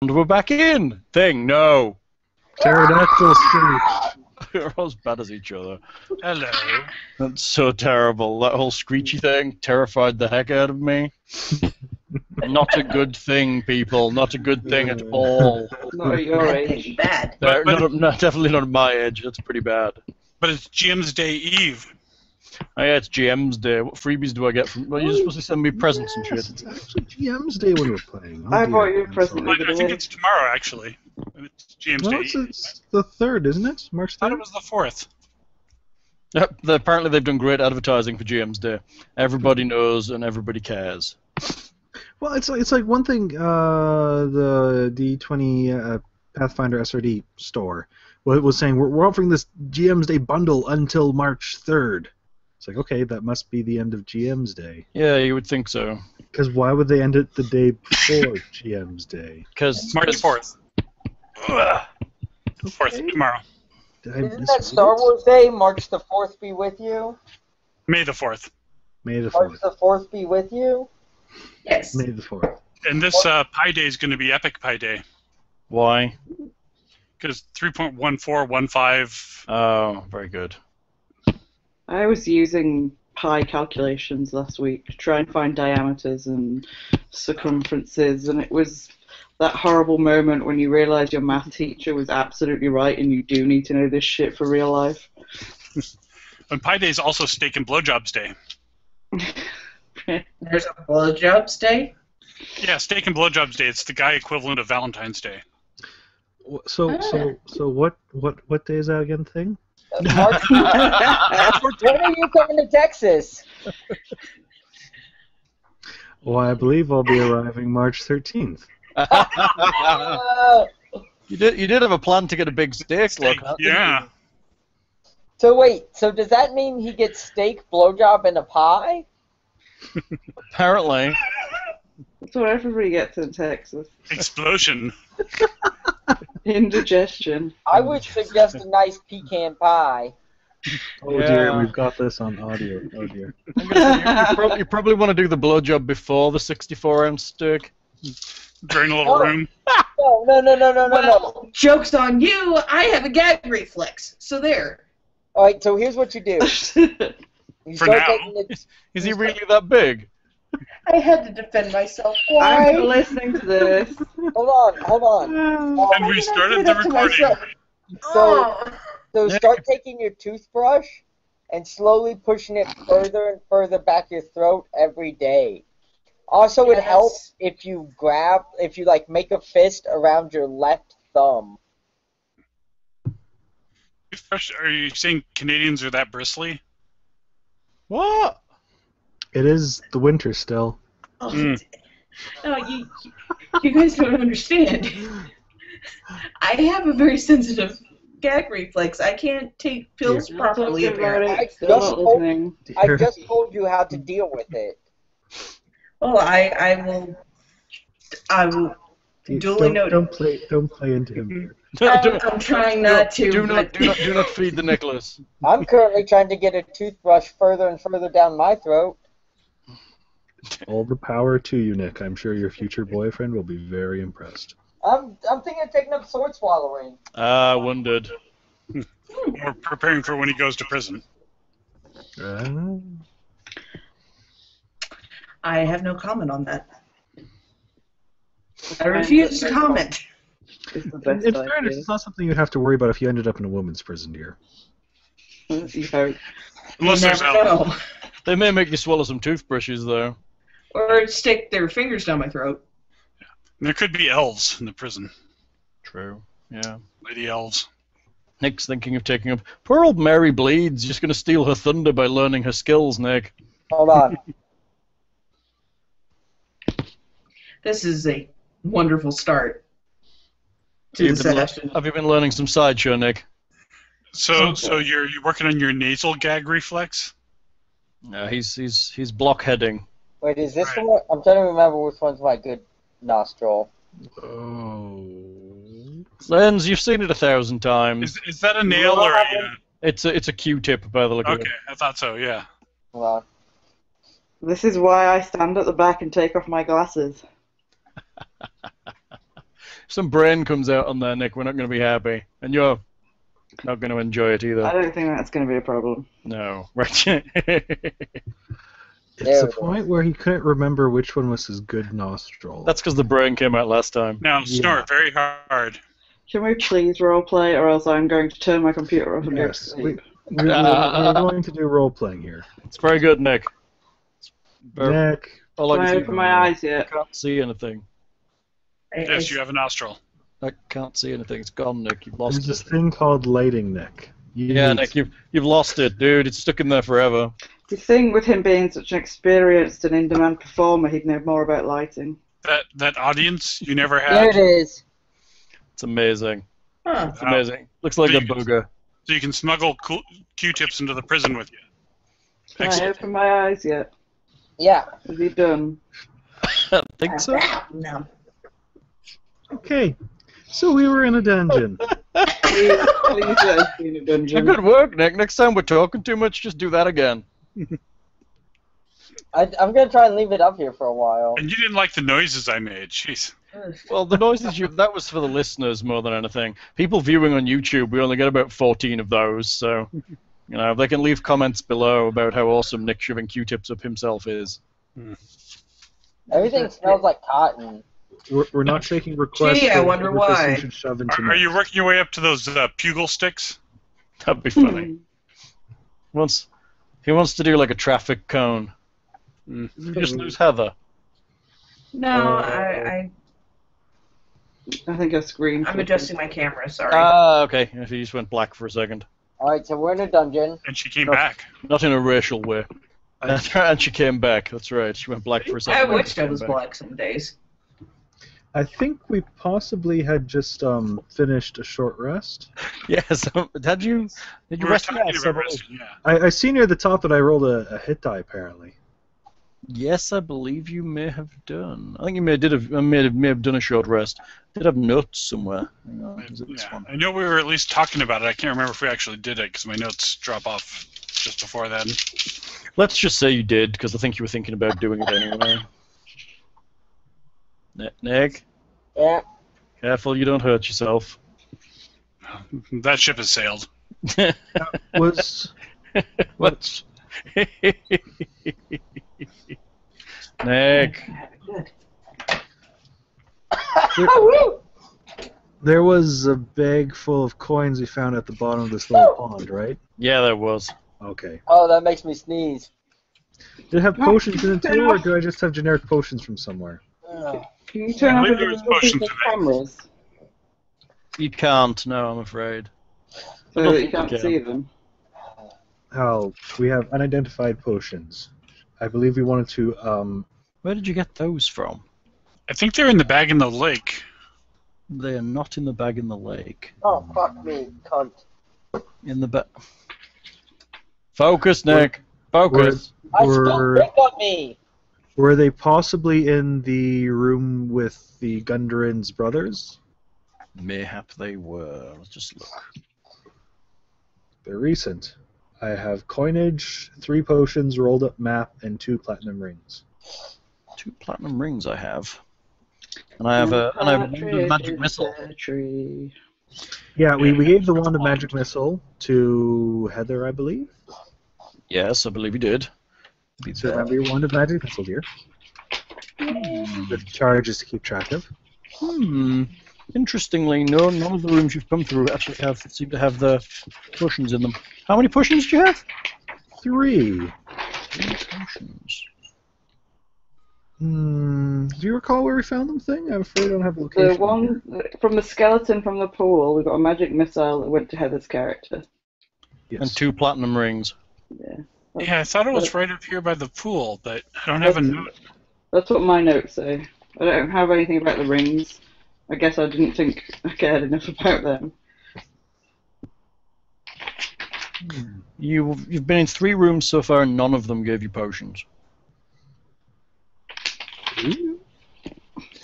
And we're back in. Thing, no. Pterodactyl screech. We're all as bad as each other. Hello. That's so terrible. That whole screechy thing terrified the heck out of me. Not a good thing, people. Not a good thing at all. Not at your age. Bad. Definitely not at my age. That's pretty bad. But it's GM's Day Eve. Oh yeah, it's GM's Day. What freebies do I get from... Well, you're supposed to send me presents and Yes, shit. it's actually GM's Day when we're playing. Oh, I dear. bought you a I'm present. sorry. I think it's tomorrow, actually. It's GM's No, Day it's, Eve. it's the 3rd, isn't it? March I thought 3rd? it was the 4th. Yep, apparently they've done great advertising for GM's Day. Everybody knows and everybody cares. Well, it's like one thing. The D20 Pathfinder SRD store was saying we're offering this GM's Day bundle until March 3rd. It's like, okay, that must be the end of GM's Day. Yeah, you would think so. Because why would they end it the day before GM's Day? Because March 4th. 4th, Okay. tomorrow. Did I Isn't misread that Star it? Wars Day? March the 4th be with you? May the 4th. May the March 4th. the 4th be with you? Yes. May the 4th. And this Pi Day is going to be Epic Pi Day. why? Because 3.1415. Oh, very good. I was using pi calculations last week to try and find diameters and circumferences, and it was that horrible moment when you realise your math teacher was absolutely right and you do need to know this shit for real life. And Pi Day is also Steak and Blowjobs Day. There's a blowjobs day. Yeah, Steak and Blowjobs Day. It's the guy equivalent of Valentine's Day. So what day is that again? Thing? March, when are you coming to Texas? Well, I believe I'll be arriving March 13th. You did have a plan to get a big steak, look. Huh? Yeah. So wait, so does that mean he gets steak, blowjob, and a pie? Apparently. That's what everybody gets in Texas. Explosion. Indigestion. I would suggest a nice pecan pie. Oh Yeah. dear, we've got this on audio. Oh dear. I'm gonna say you probably want to do the blowjob before the 64-ounce steak. During a little room. No. Well, joke's on you. I have a gag reflex. So there. All right, so here's what you do. You For start now. taking the, Is he really that big? I had to defend myself. I'm Why? listening to this. hold on. And we started the recording. So start taking your toothbrush and slowly pushing it further and further back your throat every day. Also, it helps if you like make a fist around your left thumb. Are you saying Canadians are that bristly? What? It is the winter still. Oh, Mm. no, you guys don't understand. I have a very sensitive gag reflex. I can't take pills properly. Talking about Apparently. it, still not listening. I just told you how to deal with it. Well, I will duly note. Don't play into him here. I'm trying not to. Do but- not feed the Nicholas. I'm currently trying to get a toothbrush further and further down my throat. All the power to you, Nick. I'm sure your future boyfriend will be very impressed. I'm thinking of taking up sword swallowing. Ah, wondered. Or preparing for when he goes to prison. I have no comment on that. I refuse to comment. It's the best In idea. fairness, it's not something you'd have to worry about if you ended up in a woman's prison, dear. You hope. Unless You there's never elves. know. They may make you swallow some toothbrushes, though. Or stick their fingers down my throat. There could be elves in the prison. True. Yeah. Lady elves. Nick's thinking of taking up. Poor old Mary Bleed's just going to steal her thunder by learning her skills, Nick. Hold on. This is a wonderful start to the session. Have you been learning some sideshow, Nick? So you're working on your nasal gag reflex? No, he's blockheading. Wait, is this the one? I'm trying to remember which one's my good nostril. Oh. Lenz, you've seen it 1,000 times. Is that a nail or a... It's a Q-tip by the look of it. Okay, I thought so, yeah. Hold on. This is why I stand at the back and take off my glasses. some brain comes out on there, Nick, we're not going to be happy. And you're not going to enjoy it I either. don't think that's going to be a problem. No. Right. It's the point where he couldn't remember which one was his good nostril. That's because the brain came out last time. Now, snort very hard. Can we please roleplay, or else I'm going to turn my computer off and go to Yes, sleep? we're going to do role-playing here. It's very good, Nick. Nick. All I Can I can open my eyes I yet? can't see anything. Yes, you have a nostril. I can't see anything. It's gone, Nick. You've lost There's it. this thing called lighting, Nick. Yeah, Nick, you've lost it, dude. It's stuck in there forever. You think with him being such an experienced and in-demand performer, he'd know more about lighting? That audience you never There had. it is. It's amazing. Huh. It's amazing. Looks like a booger. So you can smuggle Q-tips into the prison with you. Can I Excellent. open my eyes yet? Yeah. Is he done? I think so. No. Okay, so we were in a dungeon. Please let us be in a dungeon. Good work, Nick. Next time we're talking too much, just do that again. I'm gonna try and leave it up here for a while. And you didn't like the noises I made. Jeez. Well, the noises that was for the listeners more than anything. People viewing on YouTube, we only get about 14 of those, so if they can leave comments below about how awesome Nick shoving Q-tips up himself is. Everything smells like cotton. We're not taking requests. Gee, I for wonder what this why. thing should shove into Are you Nick. working your way up to those pugil sticks? That'd be funny. He wants to do like a traffic cone. Did we just lose Heather? No, I think I screamed. I'm adjusting my camera. Sorry. Okay. He just went black for a second. Alright, so we're in a dungeon. And she came back. Not in a racial way. That's right, and she came back. That's right. She went black for a I second. wished I Came was back. black some days. I think we possibly had just finished a short rest. Yes. Did you We were rest? talking Yes, about I resting, yeah. I see near the top that I rolled a hit die, apparently. Yes, I believe you may have done. I think you may have done a short rest. Did have notes somewhere. Hang on, is it this Yeah. one? I know we were at least talking about it. I can't remember if we actually did it because my notes drop off just before then. Let's just say you did, because I think you were thinking about doing it anyway. Nick, Yeah. careful you don't hurt yourself. That ship has sailed. Was What? Nick. Good. there was a bag full of coins we found at the bottom of this little pond, right? Yeah, there was. Okay. Oh, that makes me sneeze. Did it have potions in it too, or do I just have generic potions from somewhere? Ugh. Can you turn I off believe there was motion the to that. cameras You can't, no, I'm afraid. so that you can't Okay. see them? Oh, we have unidentified potions. I believe we wanted to, Where did you get those from? I think they're in the bag in the lake. They are not in the bag in the lake. Oh, fuck me, cunt. In the bag. Focus, Nick. Focus. I still were, drink on me. were they possibly in the room with the Gundren's brothers? Mayhap they were. Let's just look. They're recent. I have coinage, 3 potions, rolled up map, and 2 platinum rings. 2 platinum rings I have. And I have a magic missile. Battery. Yeah, we gave the wand of magic missile to Heather, I believe. Yes, I believe you did. So remember your wand of magic missile, dear. The charges to keep track of. Interestingly, none of the rooms you've come through actually seem to have the potions in them. How many potions do you have? 3. 3 potions. Do you recall where we found them thing? I'm afraid I don't have the location. The one from the skeleton from the pool, we got a magic missile that went to Heather's character. Yes. And 2 platinum rings. Yeah. Yeah, I thought it was right up here by the pool, but I don't have a note. That's what my notes say. I don't have anything about the rings. I guess I didn't think I cared enough about them. You've been in 3 rooms so far, and none of them gave you potions. I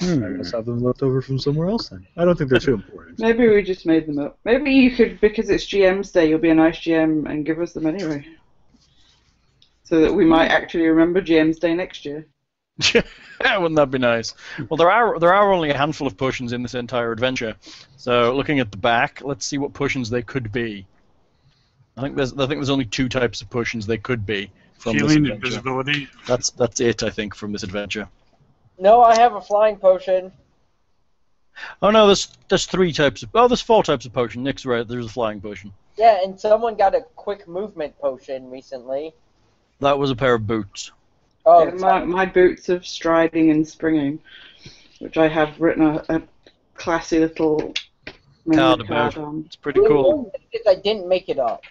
must have them left over from somewhere else then. I don't think they're too important. Maybe we just made them up. Maybe you could, because it's GM's day, you'll be a nice GM and give us them anyway. So that we might actually remember GM's day next year. Wouldn't that be nice? Well, there are only a handful of potions in this entire adventure. So, looking at the back, let's see what potions they could be. I think there's only 2 types of potions they could be from this Healing, adventure. invisibility. That's it, I think, from this adventure. No, I have a flying potion. Oh no, there's 3 types of. Oh, there's 4 types of potion. Nick's right. There's a flying potion. Yeah, and someone got a quick movement potion recently. That was a pair of boots. Oh, Yeah, my boots of striding and springing, which I have written a classy little Card memory about. card on. It's pretty cool. Because I didn't make it up.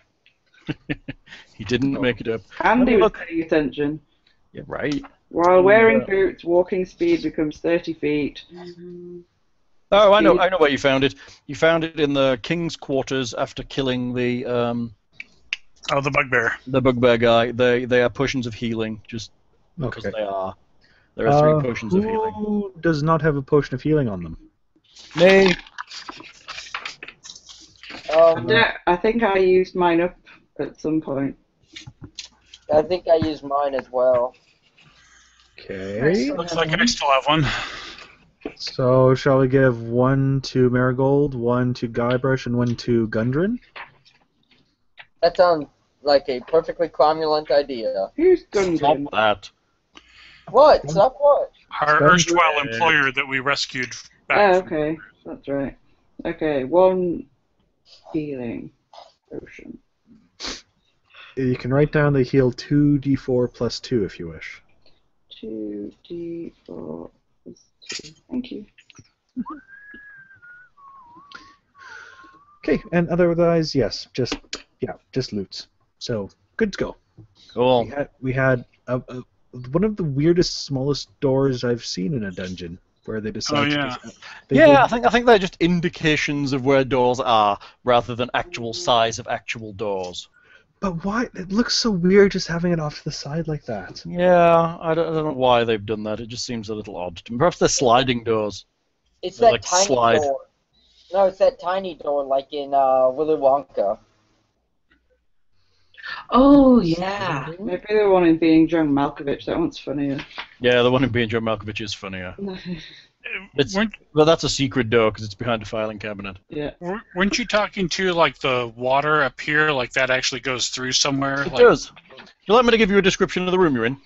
He didn't make it up. Andy was Look. paying attention. Yeah, right. While wearing Yeah. boots, walking speed becomes 30 feet. Oh, I know where you found it. You found it in the king's quarters after killing the Oh, the bugbear. bugbear guy. They are potions of healing, just because Okay. they are. There are 3 potions of Who healing. does not have a potion of healing on them? Me. Yeah, I think I used mine up at some point. I think I used mine as well. Okay. Looks like I still have one. So shall we give 1 to Marigold, 1 to Guybrush, and 1 to Gundren? That sounds like a perfectly cromulent idea. Who's Stop Gundren? that. What? Stop what? Our Gundren. erstwhile employer that we rescued back. Oh, okay. That's right. Okay, 1 healing potion. You can write down they heal 2d4 plus 2 if you wish. 2d4 plus 2. Thank you. Okay, and otherwise, yes, just loots. So good to go. Cool. We had one of the weirdest, smallest doors I've seen in a dungeon, where they decided. Oh, yeah. Yeah, I think they're just indications of where doors are, rather than actual size of actual doors. But why? It looks so weird just having it off to the side like that. Yeah, I don't know why they've done that. It just seems a little odd to me. Perhaps they're sliding doors. It's They that like tiny slide. door. No, it's that tiny door like in Willy Wonka. Oh, yeah. Maybe the one in Being John Malkovich. That one's funnier. Yeah, the one in being Joe Malkovich is funnier. It's, Weren't, well, that's a secret door because it's behind a filing cabinet. Yeah. weren't you talking to like the water up here? Like that actually goes through somewhere? It Like, does. Would you like me to give you a description of the room you're in?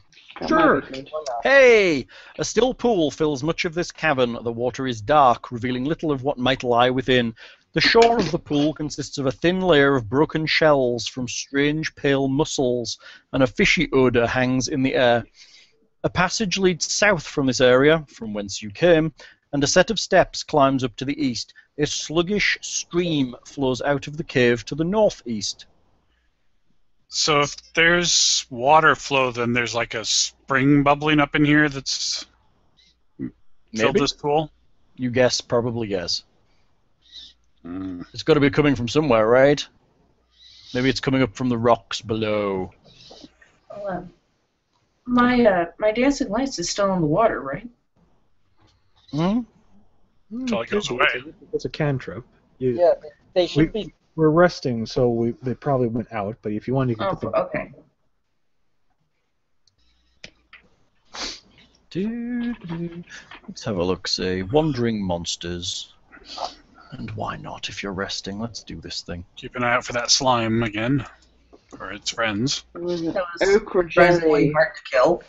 That Sure. might be good. Hey! A still pool fills much of this cavern. The water is dark, revealing little of what might lie within. The shore of the pool consists of a thin layer of broken shells from strange pale mussels, and a fishy odour hangs in the air. A passage leads south from this area, from whence you came, and a set of steps climbs up to the east. A sluggish stream flows out of the cave to the northeast. so if there's water flow, then there's like a spring bubbling up in here that's filled Maybe? this pool? You guess, probably yes. It's got to be coming from somewhere, right? Maybe it's coming up from the rocks below. My dancing lights is still in the water, right? Hmm? Until it goes away. It's a cantrip. Yeah, they should be. We're resting, so they probably went out. But if you want, you can Oh, put them. okay. Let's have a look, say, wandering monsters. And why not? If you're resting, let's do this thing. Keep an eye out for that slime again. Or its friends. What was it? That was Okra surprisingly jelly. hard to kill.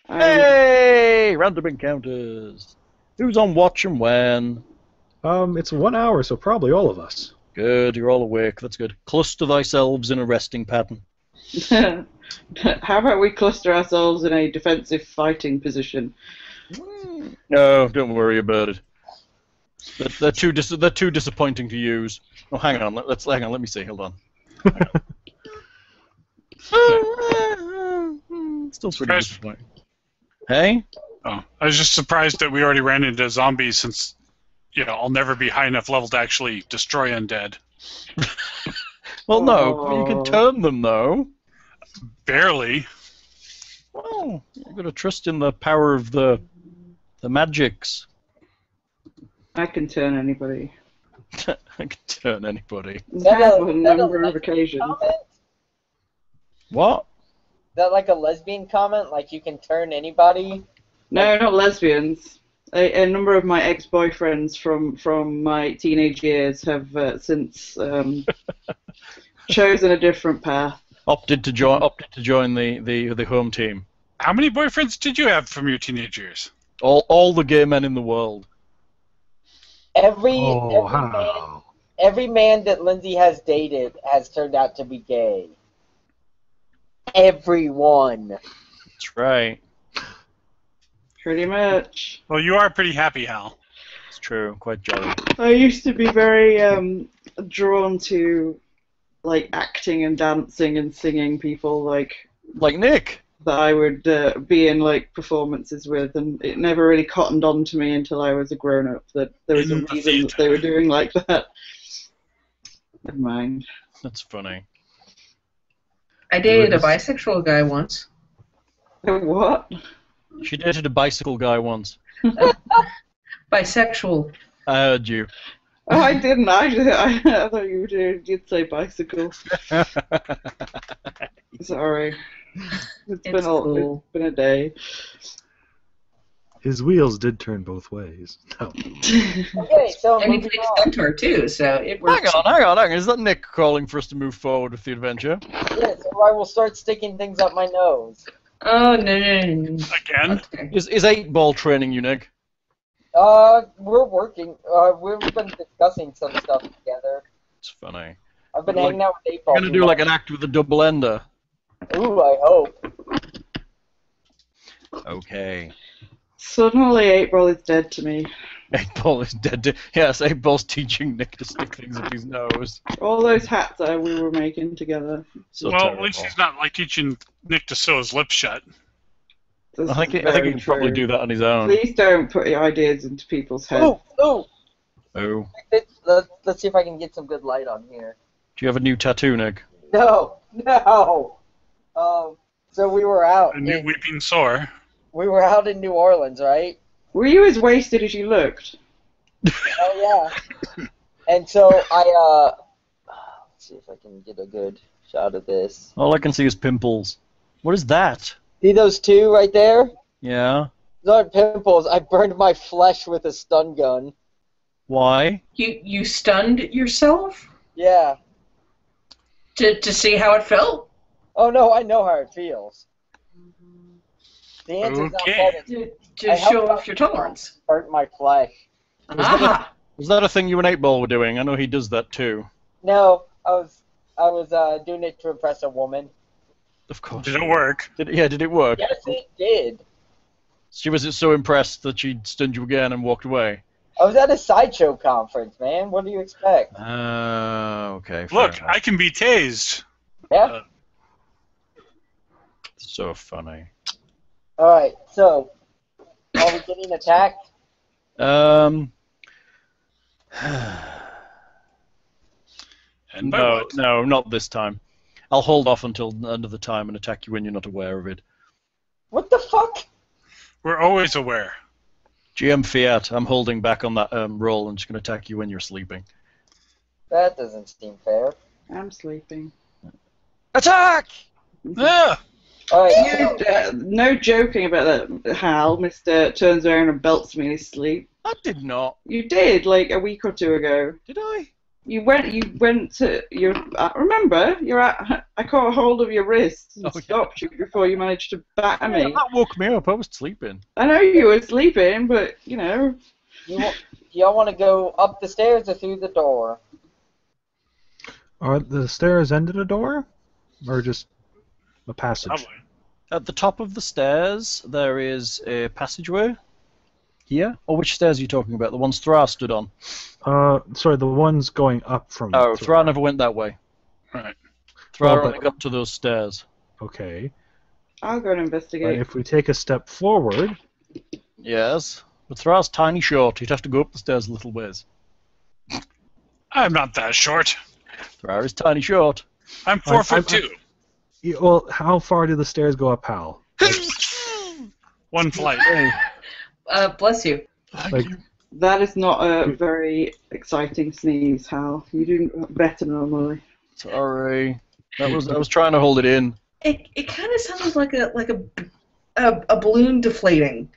Hey! Random encounters. Who's on watch and when? It's 1 hour, so probably all of us. Good, you're all awake. That's good. Cluster thyselves in a resting pattern. How about we cluster ourselves in a defensive fighting position? No, don't worry about it. They're too disappointing to use. Oh, hang on. Hang on. Let me see. Hold on. Still pretty Surprise. disappointing. Hey? Oh, I was just surprised that we already ran into zombies since, I'll never be high enough level to actually destroy undead. Well, no. You can turn them, though. Barely. Well, you've got to trust in the power of the magics. I can turn anybody. I can turn anybody. That On a that number of lesbian occasions. comment? What? Is that like a lesbian comment? Like you can turn anybody? No, not lesbians. A number of my ex-boyfriends from my teenage years have since chosen a different path. Opted to join the home team. How many boyfriends did you have from your teenage years? All the gay men in the world. Every man that Lindsay has dated has turned out to be gay. Everyone. That's right. Pretty much. Well, you are pretty happy, Hal. It's true. Quite jolly. I used to be very drawn to like acting and dancing and singing people like Nick. that I would be in like performances with, and it never really cottoned on to me until I was a grown-up that there was a reason that they were doing like that. Never mind. That's funny. I dated a bisexual guy once. What? She dated a bicycle guy once. Bisexual. I heard you. Oh, I didn't. I thought you did say bicycle. Sorry. It's been a day. His wheels did turn both ways. No. Okay, so And he moving played on. centaur too, so it works. Hang on. Is that Nick calling for us to move forward with the adventure? Yes, or I will start sticking things up my nose. Oh no. Again? Okay. Is 8-Ball training you, Nick? We're working. We've been discussing some stuff together. It's funny. I've been hanging out with 8-Ball. You're gonna do like an act with a double ender. Ooh, I hope. Okay. Suddenly, April is dead to me. 8-Ball is dead. Yes, 8-Ball's teaching Nick to stick things up his nose. All those hats that we were making together. So Well, terrible. at least he's not like teaching Nick to sew his lips shut. This I think is he very can probably true. do that on his own. Please don't put your ideas into people's heads. Ooh. Oh. Let's see if I can get some good light on here. Do you have a new tattoo, Nick? No. So we were out. A new weeping sore. We were out in New Orleans, right? Were you as wasted as you looked? Oh yeah. And so let's see if I can get a good shot of this. All I can see is pimples. What is that? See those two right there? Yeah. Those aren't pimples. I burned my flesh with a stun gun. Why? You stunned yourself Yeah. to see how it felt? Oh no, I know how it feels. The answer's not Okay. pleasant. To show off your tolerance. Burnt my flesh. Ah. Was that a thing you and 8-Ball were doing? I know he does that too. No, I was doing it to impress a woman. Of course. Did it work? Did it work? Yes, it did. She was so impressed that she stunned you again and walked away. I was at a sideshow conference, man. What do you expect? Okay. fair Look, enough. I can be tased. Yeah. So funny. All right. So, are we getting attacked? And by what? No, not this time. I'll hold off until the end of the time and attack you when you're not aware of it. What the fuck? We're always aware. GM Fiat, I'm holding back on that roll and just going to attack you when you're sleeping. That doesn't seem fair. I'm sleeping. Attack! Yeah. All right. So, No joking about that, Hal. Mr. turns around and belts me in his sleep. I did not. You did, like a week or two ago. Did I? You went to your. Remember, I caught hold of your wrist and Oh, yeah. stopped you before you managed to batter Yeah, me. that woke me up. I was sleeping. I know you were sleeping, but you know. y'all want to go up the stairs or through the door? Are the stairs end at a door? Or just a passage? Probably. At the top of the stairs, there is a passageway. Here? Or which stairs are you talking about? The ones Thra stood on? Sorry, the ones going up from... Oh, Thra never went that way. Right. Thra Well, only got to those stairs. Okay. I'll go and But investigate. if we take a step forward... Yes. But Thra's tiny short. He'd have to go up the stairs a little ways. I'm not that short. Thra is tiny short. I'm 4'2". Well, how far do the stairs go up, Hal? One flight. Bless you. Like, That is not a very exciting sneeze, Hal. You do better normally. Sorry. I was trying to hold it in. It kind of sounded like a a balloon deflating.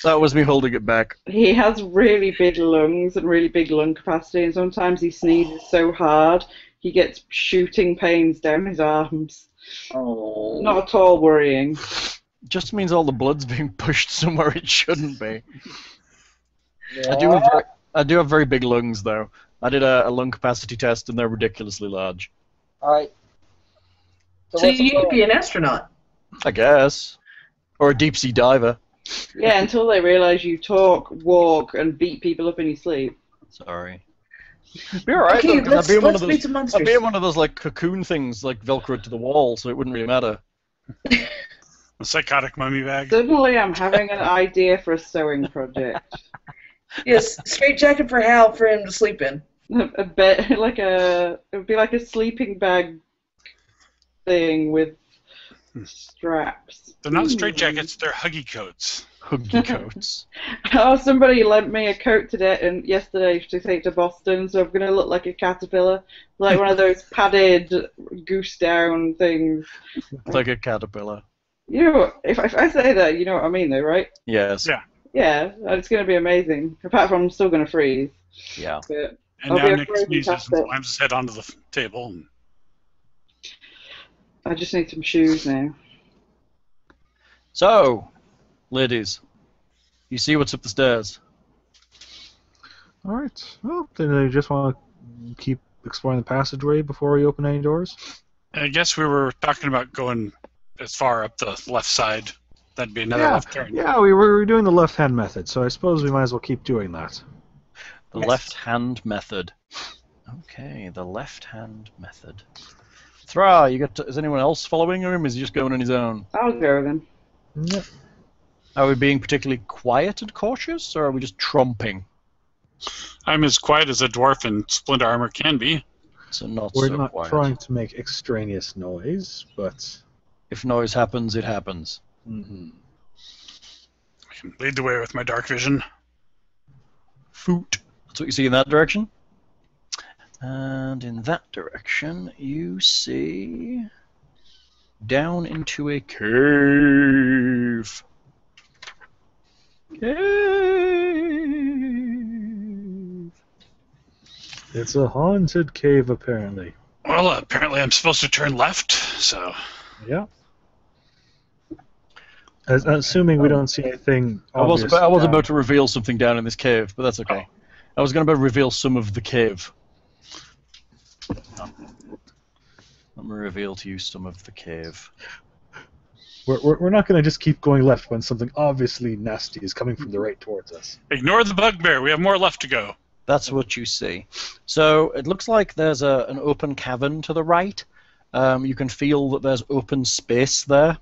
That was me holding it back. He has really big lungs and really big lung capacity, and sometimes he sneezes so hard he gets shooting pains down his arms. Oh. Not at all worrying. Just means all the blood's being pushed somewhere it shouldn't be. Yeah. I do have very big lungs, though. I did a lung capacity test, and they're ridiculously large. All right. So what's the you could plan? be an astronaut. I guess. Or a deep-sea diver. Yeah, until they realise you talk, walk, and beat people up in your sleep. Sorry. Be alright, Okay, though, 'cause let's meet some monsters. I'd be in one of those like cocoon things, like Velcroed to the wall, so it wouldn't really matter. A psychotic mummy bag. Suddenly I'm having an idea for a sewing project. Yes, straight jacket for Hal for him to sleep in. A bit like it would be like a sleeping bag thing with straps. They're not straight jackets, they're huggy coats. Huggy coats. Oh, somebody lent me a coat yesterday to take to Boston, so I'm gonna look like a caterpillar, like one of those padded goose down things. Like a caterpillar. You know, if I say that, you know what I mean, though, right? Yes. Yeah. Yeah, it's gonna be amazing. Apart from I'm still gonna freeze. Yeah. But And I'll now be a Nick frozen sneezes and casket. slams his head onto the table. And I just need some shoes now. So, ladies, you see what's up the stairs? All right. Well, then I just want to keep exploring the passageway before we open any doors. I guess we were talking about going as far up the left side. That'd be another left turn. Yeah, we were doing the left-hand method, so I suppose we might as well keep doing that. The Yes. left-hand method. Okay, the left-hand method. Thra, is anyone else following him, or is he just going on his own? I'll go then. Yep. Are we being particularly quiet and cautious, or are we just tromping? I'm as quiet as a dwarf in splint armor can be. So not We're so not quiet. trying to make extraneous noise, but... If noise happens, it happens. Mm-hmm. I can lead the way with my dark vision. Foot. That's what you see in that direction. And in that direction, you see down into a cave. Cave. It's a haunted cave, apparently. Well, apparently I'm supposed to turn left, so... Yeah. Assuming we don't see anything I was obvious about down. to reveal something down in this cave, but that's okay. I was going to reveal some of the cave. Let me reveal to you some of the cave. We're not going to just keep going left when something obviously nasty is coming from the right towards us. Ignore the bugbear, we have more left to go. That's what you see. So it looks like there's an open cavern to the right. You can feel that there's open space there.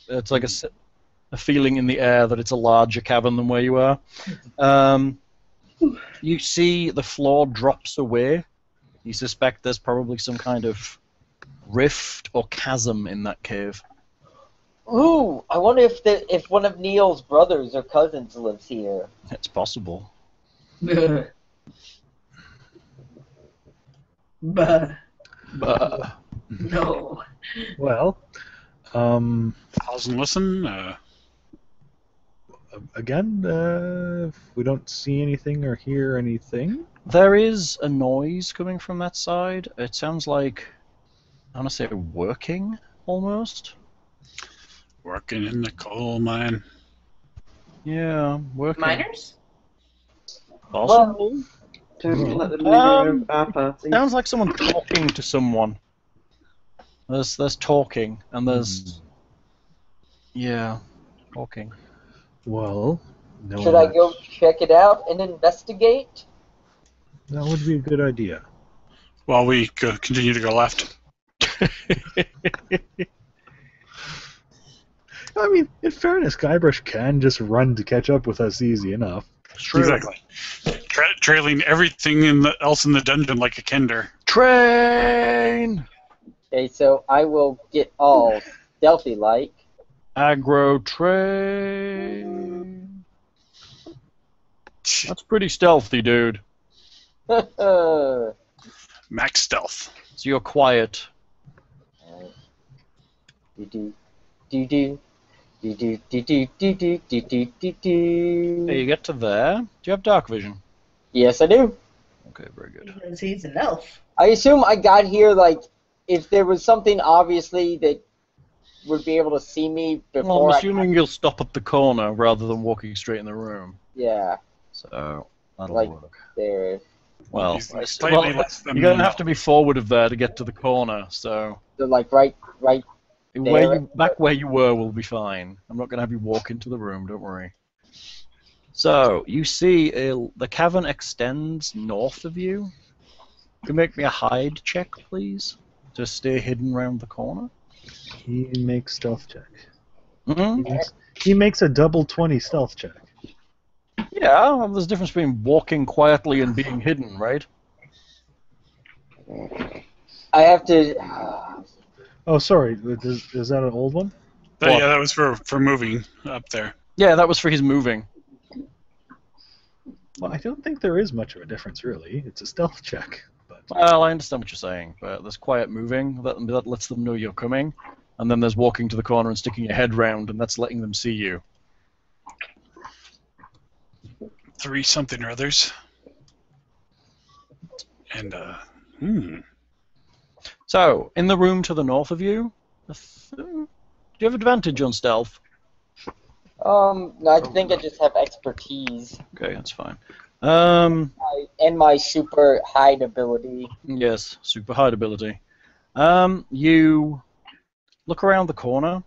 It's like a feeling in the air that it's a larger cavern than where you are. You see the floor drops away. You suspect there's probably some kind of rift or chasm in that cave. Ooh, I wonder if one of Neil's brothers or cousins lives here. It's possible. Buh. Buh. No. Well, Pause and listen. again, if we don't see anything or hear anything. There is a noise coming from that side. It sounds like, I want to say, working almost. Working in the coal mine. Yeah, working. Miners? Possible. Don't let them leader of our party. Sounds like someone talking to someone. There's talking, and there's... Yeah, talking. Well, no. Should I go check it out and investigate? That would be a good idea. While we continue to go left. I mean, in fairness, Guybrush can just run to catch up with us easy enough. Exactly. Trailing everything else in the dungeon like a kender. Train! Okay, so I will get all stealthy-like. Aggro train. That's pretty stealthy, dude. Max stealth. So you're quiet. Do-do. Do-do. Do, do, do, do, do, do, do, do, do. Hey, you get to there. Do you have dark vision? Yes, I do. Okay, very good. Because he's an elf. I assume I got here, like, if there was something obviously that would be able to see me Well, before I'm assuming you'll stop at the corner rather than walking straight in the room. Yeah, So, that'll Like- work. there. Well, He's like slightly less than you're going to have to be forward of there to get to the corner, so... So, like, right. Back where you were will be fine. I'm not going to have you walk into the room, don't worry. So, you see the cavern extends north of you. Can you make me a hide check, please? To stay hidden round the corner. He makes stealth check. Mm-hmm. He makes a double 20 stealth check. Yeah, well, there's a difference between walking quietly and being hidden, right? I have to. Oh, sorry. Is that an old one? Yeah, that was for moving up there. Yeah, that was for his moving. Well, I don't think there is much of a difference, really. It's a stealth check. But Well, I understand what you're saying, but there's quiet moving, that lets them know you're coming, and then there's walking to the corner and sticking your head round, and that's letting them see you. 3 something or others. And So, in the room to the north of you, do you have advantage on stealth? No, I think I just have expertise. Okay, that's fine. And my super hide ability. Yes, super hide ability. You look around the corner,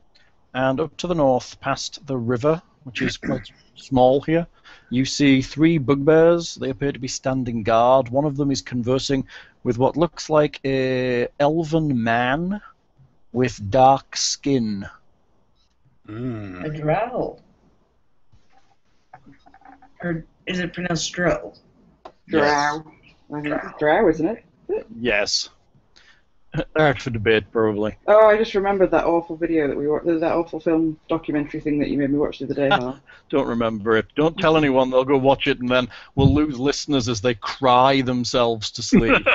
and up to the north, past the river, which is quite small here, you see 3 bugbears. They appear to be standing guard. One of them is conversing with what looks like a elven man with dark skin. A drow. Or is it pronounced dro? Drow. I think it's drow, isn't it? Yes. Out for debate, probably. Oh, I just remembered that awful video that we watched, that awful film documentary thing that you made me watch the other day, huh? Don't remember it. Don't tell anyone. They'll go watch it, and then we'll lose listeners as they cry themselves to sleep.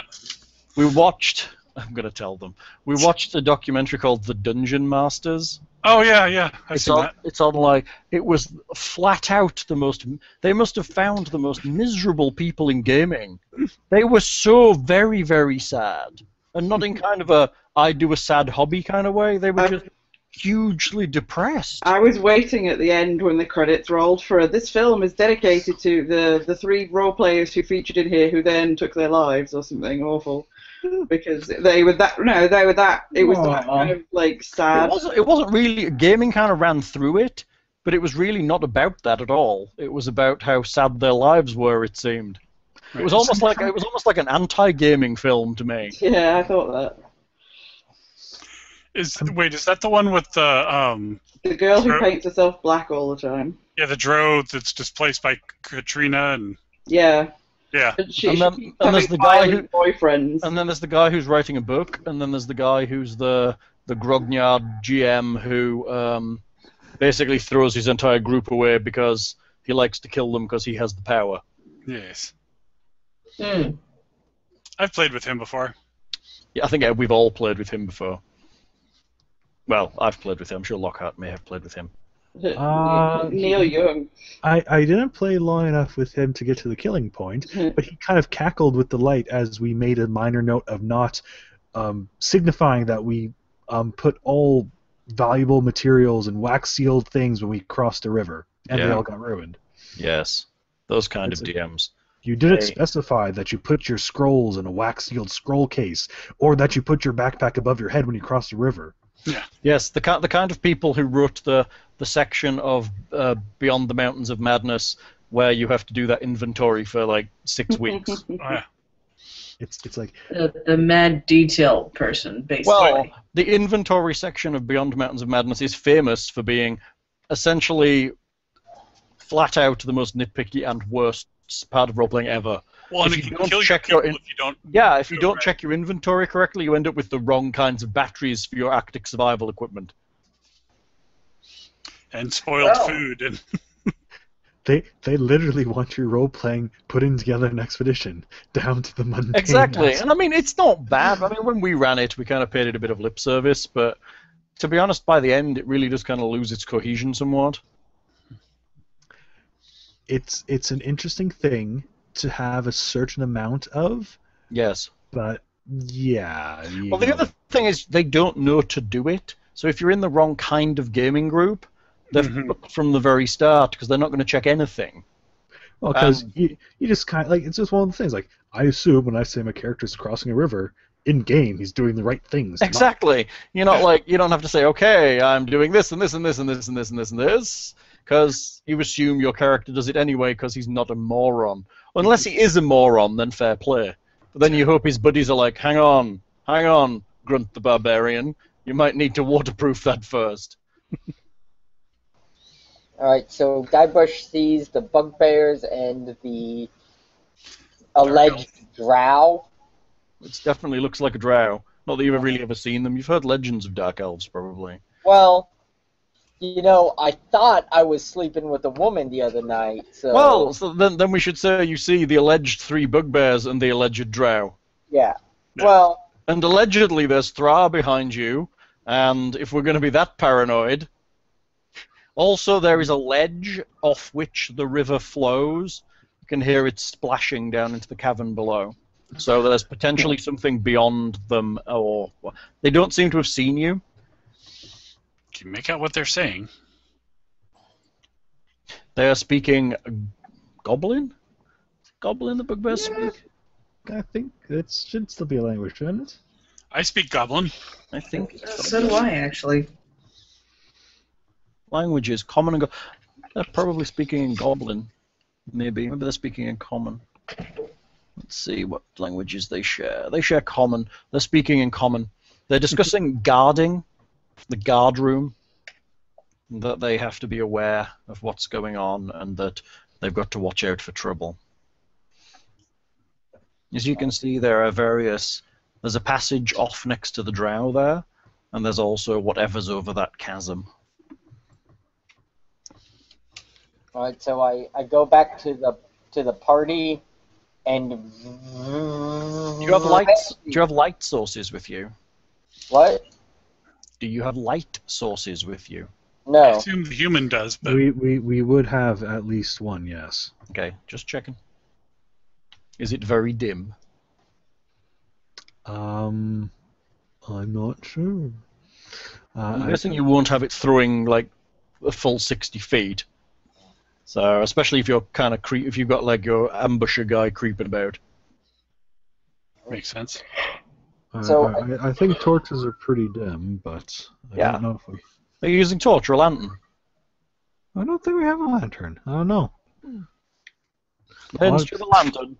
We watched... I'm going to tell them. We watched a documentary called The Dungeon Masters. oh yeah, I've seen that. It's on, like, it was flat out the most... They must have found the most miserable people in gaming. They were so very, very sad. And not in kind of a, I do a sad hobby kind of way. They were just hugely depressed. I was waiting at the end when the credits rolled for this film is dedicated to the 3 role players who featured in here who then took their lives or something awful. Because they were that it was that kind of like sad. It wasn't really, gaming kind of ran through it, but it was really not about that at all. It was about how sad their lives were, it seemed. It was almost like an anti-gaming film to me. Yeah, I thought that. Is that the one with the girl who paints herself black all the time? Yeah, the drow that's displaced by Katrina and Yeah. yeah. And there's the guy who boyfriends. And then there's the guy who's writing a book, and then there's the guy who's the grognard GM who basically throws his entire group away because he likes to kill them because he has the power. Yes. Hmm. I've played with him before. Yeah, I think we've all played with him before. Well, I've played with him. I'm sure Lockhart may have played with him. Neil Young. I didn't play long enough with him to get to the killing point, but he kind of cackled with delight as we made a minor note of not signifying that we put all valuable materials and wax-sealed things when we crossed a river, and they all got ruined. Yes, those kind of DMs. You didn't specify that you put your scrolls in a wax-sealed scroll case, or that you put your backpack above your head when you cross the river. Yeah. Yes, the kind of people who wrote the section of Beyond the Mountains of Madness where you have to do that inventory for like 6 weeks. Oh, yeah. It's like The mad detail person, basically. Well, the inventory section of Beyond Mountains of Madness is famous for being essentially flat out the most nitpicky and worst part of role-playing ever. Well, and If it you can don't kill check your your people if you don't. Yeah, if you do it don't right. check your inventory correctly, you end up with the wrong kinds of batteries for your Arctic survival equipment. And spoiled Oh. food and they literally want your role playing putting together an expedition down to the mundane. Exactly, aspect. and I mean, it's not bad. I mean, when we ran it, we kind of paid it a bit of lip service, but to be honest, by the end, it really does kind of lose its cohesion somewhat. It's an interesting thing to have a certain amount of. Yes. But yeah. Well, the other thing is they don't know to do it. So if you're in the wrong kind of gaming group, they're fucked from the very start because they're not going to check anything. Well, because you just kind of, like, it's just one of the things. Like, I assume when I say my character's crossing a river, in game he's doing the right things. Exactly. You're not like, you don't have to say, okay, I'm doing this and this and this and this and this and this and this, because you assume your character does it anyway because he's not a moron. Unless he is a moron, then fair play. But then you hope his buddies are like, hang on, Grunt the Barbarian. You might need to waterproof that first. Alright, so Guybrush sees the bugbears and the alleged drow. It definitely looks like a drow. Not that you've really ever seen them. You've heard legends of dark elves, probably. Well, you know, I thought I was sleeping with a woman the other night, so... Well, so then we should say you see the alleged 3 bugbears and the alleged drow. Yeah. Well... And allegedly there's Thra behind you, and if we're going to be that paranoid... Also, there is a ledge off which the river flows. You can hear it splashing down into the cavern below. So there's potentially something beyond them, or... They don't seem to have seen you. Can you make out what they're saying? They are speaking Goblin? Goblin the bugbears speak? I think it should still be a language, shouldn't it? I speak Goblin. I think So do I, actually. Languages, common and they're probably speaking in Goblin. Maybe they're speaking in Common. Let's see what languages they share. They share Common. They're speaking in Common. They're discussing guarding, the guard room, that they have to be aware of what's going on and that they've got to watch out for trouble. As you can see, there are various... There's a passage off next to the drow there, and there's also whatever's over that chasm. Alright, so I go back to the party, and... Do you have lights? Do you have light sources with you? What? Do you have light sources with you? I No. assume the human does, but We would have at least one, yes. Okay, just checking. Is it very dim? I'm not sure. I'm guessing you won't have it throwing like a full 60 feet. So, especially if you're kind of if you've got like your ambusher guy creeping about. makes sense. So- I think torches are pretty dim, but I Yeah. don't know if we... Are you using torch or a lantern? I don't think we have a lantern. I don't know. Depends to the lantern.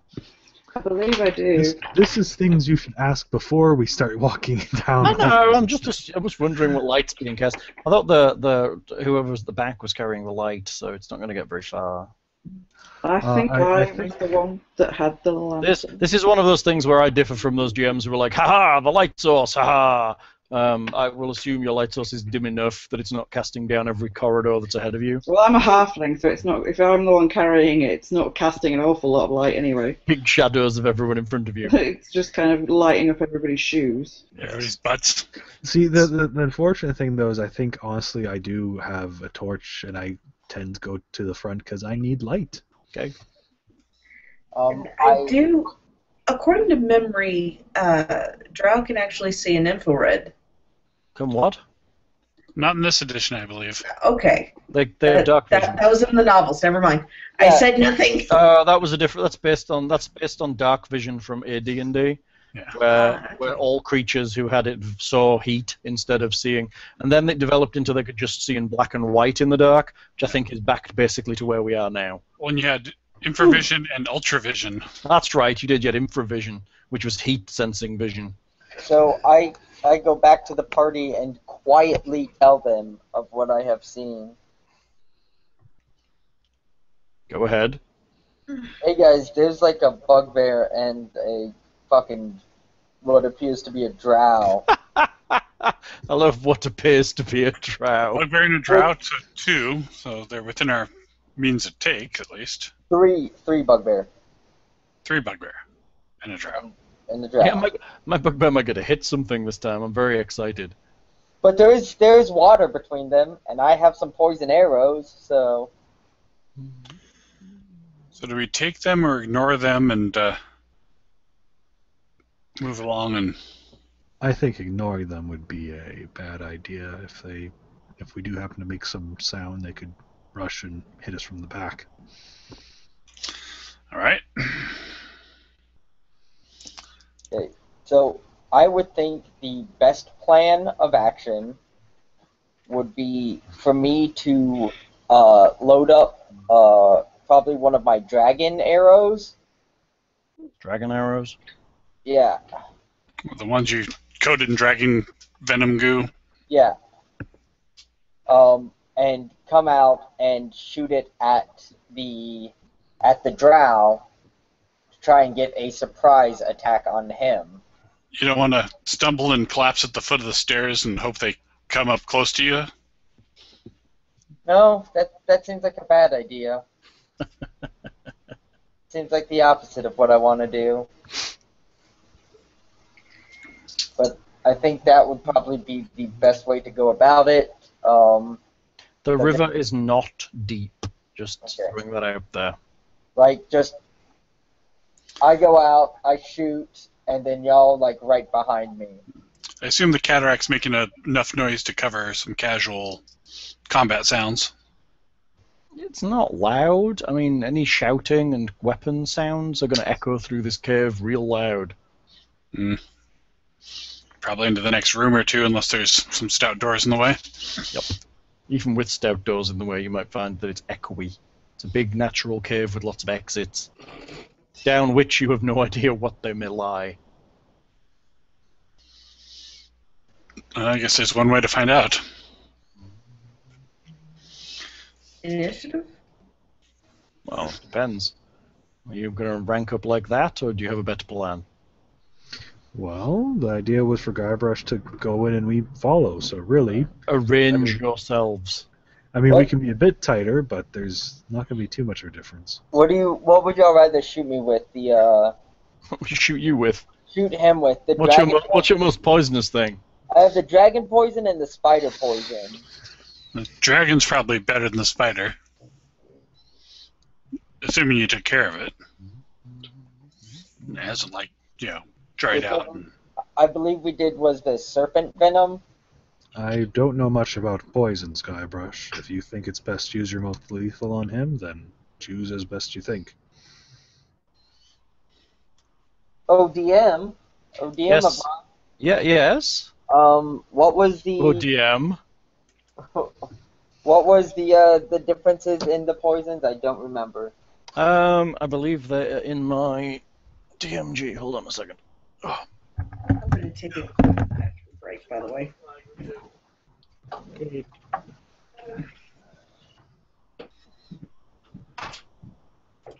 I believe I do. This is things you should ask before we start walking down. I know. I was wondering what light's being cast. I thought the whoever was at the back was carrying the light, so it's not going to get very far. I think I I was think- the one that had the lantern. This is one of those things where I differ from those GMs who are like, haha, the light source, haha. I will assume your light source is dim enough that it's not casting down every corridor that's ahead of you. Well, I'm a halfling, so it's not. If I'm the one carrying it, it's not casting an awful lot of light anyway. Big shadows of everyone in front of you. It's just kind of lighting up everybody's shoes. Everybody's butts. See, the unfortunate thing, though, is I think, honestly, I do have a torch, and I tend to go to the front because I need light. Okay. I do, according to memory, Drow can actually see an infrared. Come what? Not in this edition, I believe. Okay. They have dark vision. That was in the novels. Never mind. I Yeah. said nothing. That was a different. That's based on dark vision from AD&D, Yeah. where all creatures who had it saw heat instead of seeing, and then it developed into they could just see in black and white in the dark, which I think is back basically to where we are now. When you had infravision and ultravision. That's right. You did get infravision, which was heat sensing vision. So I go back to the party and quietly tell them of what I have seen. Go ahead. Hey guys, there's like a bugbear and a fucking what appears to be a drow. I love what appears to be a drow. Bugbear and a drought, so 2, so they're within our means of take, at least. Three bugbear 3 bugbear and a drought. and the drow. Yeah, my bugbear might get to hit something this time. I'm very excited. But there is water between them, and I have some poison arrows, so... So do we take them or ignore them and move along? And I think ignoring them would be a bad idea. If we do happen to make some sound, they could rush and hit us from the back. all right. Okay. So I would think the best plan of action would be for me to load up probably one of my dragon arrows. Dragon arrows? Yeah. The ones you coated in dragon venom goo. Yeah. And come out and shoot it at the drow to try and get a surprise attack on him. You don't want to stumble and collapse at the foot of the stairs and hope they come up close to you? No, that seems like a bad idea. Seems like the opposite of what I want to do. But I think that would probably be the best way to go about it. The river is not deep. Just Okay. throwing that out there. Like, just, I go out, I shoot, and then y'all, like, right behind me. I assume the cataract's making enough noise to cover some casual combat sounds. It's not loud. I mean, any shouting and weapon sounds are going to echo through this cave real loud. Probably into the next room or two, unless there's some stout doors in the way. Yep. Even with stout doors in the way, you might find that it's echoey. It's a big natural cave with lots of exits, down which you have no idea what they may lie. I guess there's one way to find out. Initiative? Well, it depends. Are you going to rank up like that, or do you have a better plan? Well, the idea was for Guybrush to go in and we follow, so really... Arrange yourselves. I mean, we What? can be a bit tighter, but there's not going to be too much of a difference. What would y'all rather shoot me with? What would you shoot you with? Shoot him with the What's dragon what's your most poisonous thing? I have the dragon poison and the spider poison. The dragon's probably better than the spider. Assuming you took care of it. It hasn't, like, dried out. I believe we did was the serpent venom. I don't know much about poisons, Guybrush. If you think it's best to use your most lethal on him, then choose as best you think. ODM. Yes. Yes. What was the ODM. what was the differences in the poisons? I don't remember. I believe they're in my DMG. Hold on a second. Oh. I'm going to take a quick bathroom break, by the way.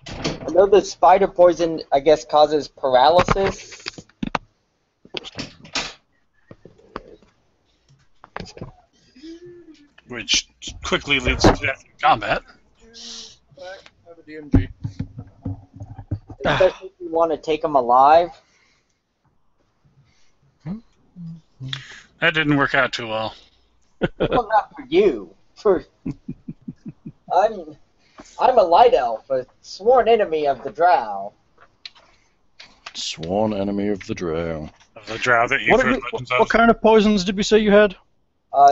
I know the spider poison, I guess, causes paralysis. Which quickly leads to death in combat. I have a DMG. Especially if you want to take them alive. That didn't work out too well. Well, not for you. I'm a light elf, a sworn enemy of the drow. Sworn enemy of the drow. Of the drow that you've heard legends of. What kind of poisons did we say you had?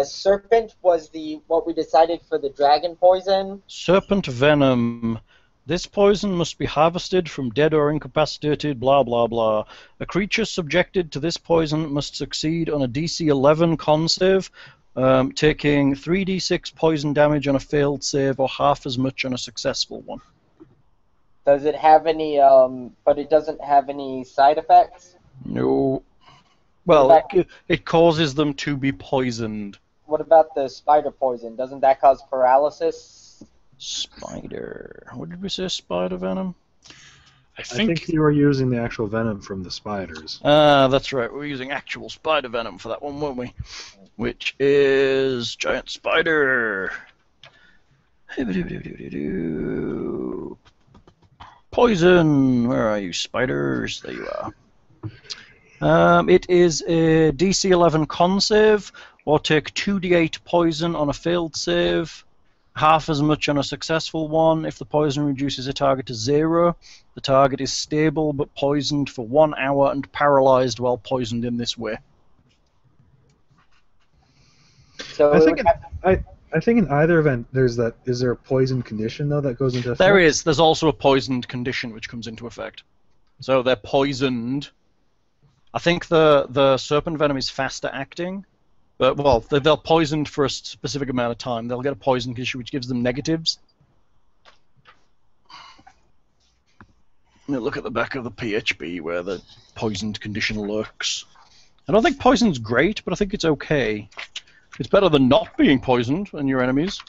Serpent was what we decided for the dragon poison. Serpent venom. This poison must be harvested from dead or incapacitated, blah blah blah. A creature subjected to this poison must succeed on a DC 11 con save, taking 3d6 poison damage on a failed save or half as much on a successful one. Does it have any, but it doesn't have any side effects? No. Well, it causes them to be poisoned. What about the spider poison? Doesn't that cause paralysis? Spider. What did we say? Spider venom? I I think think you were using the actual venom from the spiders. That's right. We're using actual spider venom for that one, weren't we? Which is giant spider. Poison. Where are you, spiders? There you are. It is a DC 11 con save or take 2d8 poison on a failed save, half as much on a successful one. If the poison reduces a target to 0, the target is stable but poisoned for 1 hour and paralyzed while poisoned in this way. So I think in either event, is there a poison condition though that goes into effect? There is. There's also a poisoned condition which comes into effect. So they're poisoned. I think the serpent venom is faster acting, but well, they're poisoned for a specific amount of time. They'll get a poison condition which gives them negatives. Look at the back of the PHB where the poisoned condition lurks. I don't think poison's great, but I think it's okay. It's better than not being poisoned and your enemies.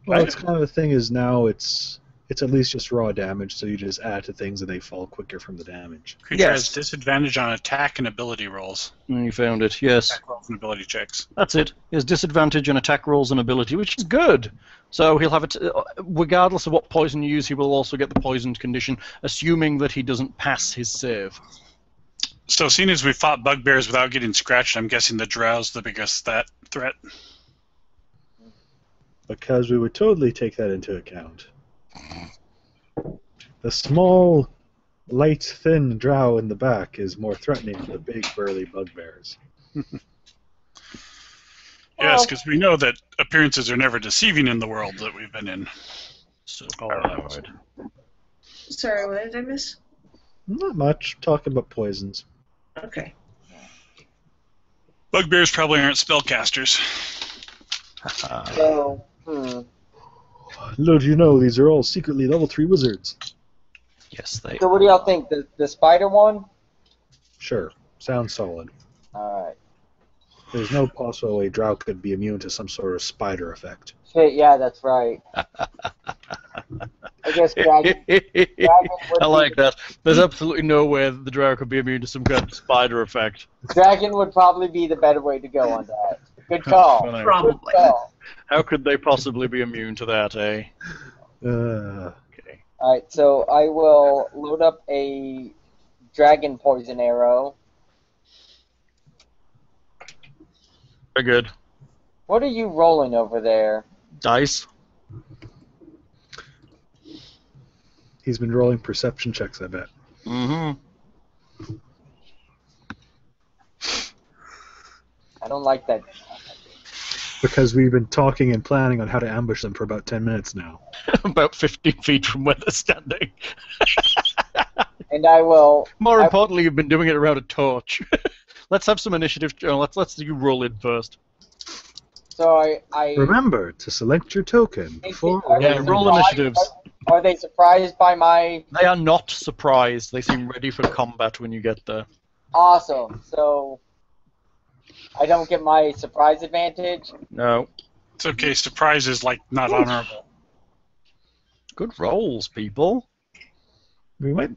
Well, it's kind of the thing is now it's at least just raw damage, so you just add to things and they fall quicker from the damage. Creature has disadvantage on attack and ability rolls. You found it, yes. Attack rolls and ability checks. That's it. He has disadvantage on attack rolls and ability, which is good. So he'll have it, regardless of what poison you use, he will also get the poisoned condition, assuming that he doesn't pass his save. So, seeing as we fought bugbears without getting scratched, I'm guessing the drow's the biggest threat. Because we would totally take that into account. The small, light, thin drow in the back is more threatening than the big, burly bugbears. Yes, because we know that appearances are never deceiving in the world that we've been in. So, Sorry, what did I miss? Not much. Talking about poisons. Okay. Bugbears probably aren't spellcasters. So, Little do you know, these are all secretly level 3 wizards. Yes, they so what do y'all think? The spider one? Sure. Sounds solid. Alright. There's no possible way drow could be immune to some sort of spider effect. Shit, yeah, that's right. I guess dragon would I like that. There's absolutely no way that the drow could be immune to some kind of spider effect. Dragon would probably be the better way to go on that. Good call. Funny. Probably. Good call. How could they possibly be immune to that, eh? Okay. Alright, so I will load up a dragon poison arrow. Very good. What are you rolling over there? Dice. He's been rolling perception checks, I bet. Mm-hmm. I don't like that. Because we've been talking and planning on how to ambush them for about 10 minutes now. About 15 feet from where they're standing. And I will... More importantly, you've been doing it around a torch. Let's have some initiative. Let's you roll in first. So I Remember to select your token before. Yeah, roll initiatives. Are they surprised by my... They are not surprised. They seem ready for combat when you get there. Awesome. So I don't get my surprise advantage? No. It's okay, surprise is, like, not honorable. Good rolls, people. We might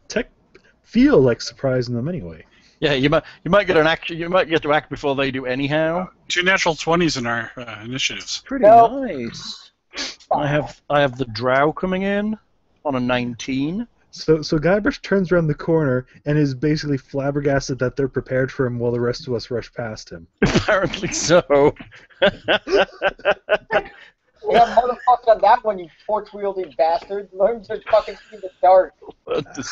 feel like surprising them anyway. Yeah, you might get an action. You might get to act before they do anyhow. 2 natural 20s in our initiatives. Pretty No. nice. I have the drow coming in on a 19. So Guybrush turns around the corner and is basically flabbergasted that they're prepared for him while the rest of us rush past him. Apparently so. Yeah, motherfucker on that one, you torch-wielding bastard. Learn to fucking see the dark.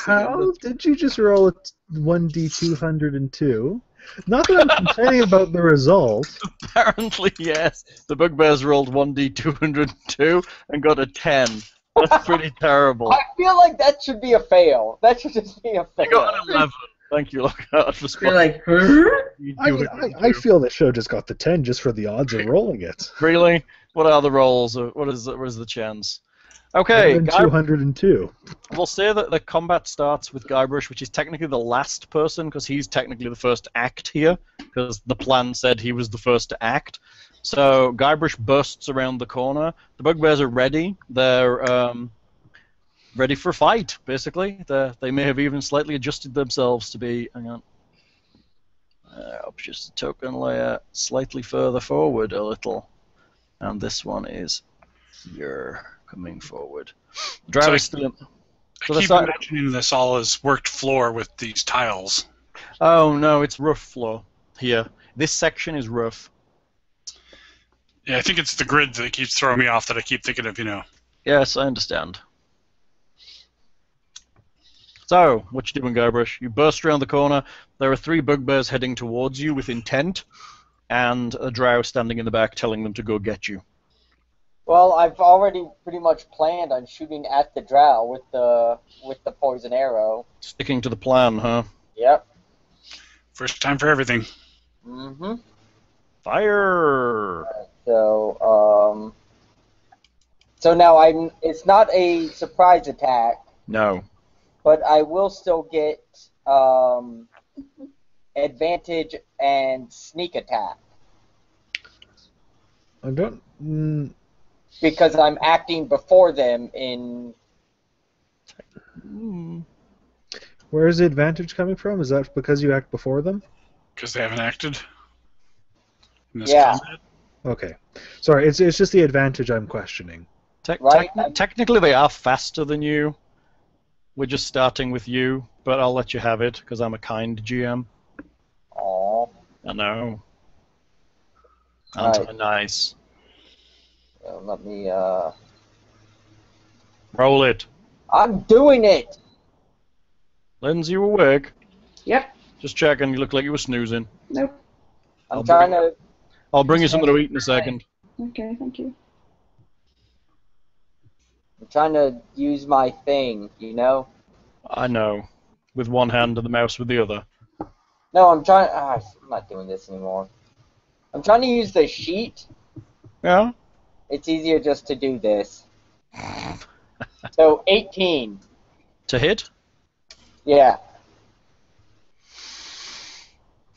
How did you just roll a 1d202? Not that I'm complaining about the result. Apparently, yes. The bugbears rolled 1d202 and got a 10. That's pretty terrible. I feel like that should be a fail. That should just be a fail. I got an 11. Thank you, Lockhart, for You're spotting. like, huh? I feel they should have just got the 10 just for the odds of rolling it. Really? What are the rolls? What is the chance? Okay, 202. we'll say that the combat starts with Guybrush, which is technically the last person, because he's technically the first to act here, because the plan said he was the first to act. So Guybrush bursts around the corner. The bugbears are ready. They're ready for a fight, basically. They may have even slightly adjusted themselves to be... Hang on. Just a token layer slightly further forward a little. And this one is here, coming forward. Drow is still... I keep imagining this all as worked floor with these tiles. Oh, no, it's rough floor here. This section is rough. Yeah, I think it's the grid that keeps throwing me off that I keep thinking of, Yes, I understand. So, what you doing, Guybrush? You burst around the corner. There are 3 bugbears heading towards you with intent, and a drow standing in the back telling them to go get you. Well, I've already pretty much planned on shooting at the drow with the poison arrow. Sticking to the plan, huh? Yep. First time for everything. Mm-hmm. Fire! So now it's not a surprise attack, No. but I will still get advantage and sneak attack I don't. because I'm acting before them in. Where is the advantage coming from? Is that because you act before them? Because they haven't acted in this Yeah. combat. Okay. Sorry, it's just the advantage I'm questioning. Right. Technically, they are faster than you. We're just starting with you, but I'll let you have it because I'm a kind GM. Aww. I know. Aren't Right. I nice? Let me. Roll it. I'm doing it. Lindsay, you awake? Yep. Just checking. You look like you were snoozing. Nope. I'm trying to. I'll bring you something to eat in a second. Okay, thank you. I'm trying to use my thing, I know. With one hand and the mouse with the other. No, I'm trying. I'm not doing this anymore. I'm trying to use the sheet. Yeah? It's easier just to do this. So 18. To hit? Yeah.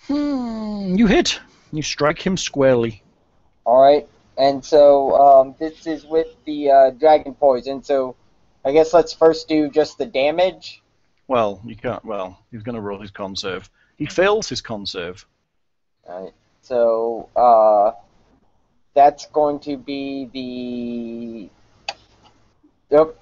You hit. You strike him squarely. All right. And so this is with the dragon poison. So I guess let's first do just the damage. Well, you can't. Well, he's going to roll his con save. He fails his con save. All right. So that's going to be the. Yep.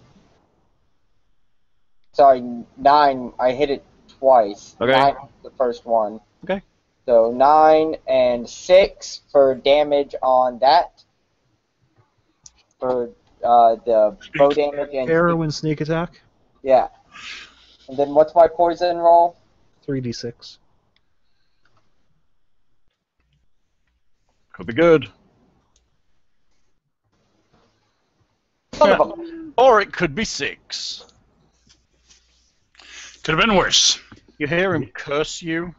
Sorry, 9. I hit it twice. Okay. 9 the first one. Okay. So 9 and 6 for damage on that. For the bow damage and Arrow and sneak attack. yeah. And then what's my poison roll? 3d6. Could be good. Son of a. Or it could be 6. Could have been worse. You hear him curse you.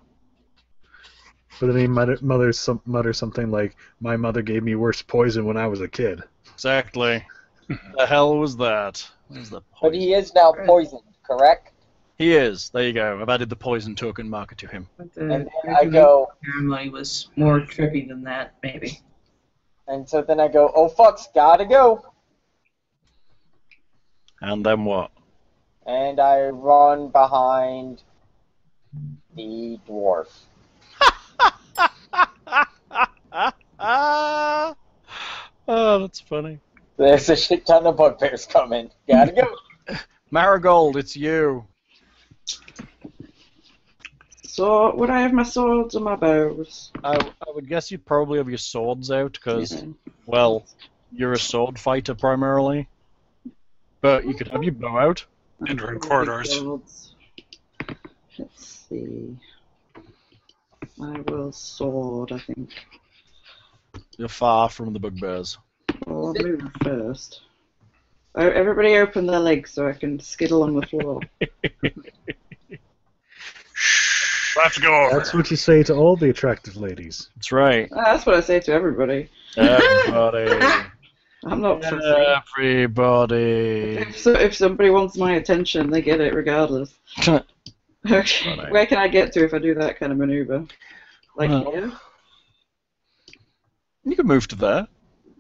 But then he mutters something like, "My mother gave me worse poison when I was a kid." Exactly. The hell was that? Where's the But he is now poisoned, correct? He is. There you go. I've added the poison token marker to him. But And the then I go, ceremony was more trippy than that, maybe. and so then I go, oh fuck's gotta go. And then what? And I run behind the dwarf. Oh, that's funny. There's a shit ton of bugbears coming. Gotta go. Marigold, it's you. So, would I have my swords or my bows? I would guess you'd probably have your swords out because, Yeah. well, you're a sword fighter primarily. But you could have your bow out. And we're in corridors. Swords. Let's see. I will sword, I think. You're far from the bugbears. Well, I'll move first. Oh, everybody open their legs so I can skid along the floor. We'll have to go over. That's what you say to all the attractive ladies. That's right. That's what I say to everybody. Everybody. I'm not fussy. Everybody. If somebody wants my attention, they get it regardless. Okay, Funny. where can I get to if I do that kind of maneuver? Like Well. here? You can move to there.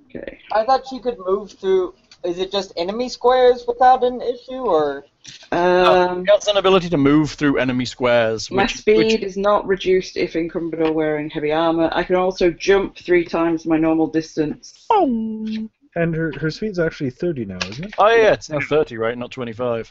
Okay. I thought you could move through. Is it just enemy squares without an issue, or? He has an ability to move through enemy squares. My Which, speed is not reduced if encumbered or wearing heavy armor. I can also jump 3 times my normal distance. And her speed's actually 30 now, isn't it? Oh yeah, it's now 30, right? Not 25.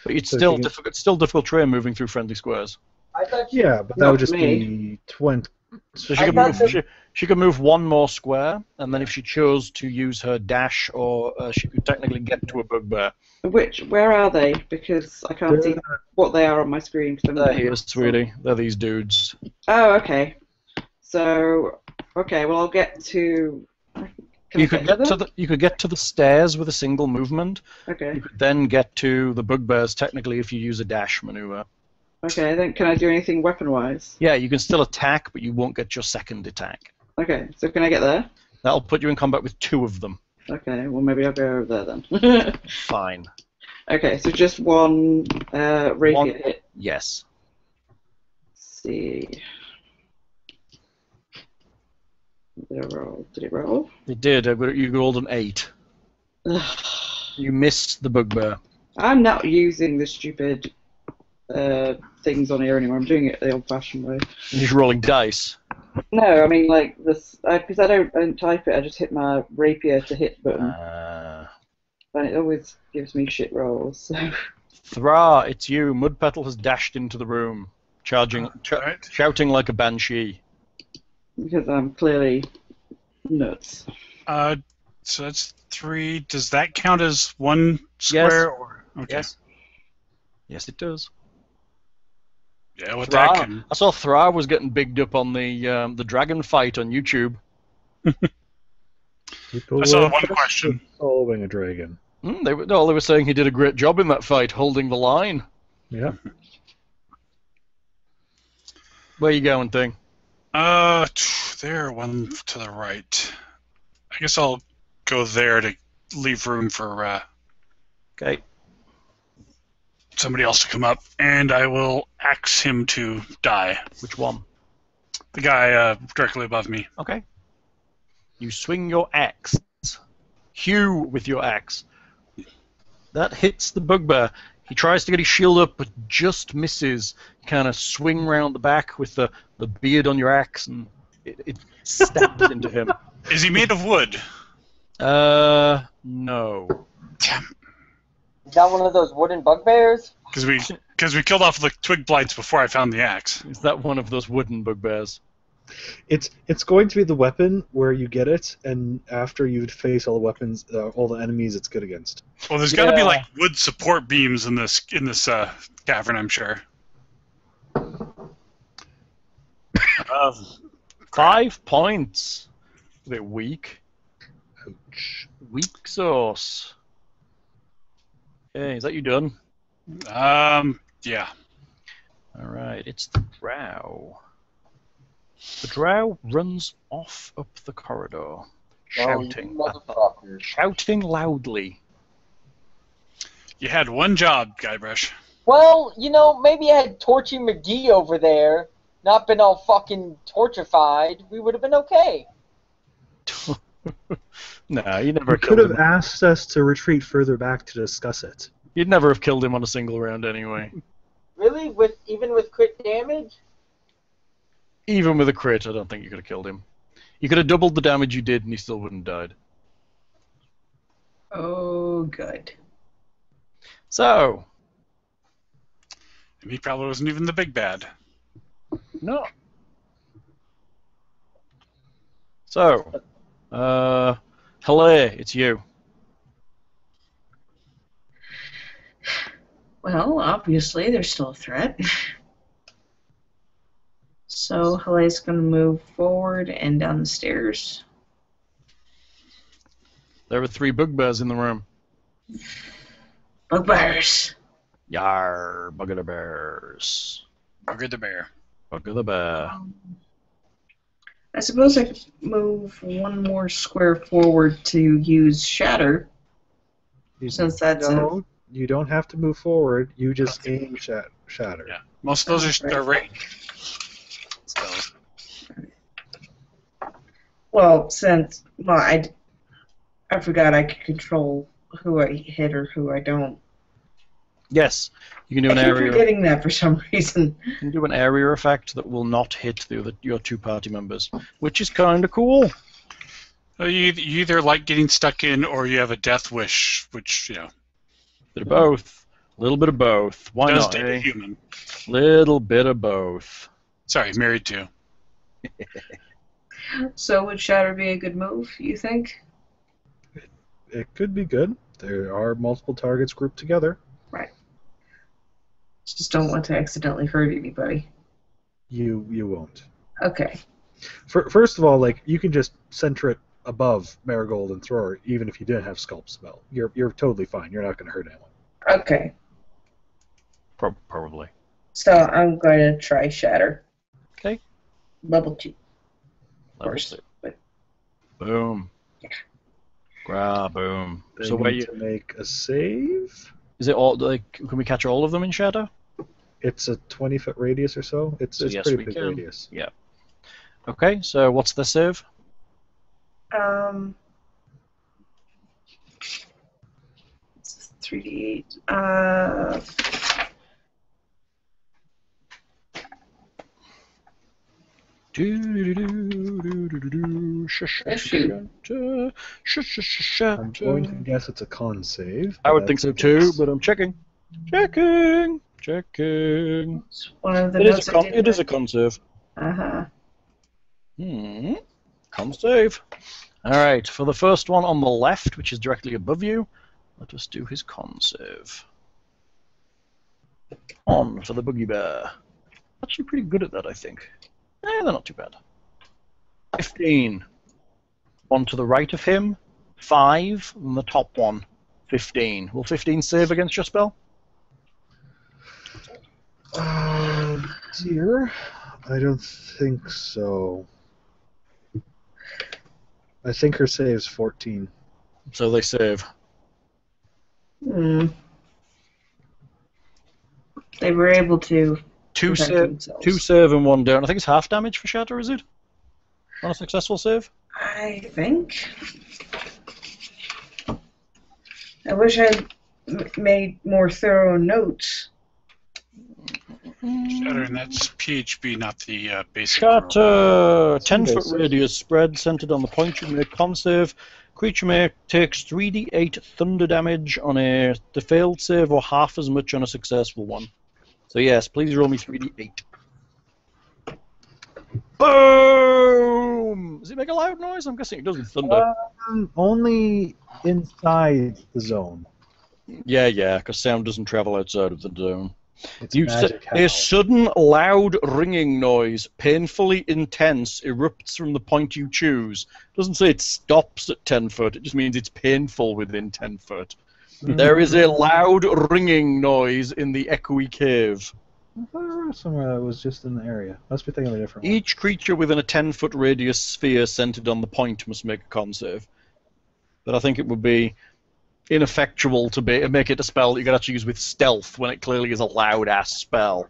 But it's So still she can- difficult terrain moving through friendly squares. I thought you. Yeah, but that Not would just me. be 20. So I thought that- she could move one more square, and then if she chose to use her dash, or she could technically get to a bugbear. Where are they? Because I can't see what they are on my screen. They're here, sweetie. They're these dudes. Oh, okay. So, okay, well, I'll get to... You could get to the stairs with a single movement. Okay. You could then get to the bugbears, technically, if you use a dash maneuver. Okay, then can I do anything weapon-wise? Yeah, you can still attack, but you won't get your second attack. Okay, so can I get there? That'll put you in combat with 2 of them. Okay, well, maybe I'll go over there then. Fine. Okay, so just one rapier hit. Yes. Let's see. Did it roll? It did. You rolled an 8. You missed the bugbear. I'm not using the stupid things on here anymore. I'm doing it the old-fashioned way. You're just rolling dice. No, I mean like this because I don't type it. I just hit my rapier to hit button, and it always gives me shit rolls. So. Thra, it's you. Mudpetal has dashed into the room, shouting like a banshee. Because I'm clearly nuts. So that's 3. Does that count as 1 square? Yes. Or okay. Yes. Yes, it does. Yeah, with that can... I saw Thra was getting bigged up on the dragon fight on YouTube. I saw one question. Solving a dragon. They were saying he did a great job in that fight, holding the line. Yeah. Where you going, thing? There, one to the right. I guess I'll go there to leave room for Okay. somebody else to come up, and I will axe him to die. Which one? The guy directly above me. Okay. You swing your axe. Hew with your axe. That hits the bugbear. He tries to get his shield up, but just misses. You kind of swing round the back with the beard on your axe, and it stabs into him. Is he made of wood? No. Damn. Is that one of those wooden bugbears? Because we killed off the twig blights before I found the axe. Is that one of those wooden bugbears? It's going to be the weapon where you get it, and after you face all the weapons, all the enemies it's good against. Well, there's got to be like wood support beams in this cavern, I'm sure. 5 points. A bit weak. Ouch. Weak sauce. Okay, is that you done? Yeah. Alright, it's the drow. The drow runs off up the corridor, shouting. Shouting loudly. You had one job, Guybrush. Well, maybe I had Torchy McGee over there, not been all fucking torchified, we would have been okay. No, you never could killed have him. asked us to retreat further back to discuss it. You'd never have killed him on a single round anyway. Really? Even with crit damage? Even with a crit, I don't think you could have killed him. You could have doubled the damage you did and he still wouldn't have died. Oh, good. So. And he probably wasn't even the big bad. No. So. Hello, it's you. Well, obviously, there's still a threat. So, Helene's going to move forward and down the stairs. There were 3 bugbears in the room. Bugbears! Yar, bugger the bears. Bugger the bear. Bugger the bear. I suppose I could move one more square forward to use Shatter. Since that's No, you don't have to move forward. You just aim shatter. Yeah. Most of those are range. Well, I forgot I could control who I hit or who I don't. Yes, you can do an I keep area. forgetting that for some reason. You can do an area effect that will not hit your 2 party members, which is kind of cool. You either like getting stuck in, or you have a death wish, which Bit of both. A little bit of both. Why does not? date a human. Little bit of both. Sorry, married to. So would Shatter be a good move, you think? It could be good. There are multiple targets grouped together. Right. Just don't want to accidentally hurt anybody. You won't. Okay. First of all, like, you can just center it above Marigold and throw her, even if you didn't have Sculpt spell. You're totally fine. You're not going to hurt anyone. Okay. Probably. So I'm going to try Shatter. Okay. Level 2. Level First. 2. But Boom. Yeah. Grab, boom. They So where need you... to make a save. Is it all, like, can we catch all of them in Shadow? It's a 20-foot radius or so. It's So yes, pretty we big can. radius. Yeah. Okay, so what's the save? It's 3d8. I'm going to guess it's a con save. I but would think that's so a too, guess. but I'm checking. Checking. It's one of the It notes it is a con save. Uh-huh. Con save. Alright, for the first one on the left, which is directly above you, let us do his con save. On for the boogie bear. Actually pretty good at that, I think. They're not too bad. 15. One to the right of him, 5, and the top one, 15. Will 15 save against your spell? Dear, I don't think so. I think her save's 14. So they save. They were able to Two protect save, themselves. 2 save and 1 down. I think it's half damage for Shatter, is it? On a successful save? I think. I wish I'd made more thorough notes. Shatter, and that's PHB, not the basic rule. Shatter! 10-foot Basic. radius spread, centered on the point. You make con save. Creature takes 3d8 thunder damage on the failed save, or half as much on a successful one. So yes, please roll me 3d8. Boom! Does it make a loud noise? I'm guessing it does with thunder. Only inside the zone. Yeah, because sound doesn't travel outside of the zone. It's You magic a sudden loud ringing noise, painfully intense, erupts from the point you choose. Doesn't say it stops at 10 foot, it just means it's painful within 10 foot. There is a loud ringing noise in the echoey cave. I thought I read somewhere that was just in the area. Must be thinking of a different one. Each creature within a 10-foot radius sphere centered on the point must make a con save. But I think it would be ineffectual to make it a spell that you could actually use with stealth when it clearly is a loud-ass spell.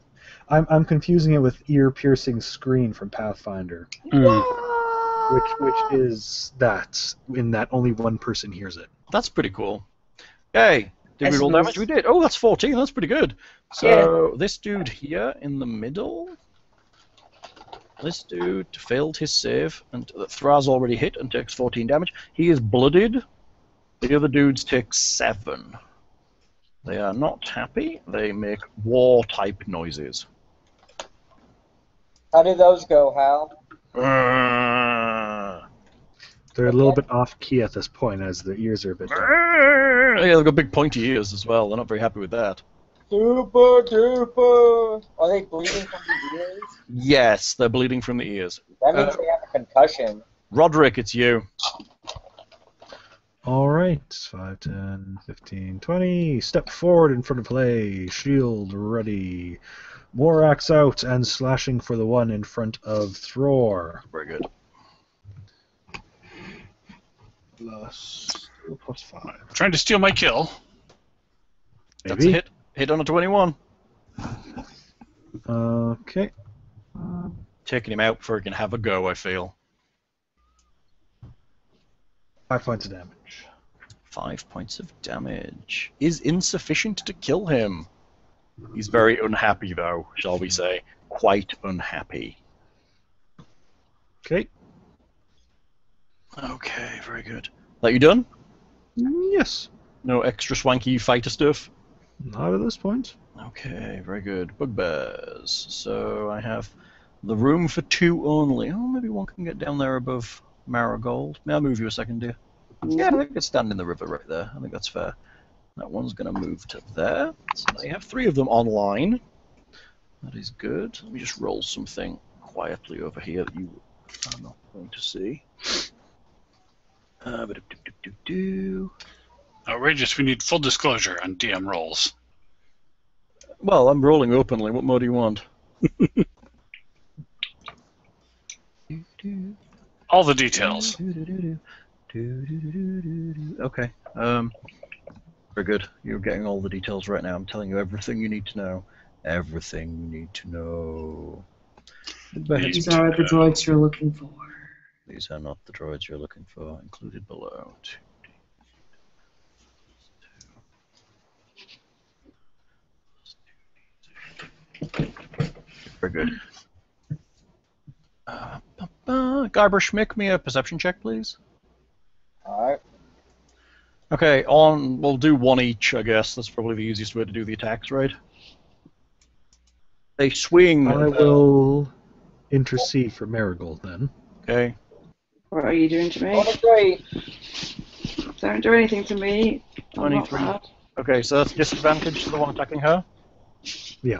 I'm confusing it with ear-piercing screen from Pathfinder, which is that, in that only one person hears it. That's pretty cool. Hey, did we roll damage? We did. Oh, that's 14. That's pretty good. So this dude here in the middle, this dude failed his save, and Thraz already hit and takes 14 damage. He is blooded. The other dudes take 7. They are not happy. They make war-type noises. How did those go, Hal? They're a little bit off-key at this point, as their ears are a bit dark. Yeah, they've got big pointy ears as well. They're not very happy with that. Super duper! Are they bleeding from the ears? Yes, they're bleeding from the ears. That means they have a concussion. Roderick, it's you. Alright, 5, 10, 15, 20. Step forward in front of play. Shield ready. War axe out and slashing for the one in front of Thror. Very good. Plus 5. Trying to steal my kill. That's a hit. Hit on a 21. Okay. Taking him out before he can have a go, I feel. 5 points of damage. 5 points of damage is insufficient to kill him. He's very unhappy, though, shall we say. Quite unhappy. Okay. Okay, very good. That you done? Yes. No extra swanky fighter stuff? Not at this point. Okay, very good. Bugbears. So I have The room for 2 only. Oh, maybe one can get down there above Marigold. May I move you a second, dear? Yeah, I think it's stand in the river right there. I think that's fair. That one's going to move to there. So now you have 3 of them online. That is good. Let me just roll something quietly over here that you are not going to see. Outrageous. We need full disclosure on DM rolls. Well, I'm rolling openly. What more do you want? All the details. Okay. Very good. You're getting all the details right now. I'm telling you everything you need to know. Everything you need to know. These are the droids you're looking for. These are not the droids you're looking for, included below. Very good. Guybrush, make me a perception check, please. Alright. Okay, we'll do 1 each, I guess. That's probably the easiest way to do the attacks, right? They swing. I will intercede for Marigold then. Okay. What are you doing to me? 23. Don't do anything to me. I'm not 23. bad. Okay, so that's disadvantage to the one attacking her? Yeah.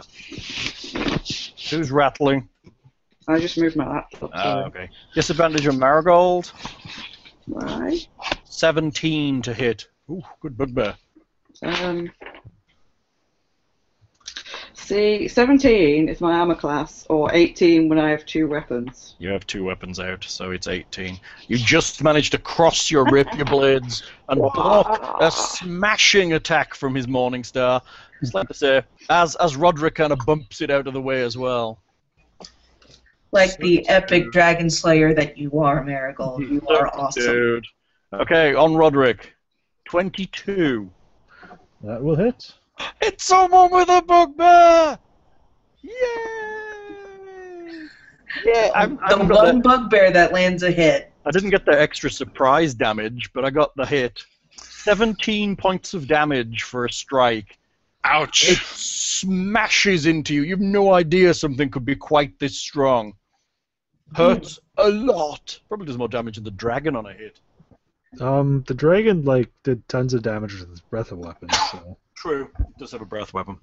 Who's rattling? I just moved my laptop. Okay. Disadvantage on Marigold. Why? 17 to hit. Ooh, good bugbear. See, 17 is my armor class, or 18 when I have 2 weapons. You have 2 weapons out, so it's 18. You just managed to cross your rapier blades and block a smashing attack from his Morningstar. It's like to say, as Roderick kind of bumps it out of the way as well. Like the epic dragon slayer that you are, Marigold. You are awesome. Dude. Okay, on Roderick. 22. That will hit. It's someone with a bugbear! Yay! Yeah, The one bugbear that lands a hit. I didn't get the extra surprise damage, but I got the hit. 17 points of damage for a strike. Ouch. It smashes into you. You have no idea something could be quite this strong. Hurts a lot. Probably does more damage than the dragon on a hit. The dragon did tons of damage with his breath of weapons. So. True. Does have a breath weapon.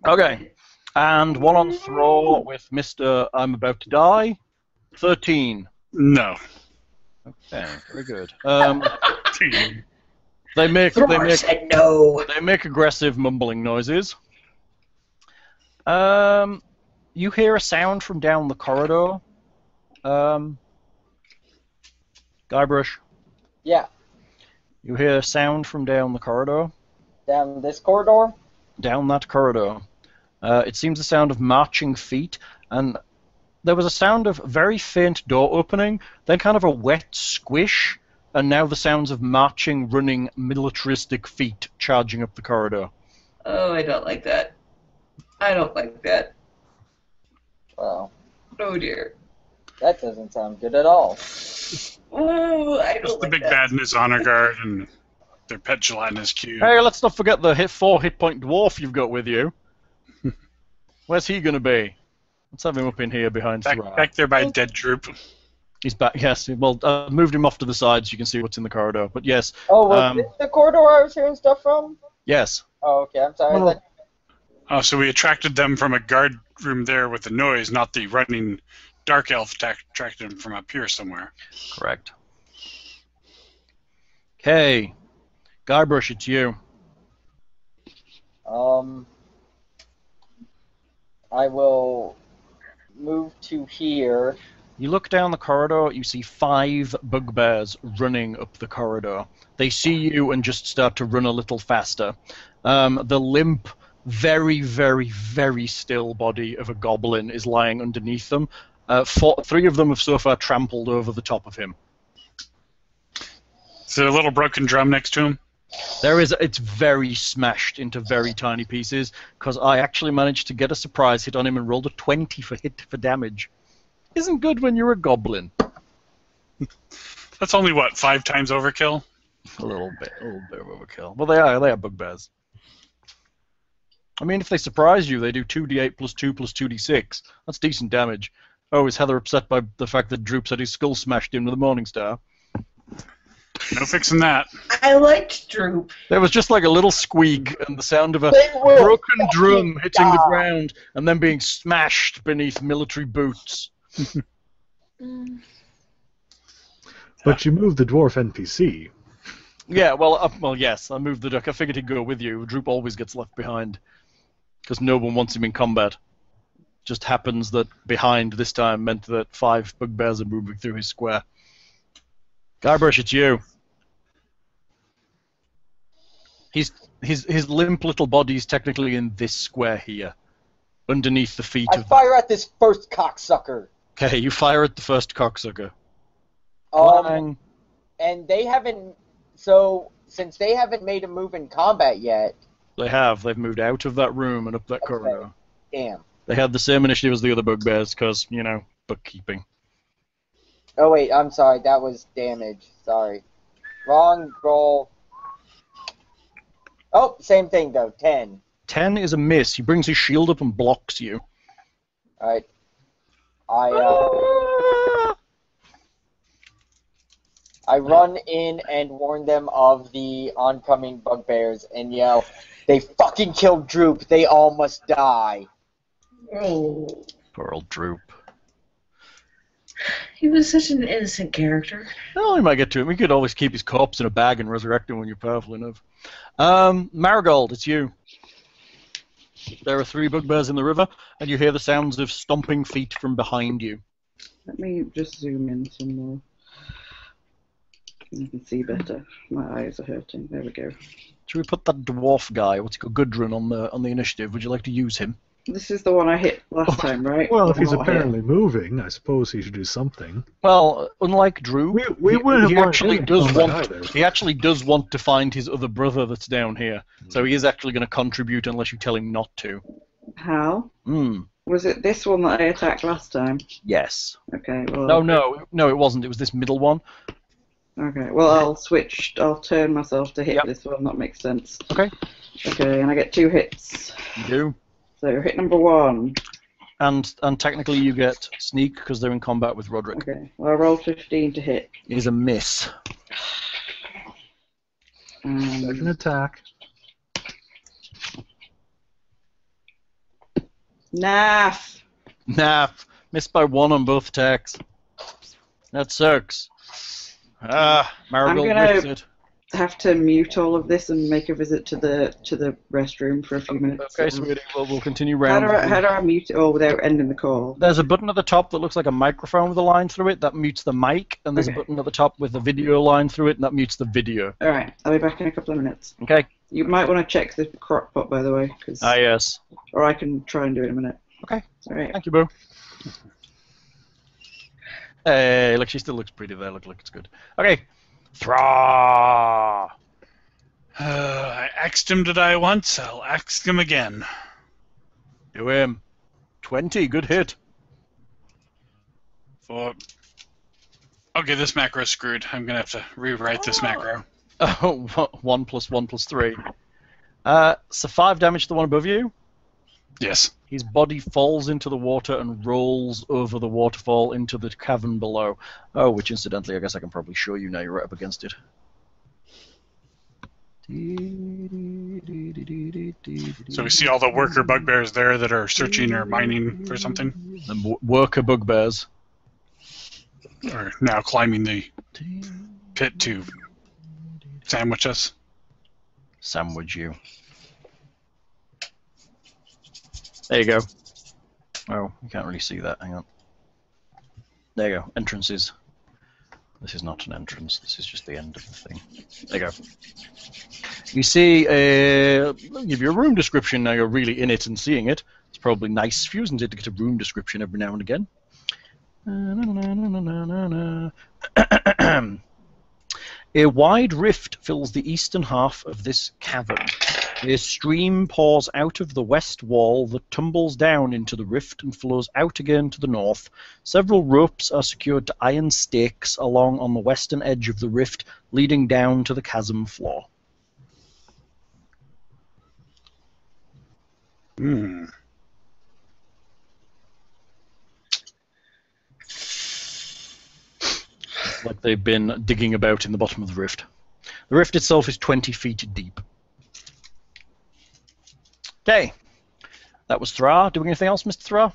Okay. And one on throw with Mr. I'm about to die. 13. No. Okay, very good. Team. They make said no. They make aggressive mumbling noises. You hear a sound from down the corridor. Guybrush. Yeah. You hear a sound from down the corridor. Down this corridor? Down that corridor. It seems the sound of marching feet, and there was a sound of very faint door opening, then kind of a wet squish, and now the sounds of marching, running, militaristic feet charging up the corridor. Oh, I don't like that. I don't like that. Well, Oh dear. that doesn't sound good at all. Oh, I Just don't the like big that. bad in his honor guard and their pet gelatinous cube. Hey, let's not forget the 4 hit point dwarf you've got with you. Where's he going to be? Let's have him up in here behind Thra. Back there by Dead Droop. He's back, yes. Well, moved him off to the side so you can see what's in the corridor. But yes. Oh, was this the corridor I was hearing stuff from? Yes. Oh, okay, I'm sorry. Well, Oh, so we attracted them from a guard room there with the noise, not the running dark elf attracted them from up here somewhere. Correct. Okay. Guybrush, it's you. I will move to here. You look down the corridor, you see 5 bugbears running up the corridor. They see you and just start to run a little faster. The limp, very, very, very still body of a goblin is lying underneath them. 3 of them have so far trampled over the top of him. Is there a little broken drum next to him? It's very smashed into very tiny pieces, because I actually managed to get a surprise hit on him and rolled a 20 for damage. Isn't good when you're a goblin. That's only, what, 5 times overkill? A little bit of overkill. Well, they are bugbears. I mean, if they surprise you, they do 2d8 plus 2 plus 2d6. That's decent damage. Oh, is Heather upset by the fact that Droop had his skull smashed in with a Morning Star? No fixing that. I liked Droop. There was just like a little squeak and the sound of a They will broken fucking drum hitting the die. ground and then being smashed beneath military boots. But you moved the dwarf NPC. Yeah, well, yes, I moved the duck. I figured he'd go with you. Droop always gets left behind because no one wants him in combat. Just happens that behind this time meant that 5 bugbears are moving through his square. Guybrush, it's you. His limp little body's technically in this square here, underneath the feet I of. fire at this first cocksucker. Okay, you fire at the first cocksucker. And they haven't. So since they haven't made a move in combat yet. They have. They've moved out of that room and up that corridor. Damn. They had the same initiative as the other bugbears because, bookkeeping. Oh wait, I'm sorry. That was damage. Sorry. Wrong roll. Oh, same thing though. 10. 10 is a miss. He brings his shield up and blocks you. Alright. I run in and warn them of the oncoming bugbears and yell, "They fucking killed Droop. They all must die." Oh. Poor old Droop. He was such an innocent character. Well, we might get to him. We could always keep his corpse in a bag and resurrect him when you're powerful enough. Marigold, it's you. There are 3 bugbears in the river, and you hear the sounds of stomping feet from behind you. Let me just zoom in some more. You can see better. My eyes are hurting. There we go. Should we put that dwarf guy, what's he called, Gudrun, on the initiative? Would you like to use him? This is the one I hit last time, right? Well, if he's Not hit. apparently moving, I suppose he should do something. Well, unlike Drew, We wouldn't have he wanted actually him in does combat want. either. He actually does want to find his other brother that's down here. So he is actually going to contribute unless you tell him not to. How? Hmm. Was it this one that I attacked last time? Yes. Okay, well... No, it wasn't. It was this middle one. Okay, well, I'll turn myself to hit Yep. this one. That makes sense. Okay. Okay, and I get 2 hits. You do. So hit number 1. And technically you get sneak because they're in combat with Roderick. Okay, well, I rolled 15 to hit. It is a miss. Second attack. Naff! Missed by 1 on both attacks. That sucks. Marigold rips it. Have to mute all of this and make a visit to the restroom for a few minutes. Okay, sweetie. We'll continue How round. do I mute it all without ending the call? There's a button at the top that looks like a microphone with a line through it that mutes the mic, and there's a button at the top with a video line through it, and that mutes the video. All right, I'll be back in a couple of minutes. Okay. You might want to check the crock pot, by the way, cause, Yes. or I can try and do it in a minute. Okay. All right. Thank you, Boo. Hey, look, she still looks pretty there. Look, it's good. Okay. Thra. I axed him to die once, I'll axe him again. Do him. 20, good hit. Okay, this macro's screwed. I'm gonna have to rewrite this macro. 1 plus 1 plus 3. So 5 damage to the one above you. Yes. His body falls into the water and rolls over the waterfall into the cavern below. Oh, which incidentally, I guess I can probably show you now you're right up against it. So we see all the worker bugbears there that are searching or mining for something? The worker bugbears. Or now climbing the pit to sandwich us? Sandwich you. There you go. Oh, you can't really see that. Hang on. There you go. Entrances. This is not an entrance. This is just the end of the thing. There you go. You see, I'll give you a room description now you're really in it and seeing it. It's probably nice for you, isn't it, to get a room description every now and again. A wide rift fills the eastern half of this cavern. A stream pours out of the west wall that tumbles down into the rift and flows out again to the north. Several ropes are secured to iron stakes along on the western edge of the rift, leading down to the chasm floor. like they've been digging about in the bottom of the rift. The rift itself is 20 feet deep. Okay. That was Thra. Doing anything else, Mr. Thra?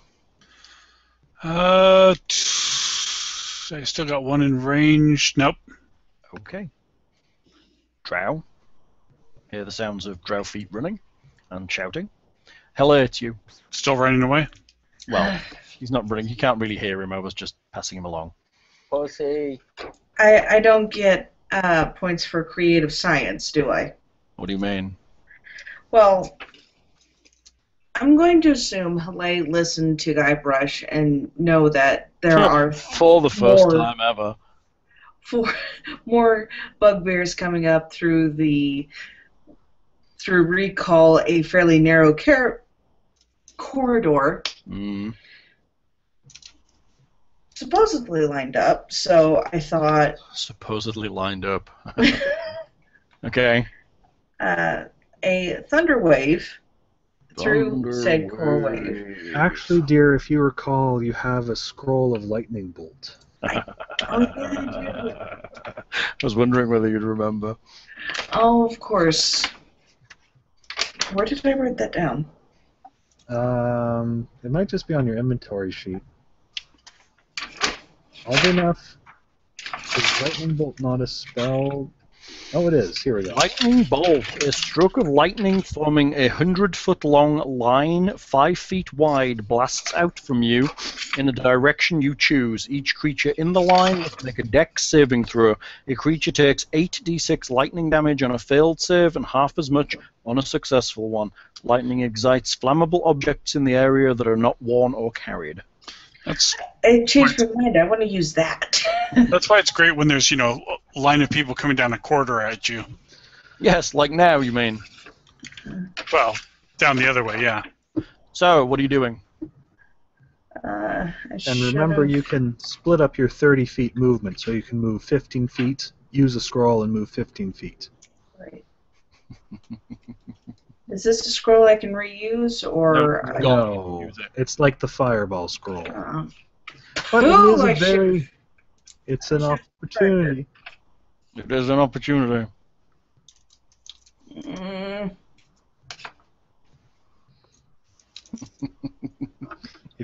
I still got one in range. Nope. Okay. Drow. Hear the sounds of drow feet running and shouting. Hello, it's you. Still running away? Well, he's not running. You can't really hear him. I was just passing him along. Pussy. I don't get points for creative science, do I? What do you mean? Well, I'm going to assume Hale listened to Guybrush and know that there are For the first time ever. more bugbears coming up through recall a fairly narrow corridor. Mm. Supposedly lined up, so I thought... Supposedly lined up. Okay. A thunder wave through said core wave. Actually, dear, if you recall, you have a scroll of lightning bolt. I was wondering whether you'd remember. Oh, of course. Where did I write that down? It might just be on your inventory sheet. Odd enough, is lightning bolt not a spell? Oh, it is. Here we go. Lightning bolt, a stroke of lightning forming a 100-foot-long line, 5 feet wide, blasts out from you in a direction you choose. Each creature in the line must make a dex saving throw. A creature takes 8d6 lightning damage on a failed save and half as much on a successful one. Lightning excites flammable objects in the area that are not worn or carried. I changed my mind. I want to use that. That's why it's great when there's, a line of people coming down a corridor at you. Yes, like now, you mean. Well, down the other way, yeah. So, what are you doing? And remember, you can split up your 30 feet movement, so you can move 15 feet, use a scroll, and move 15 feet. Right. Is this a scroll I can reuse, or... No, it's like the fireball scroll. But Ooh, it is a very... It's an opportunity. It is an opportunity.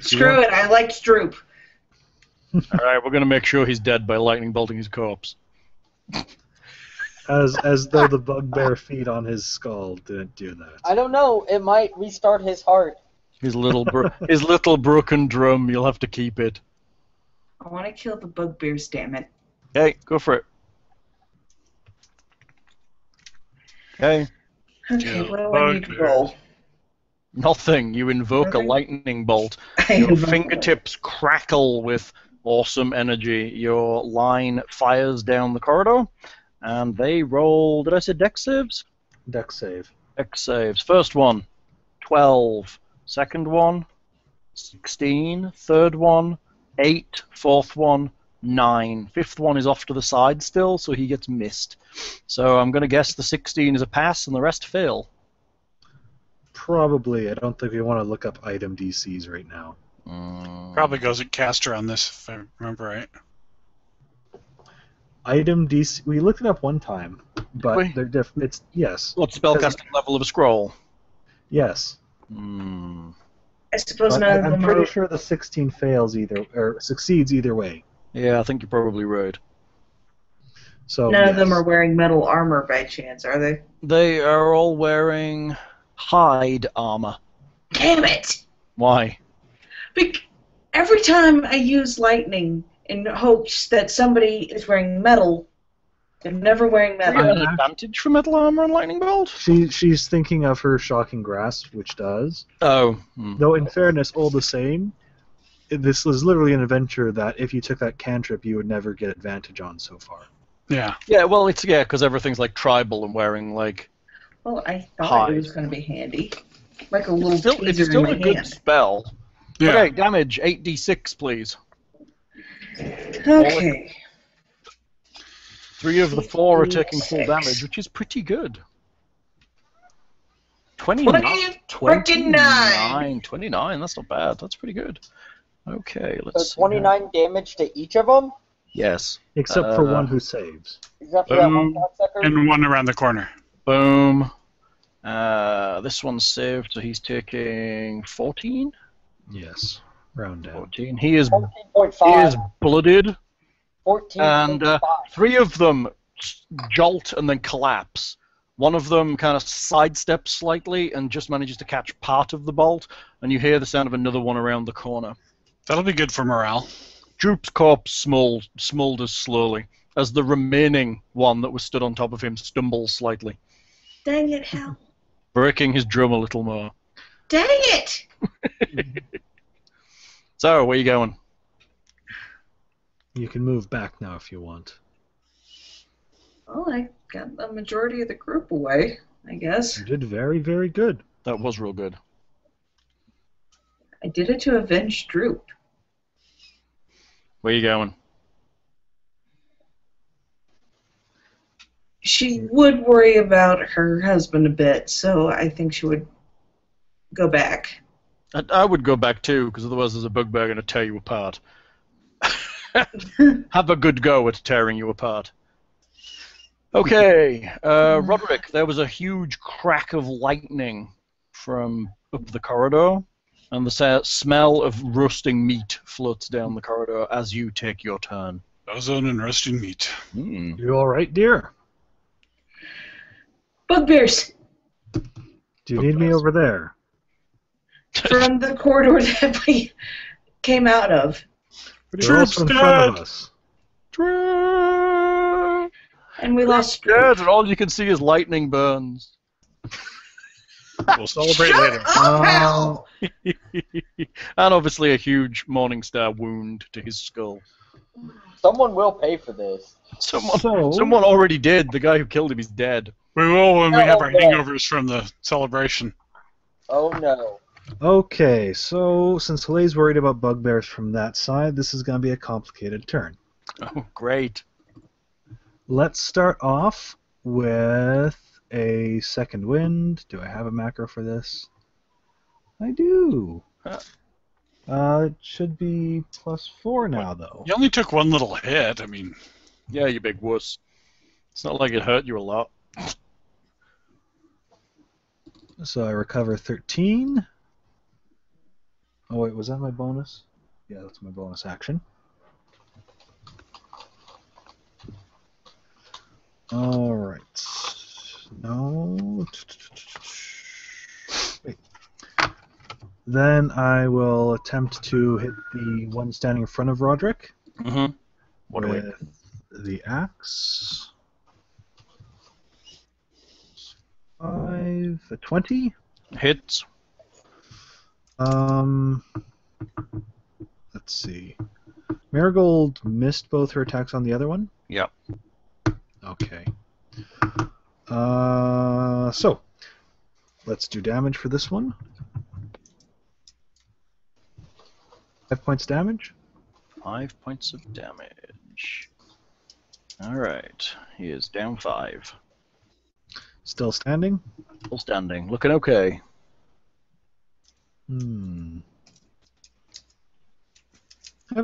Screw it, I like Stroop. Alright, we're going to make sure he's dead by lightning bolting his corpse. As though the bugbear feet on his skull didn't do that. I don't know. It might restart his heart. His little broken drum, you'll have to keep it. I want to kill the bugbears, damn it. Okay, go for it. Okay. Okay, what do I need to roll? Nothing. You invoke a lightning bolt. Your fingertips crackle with awesome energy. Your line fires down the corridor, and they roll... Did I say dex saves? Dex save. Dex saves. First one, 12. Second one, 16. Third one, 8. Fourth one, 9. Fifth one is off to the side still, so he gets missed. So I'm going to guess the 16 is a pass and the rest fail. Probably. I don't think we want to look up item DCs right now. Probably goes at caster on this, if I remember right. Item DC... We looked it up one time, but they're different. It's... Yes. What spellcasting level of a scroll? Yes. I suppose But none of I'm them pretty are... sure the 16 fails either, or succeeds either way. Yeah, I think you're probably right. So None of them are wearing metal armor by chance, are they? They are all wearing hide armor. Damn it! Why? Every time I use lightning in hopes that somebody is wearing metal, they're never wearing Do you metal. have an advantage for metal armor and lightning bolt? She's thinking of her shocking grasp, which does. Oh. Though, in fairness, all the same, this was literally an adventure that if you took that cantrip, you would never get advantage on so far. Yeah. Yeah, well, it's because everything's like tribal and wearing like. Well, I thought hide. it was going to be handy. Like a little It's still tweezer in my a good hand. spell. Yeah. Okay, damage 8d6, please. Okay. 3 of the 4 are taking full 6. damage, which is pretty good. 29. 29, that's not bad. That's pretty good. Okay, let's So 29 damage to each of them? Yes. Except for one who saves. Except for that one cocksucker. And one around the corner. Boom. This one's saved, so he's taking 14. Yes. Round down. 14. He is 14.5. blooded, 14. and 3 of them jolt and then collapse. One of them kind of sidesteps slightly and just manages to catch part of the bolt, and you hear the sound of another one around the corner. That'll be good for morale. Droop's corpse smolders slowly as the remaining one that was stood on top of him stumbles slightly, Dang it, Hal. breaking his drum a little more. Dang it! So, where you going? You can move back now if you want. Well, I got the majority of the group away, I guess. You did very, very good. That was real good. I did it to avenge Droop. Where you going? She would worry about her husband a bit, so I think she would go back. I would go back too, because otherwise there's a bugbear going to tear you apart. Have a good go at tearing you apart. Okay, Roderick, there was a huge crack of lightning from up the corridor, and the smell of roasting meat floats down the corridor as you take your turn. Ozone and roasting meat. You all right, dear? Bugbears! Do you need me over there? From the corridor that we came out of. They're also in front of us. And we lost Droop. Dead, and all you can see is lightning burns. We'll celebrate later. Hal! And obviously a huge Morningstar wound to his skull. Someone will pay for this. Someone already did. The guy who killed him is dead. We will when we have our Oh, no. hangovers from the celebration. Oh no. Okay, so since Halay's worried about bugbears from that side, this is going to be a complicated turn. Oh, great. Let's start off with a second wind. Do I have a macro for this? I do. It should be +4 now, though. You only took one little hit. I mean, Yeah, you big wuss. It's not like it hurt you a lot. So I recover 13. Oh wait, was that my bonus? Yeah, that's my bonus action. Alright. No. Wait. Then I will attempt to hit the one standing in front of Roderick Mm-hmm. What do we? with the axe. 5, a 20. Hits. Let's see. Marigold missed both her attacks on the other one? Yep. Okay. So, let's do damage for this one. 5 points damage. 5 points of damage. Alright. He is down 5. Still standing. Still standing. Looking okay. Have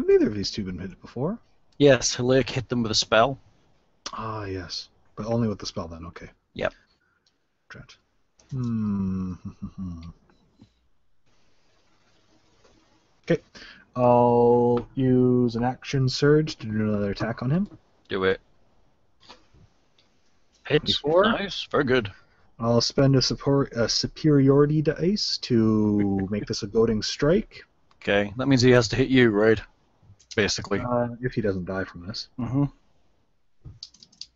neither of these two been hit before? Yes, Halak hit them with a spell. Ah, yes. But only with the spell then, okay. Yep. Drat. Okay. I'll use an action surge to do another attack on him. Do it. Hits. 24. Nice. Very good. I'll spend a superiority dice to make this a goading strike. Okay. That means he has to hit you, right? Basically. If he doesn't die from this. Mm-hmm.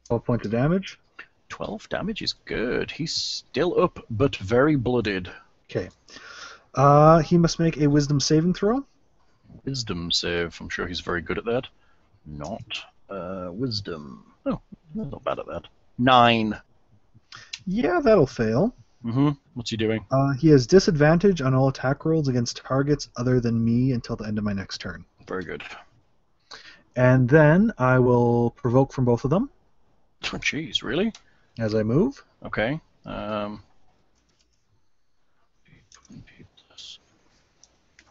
12 points of damage. 12 damage is good. He's still up, but very blooded. Okay. He must make a wisdom saving throw. Wisdom save. I'm sure he's very good at that. Not. Wisdom. Oh, not bad at that. 9. Yeah, that'll fail. Mm-hmm. What's he doing? He has disadvantage on all attack rolls against targets other than me until the end of my next turn. Very good. And then I will provoke from both of them Oh, jeez, really? as I move. Okay.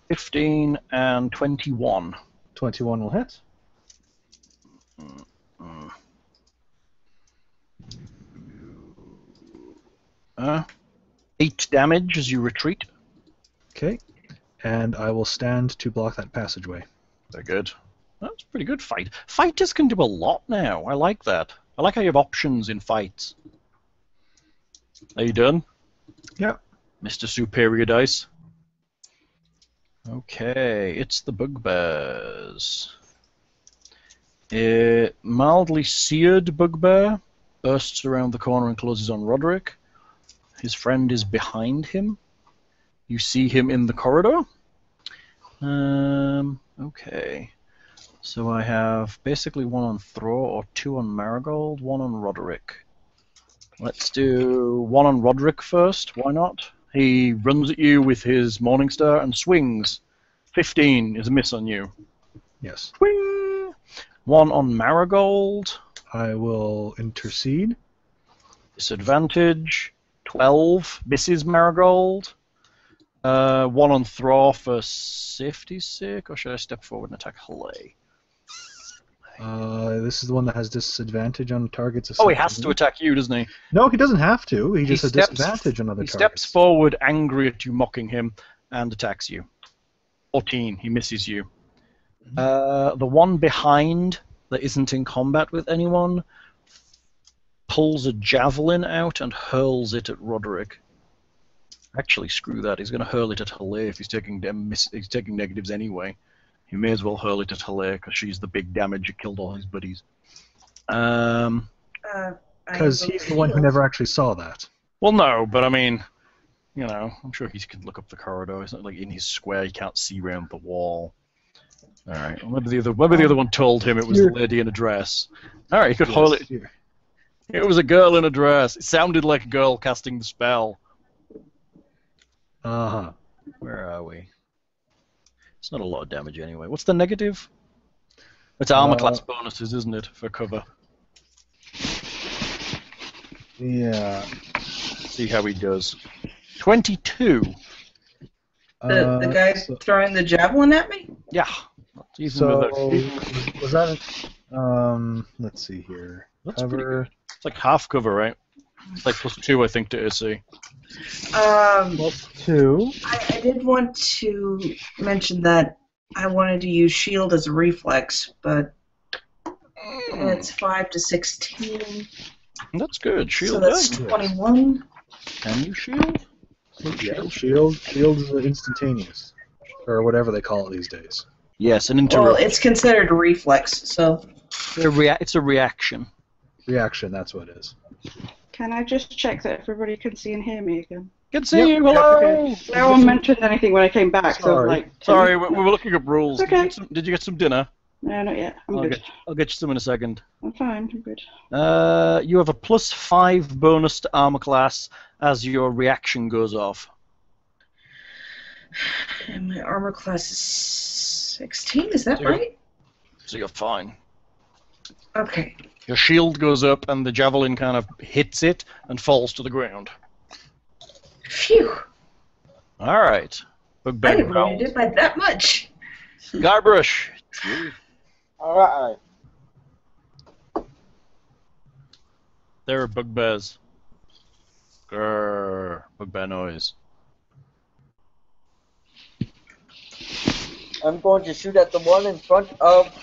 15 and 21. 21 will hit. Eight damage as you retreat. Okay. And I will stand to block that passageway. Very good. That's pretty good fight. Fighters can do a lot now. I like that. I like how you have options in fights. Are you done? Yep. Mr. Superior Dice. Okay, it's the bugbears. A mildly seared bugbear bursts around the corner and closes on Roderick. His friend is behind him. You see him in the corridor. Okay. So I have basically one on Throw or two on Marigold, one on Roderick. Let's do one on Roderick first. Why not? He runs at you with his Morningstar and swings. 15 is a miss on you. Yes. Whee! One on Marigold. I will intercede. Disadvantage. 12 misses Marigold. One on Thraw for safety's sake, or should I step forward and attack Halley? This is the one that has disadvantage on targets. Oh, he has to attack you, doesn't he? No, he doesn't have to. He just has steps- disadvantage on other He targets. steps forward, angry at you, mocking him, and attacks you. 14, he misses you. The one behind that isn't in combat with anyone pulls a javelin out and hurls it at Roderick. Actually, screw that. He's going to hurl it at Halley if he's taking negatives anyway. He may as well hurl it at Halley because she's the big damage that killed all his buddies. Because he's the one who never actually saw that. Well, no, but I mean, you know, I'm sure he can look up the corridor. It's not like in his square he can't see round the wall. All right. Maybe the other one told him it was the lady in a dress. All right, he could hurl it. Here. It was a girl in a dress. It sounded like a girl casting the spell. Uh-huh. Where are we? It's not a lot of damage anyway. What's the negative? It's armor class bonuses, isn't it, for cover? Yeah. See how he does. 22. The guy's throwing the javelin at me? Yeah. Even So, without- was that let's see here. That's pretty Cover. good. It's like half cover, right? It's like +2, I think, to AC. +2. I did want to mention that I wanted to use shield as a reflex, but it's 5 to 16. That's good. Shield. So that's good. 21. Can you shield? Yeah, shield is instantaneous, or whatever they call it these days. Yes, an Well, interrupt. it's considered a reflex, so. It's a reaction. Reaction, that's what it is. Can I just check that everybody can see and hear me again? Good to see you. Hello. Okay. No one mentioned anything when I came back, so I was Sorry. like... Sorry, we were looking up rules. Okay. Did you get some dinner? No, not yet. I'm good. I'll get you some in a second. I'm fine. I'm good. You have a +5 bonus to armor class as your reaction goes off. And my armor class is 16, is that Yeah. right? So you're fine. Okay. Your shield goes up and the javelin kind of hits it and falls to the ground. Phew. All right. I Bugbear didn't really growls. did by that much. Guybrush. Alright. There are bugbears. Grrr. Bugbear noise. I'm going to shoot at the one in front of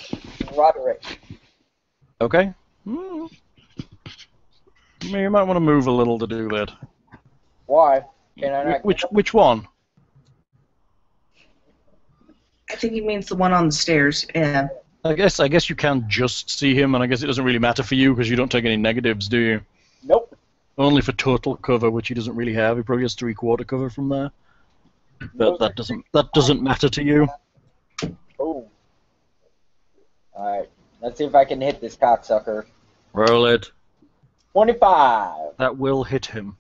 Roderick. Okay. You might want to move a little to do that. Why? Can I not? Which one? I think he means the one on the stairs, yeah. I guess you can just see him, and I guess it doesn't really matter for you because you don't take any negatives, do you? Nope. Only for total cover, which he doesn't really have. He probably has 3/4 cover from there. But that doesn't matter to you. Oh. Alright. Let's see if I can hit this cocksucker. Roll it. 25. That will hit him.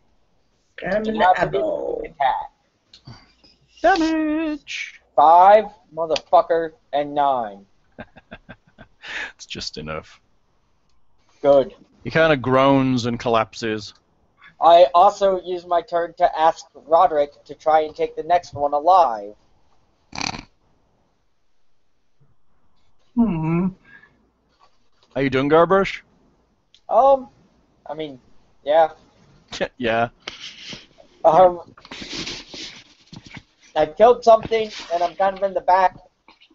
Got him in the Now to do eyeball. the attack. Damage. 5, motherfucker, and 9. It's just enough. Good. He kind of groans and collapses. I also use my turn to ask Roderick to try and take the next one alive. How you doing, Garbrush? I mean, yeah. Yeah. I killed something, and I'm kind of in the back.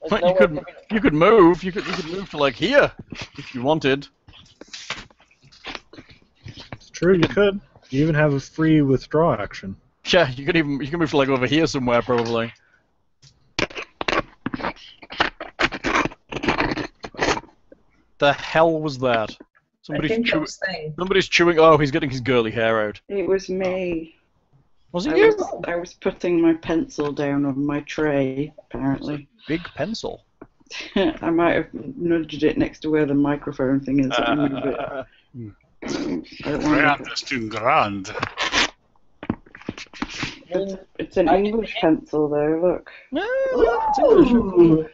There's Well, nowhere to you could move. You could move to like here if you wanted. It's true, you could. You even have a free withdraw action. Yeah, you can move to like over here somewhere probably. The hell was that? Somebody's chewing. Oh, he's getting his girly hair out. It was me. Was it you? I was putting my pencil down on my tray, apparently. Big pencil. I might have nudged it next to where the microphone thing is. I don't want Grand is too grand. It's an English pencil, though. Look. Yeah, it's English.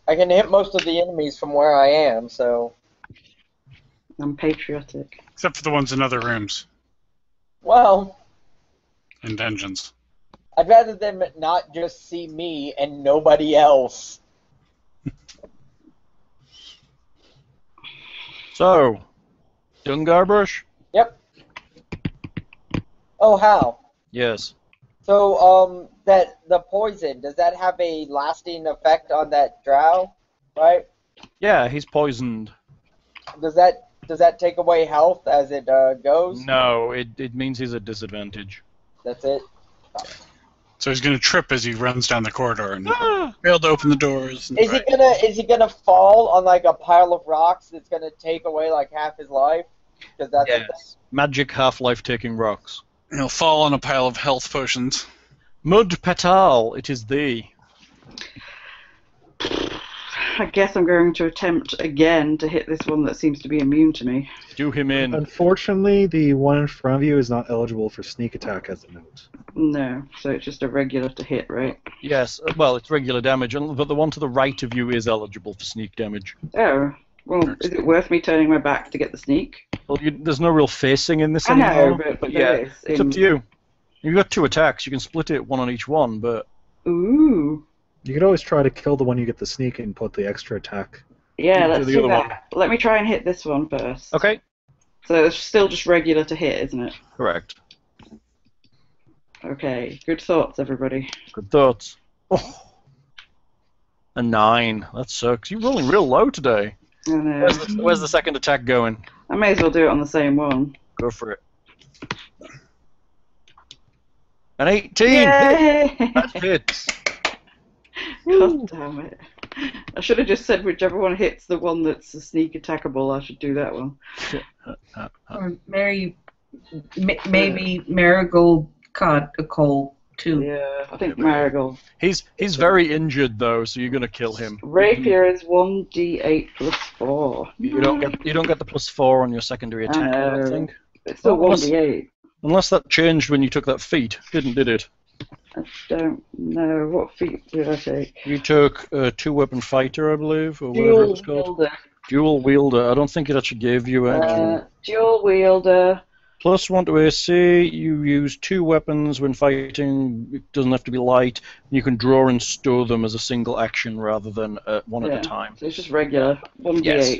I can hit most of the enemies from where I am, so... I'm patriotic. Except for the ones in other rooms. Well... And dungeons. I'd rather them not just see me and nobody else. So, done, Garbrush? Yep. Oh, how? Yes. So, the poison, does that have a lasting effect on that drow, right? Yeah, he's poisoned. Does that take away health as it goes? No, it means he's at disadvantage. That's it? So he's gonna trip as he runs down the corridor and fail to open the doors. And, Is he gonna fall on like a pile of rocks that's gonna take away like half his life? Because that's a thing. Magic half-life taking rocks. He'll fall on a pile of health potions. Mud Petal, it is thee. I guess I'm going to attempt again to hit this one that seems to be immune to me. Do him in. Unfortunately, the one in front of you is not eligible for sneak attack as a note. No, so it's just a regular to hit, right? Yes, well, it's regular damage, but the one to the right of you is eligible for sneak damage. Oh, well, is it worth me turning my back to get the sneak? Well, there's no real facing in this I anymore. know, but yeah, there is. it's up to you. You've got 2 attacks. You can split it, one on each one, but... Ooh. You could always try to kill the one you get the sneak and put the extra attack. Yeah, let's the do other that. one. Let me try and hit this one first. Okay. So it's still just regular to hit, isn't it? Correct. Okay, good thoughts, everybody. Good thoughts. Oh. A 9. That sucks. You're rolling real low today. I know. Where's the second attack going? I may as well do it on the same one. Go for it. An 18! Yay! That hits. God damn it. I should have just said whichever one hits the one that's a sneak attackable, I should do that one. Or maybe Marigold caught a cold too. Yeah, I think Marigold. He's very injured though, so you're gonna kill him. Rapier is 1d8 plus 4. You don't get the +4 on your secondary attack, I don't think. It's still 1d8. Unless that changed when you took that feat. Did it? I don't know. What feat did I take? You took 2-weapon fighter, I believe, or whatever it was called. Wielder. Dual wielder. I don't think it actually gave you actually. Dual wielder. +1 to AC. You use 2 weapons when fighting. It doesn't have to be light. You can draw and store them as a single action rather than one at a time. So it's just regular. 1d8. Yes.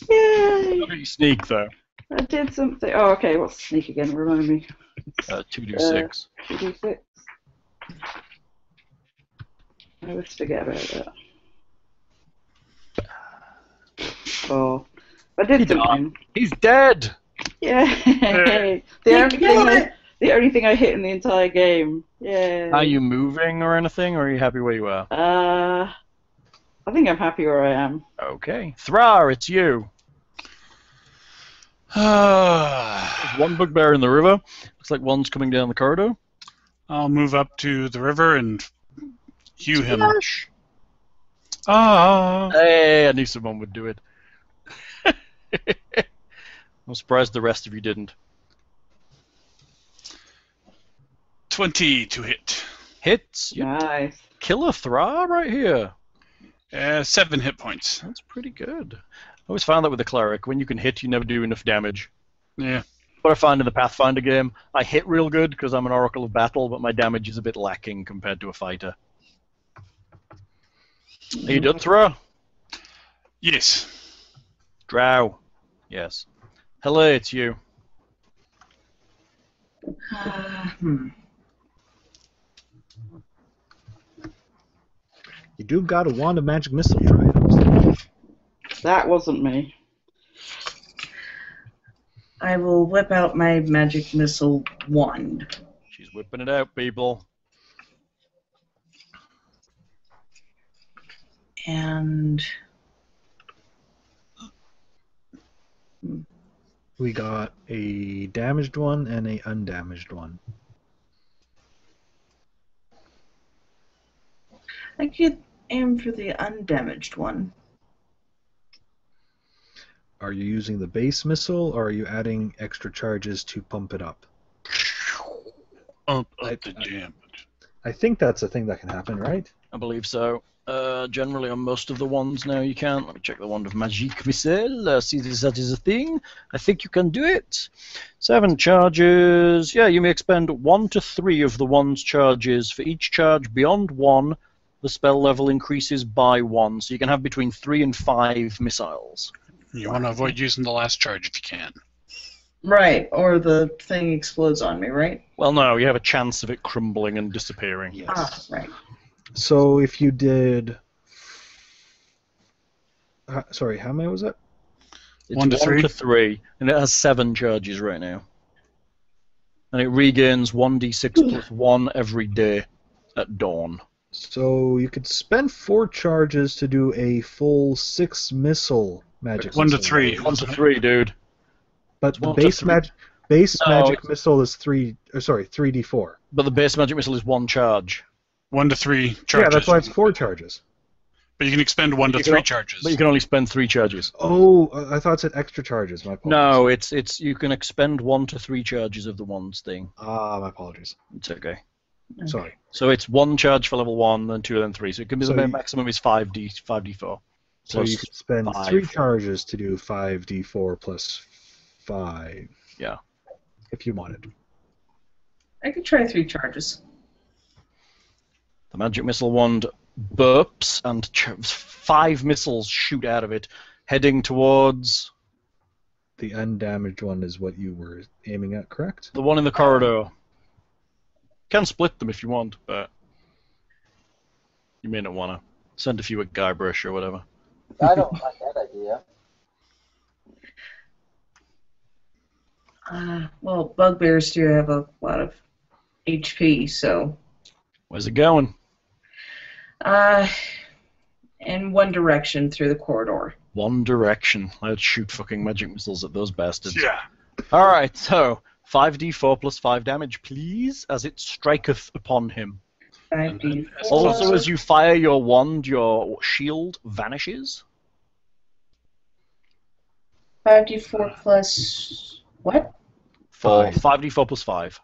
Yay! Look at your sneak though. I did something. Oh, okay. What's sneak again? Remind me. 2d6. 2d6. I always forget about that. Oh, I did something. He's dead. Yeah. The only thing I hit in the entire game. Yeah. Are you moving or anything, or are you happy where you are? I think I'm happy where I am. Okay. Thrar, it's you. There's one bugbear in the river. Looks like one's coming down the corridor. I'll move up to the river and hew him. Splash. Ah. Hey, I knew someone would do it. I'm surprised the rest of you didn't. 20 to hit. Hits. You Nice. kill a Thrar right here. 7 hit points. That's pretty good. I always found that with the cleric. When you can hit, you never do enough damage. Yeah. What I find in the Pathfinder game, I hit real good because I'm an Oracle of Battle, but my damage is a bit lacking compared to a fighter. Are you done, Thrar? Yes. Drow. Yes. Hello, it's you. You do got a wand of magic missile, try it. That wasn't me. I will whip out my magic missile wand. She's whipping it out, people. And We got a damaged one and a undamaged one. I could aim for the undamaged one. Are you using the base missile, or are you adding extra charges to pump it up? Up the damage. I think that's a thing that can happen, right? I believe so. Generally on most of the wands now you can. Let me check the wand of Magique Missile. See if that is a thing. I think you can do it. 7 charges. Yeah, you may expend 1 to 3 of the wand's charges. For each charge beyond 1, the spell level increases by 1. So you can have between 3 and 5 missiles. You want to avoid using the last charge if you can. Right, or the thing explodes on me, right? Well, no, you have a chance of it crumbling and disappearing. Yes. Ah, right. So if you did... sorry, how many was it? It's 1 to 3. 1 to 3, and it has 7 charges right now. And it regains 1d6 plus 1 every day at dawn. So you could spend 4 charges to do a full 6 missile magic 1 to missile. 3. 1 to 3, dude. But the 1 to base 3. magic No, missile is 3d4. But the base magic missile is 1 charge. 1 to 3 charges. Yeah, that's why it's 4 charges. But you can expend 1 to You 3 can- charges. But you can only spend 3 charges. Oh, I thought it said extra charges. My apologies. No, it's you can expend 1 to 3 charges of the wands thing. Ah, my apologies. It's okay. Sorry. So it's 1 charge for level 1, then 2, then 3. So it can be So the you- maximum is 5d4. So Plus you could spend 5. 3 charges to do 5d4 plus 5. Yeah. If you wanted. I could try 3 charges. The magic missile wand burps, and 5 missiles shoot out of it, heading towards The undamaged one is what you were aiming at, correct? the one in the corridor. Can split them if you want, but you may not want to. Send a few at Guybrush or whatever. I don't like that idea. Well, bugbears do have a lot of HP, so... Where's it going? In one direction through the corridor. One direction. Let's shoot fucking magic missiles at those bastards. Yeah. Alright, so 5d4 plus 5 damage, please, as it striketh upon him. 5d4. Also, as you fire your wand, your shield vanishes. 5d4 plus... what? For Five. 5d4 plus 5.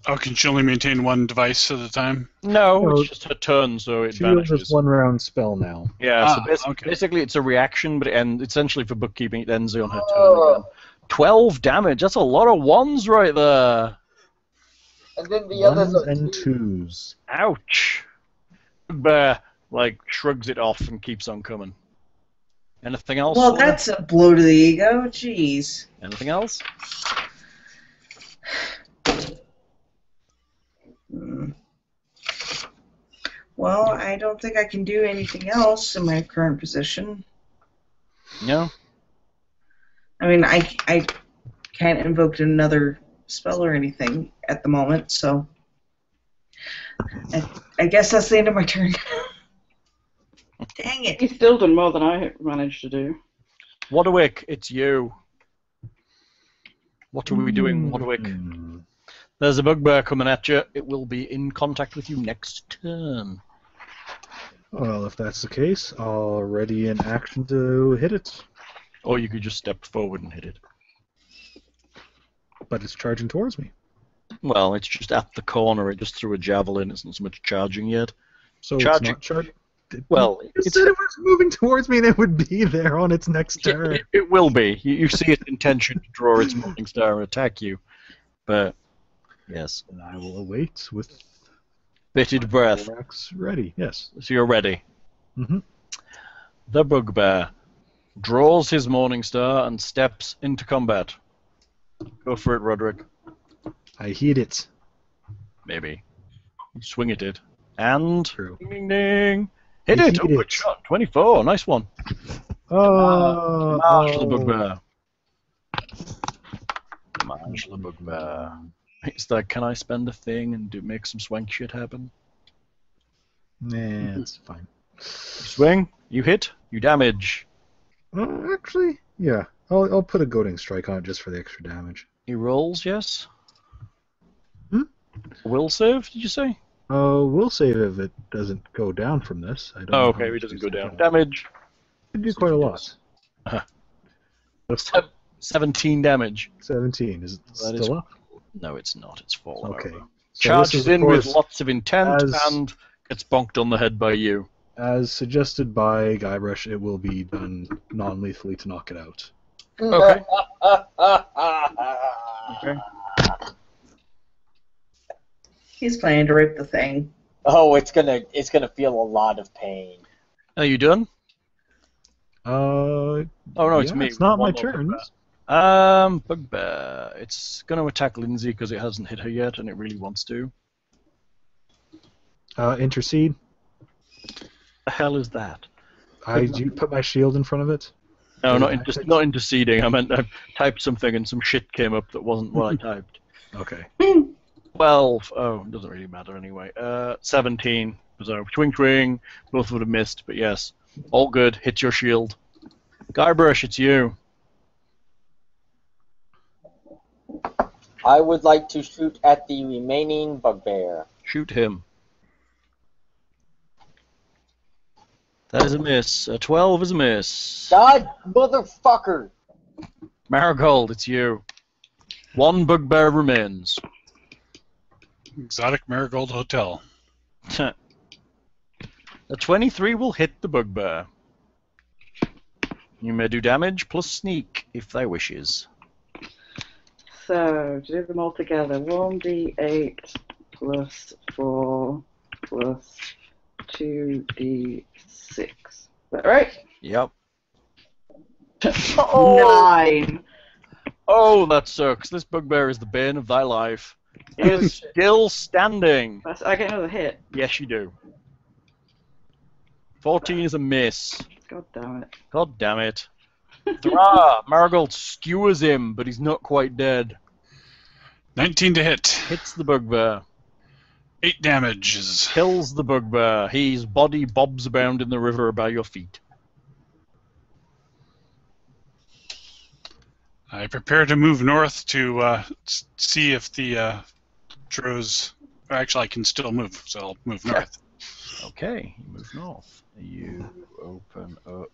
Oh, can she only maintain 1 device at a time? No, No. it's just her turn, so it Shield vanishes. is 1 round spell now. Yeah, so okay. basically it's a reaction, but essentially for bookkeeping, it ends on her turn Oh. again. 12 damage, that's a lot of ones right there. And then the others Ones are and 2. 2s. Ouch. Bear, shrugs it off and keeps on coming. Anything else? Well, Sora? that's a blow to the ego. Jeez. Anything else? Hmm. Well, I don't think I can do anything else in my current position. No? I mean, I can't invoke another spell or anything at the moment, so I guess that's the end of my turn. Dang it. He's still done more than I managed to do. Waterwick, it's you. What are we doing, Waterwick? Hmm. There's a bugbear coming at you. It will be in contact with you next turn. Well, if that's the case, I'll ready an action to hit it. Or you could just step forward and hit it. But it's charging towards me. Well, it's just at the corner. It just threw a javelin. It's not so much charging yet. So Charging. it's not charging. Well, You it's, said it was moving towards me and it would be there on its next turn. it will be. You see its intention to draw its morning star and attack you. But, yes. And I will await with Bated breath. Thorax ready. Yes. So you're ready. Mhm. The bugbear draws his Morning Star, and steps into combat. Go for it, Roderick. I heed it. Maybe. Swing at it. And... True. Ding, ding, ding. Hit I it! heed Oh, good it. shot. 24. Nice one. Marsh the bugbear. Marsh the bugbear. It's like, can I spend a thing and make some swank shit happen? Nah, it's fine. You swing, you hit, you damage. Actually, yeah. I'll put a goading strike on it just for the extra damage. He rolls, yes? Hmm? Will save, did you say? We'll save if it doesn't go down from this. I don't know Oh, how okay, much he doesn't it's go gonna down. Damage. It do quite a lot. 17 damage. 17. Is it That still is- up? No, it's not. It's fallen Okay. over. So this Charges is, of in with course, lots of intent as- and gets bonked on the head by you. As suggested by Guybrush, it will be done non-lethally to knock it out. Okay. Okay. He's planning to rape the thing. Oh, it's gonna feel a lot of pain. Are you done? Oh no, it's me. It's not One my more turn. Bugbear. It's going to attack Lindsay because it hasn't hit her yet, and it really wants to. Intercede. The hell is that? You put my shield in front of it. No, not Tactics? not interceding. I meant I typed something and some shit came up that wasn't what I typed. Okay. 12. Oh, it doesn't really matter anyway. 17. So twing, both would have missed, but yes. All good. Hit your shield. Guybrush, it's you. I would like to shoot at the remaining bugbear. Shoot him. That is a miss. A 12 is a miss. God, motherfucker! Marigold, it's you. One bugbear remains. Exotic Marigold Hotel. A 23 will hit the bugbear. You may do damage plus sneak if thy wishes. So, do them all together. 1d8 plus 4 plus 2d6. Is that right? Yep. 9. Oh, that sucks. This bugbear is the bane of thy life. He is still standing. I get another hit. Yes, you do. 14 is a miss. God damn it. God damn it. Marigold skewers him, but he's not quite dead. 19 to hit. Hits the bugbear. 8 damages. Kills the bugbear. His body bobs around in the river by your feet. I prepare to move north to see if the Drows... Actually, I can still move, so I'll move north. Okay, you move north. You open up.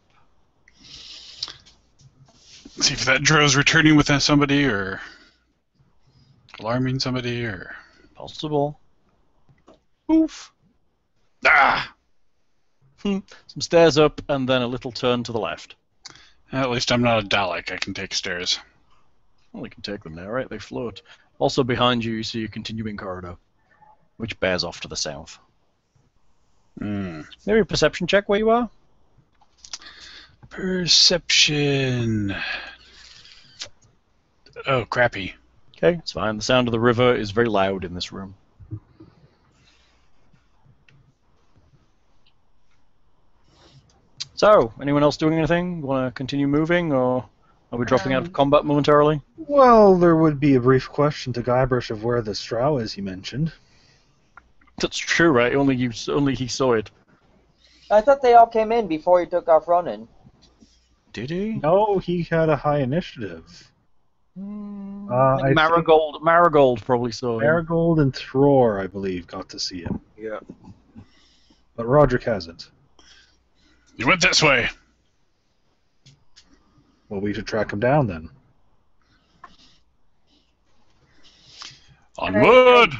See if that Drow's returning with somebody, or alarming somebody, or... Possible. Oof. Ah! Some stairs up, and then a little turn to the left. At least I'm not a Dalek. I can take stairs. Well, you can take them now, right? They float. Also behind you, you see a continuing corridor, which bears off to the south. Maybe a perception check where you are? Perception. Oh, crappy. Okay, it's fine. The sound of the river is very loud in this room. So, anyone else doing anything? Want to continue moving, or are we dropping out of combat momentarily? Well, there would be a brief question to Guybrush of where the Strow is he mentioned. That's true, right? Only he saw it. I thought they all came in before he took off running. Did he? No, he had a high initiative. I Marigold probably saw him. Marigold and Thror, I believe, got to see him. Yeah. But Roderick hasn't. You went this way. Well, we should track him down then. Onward!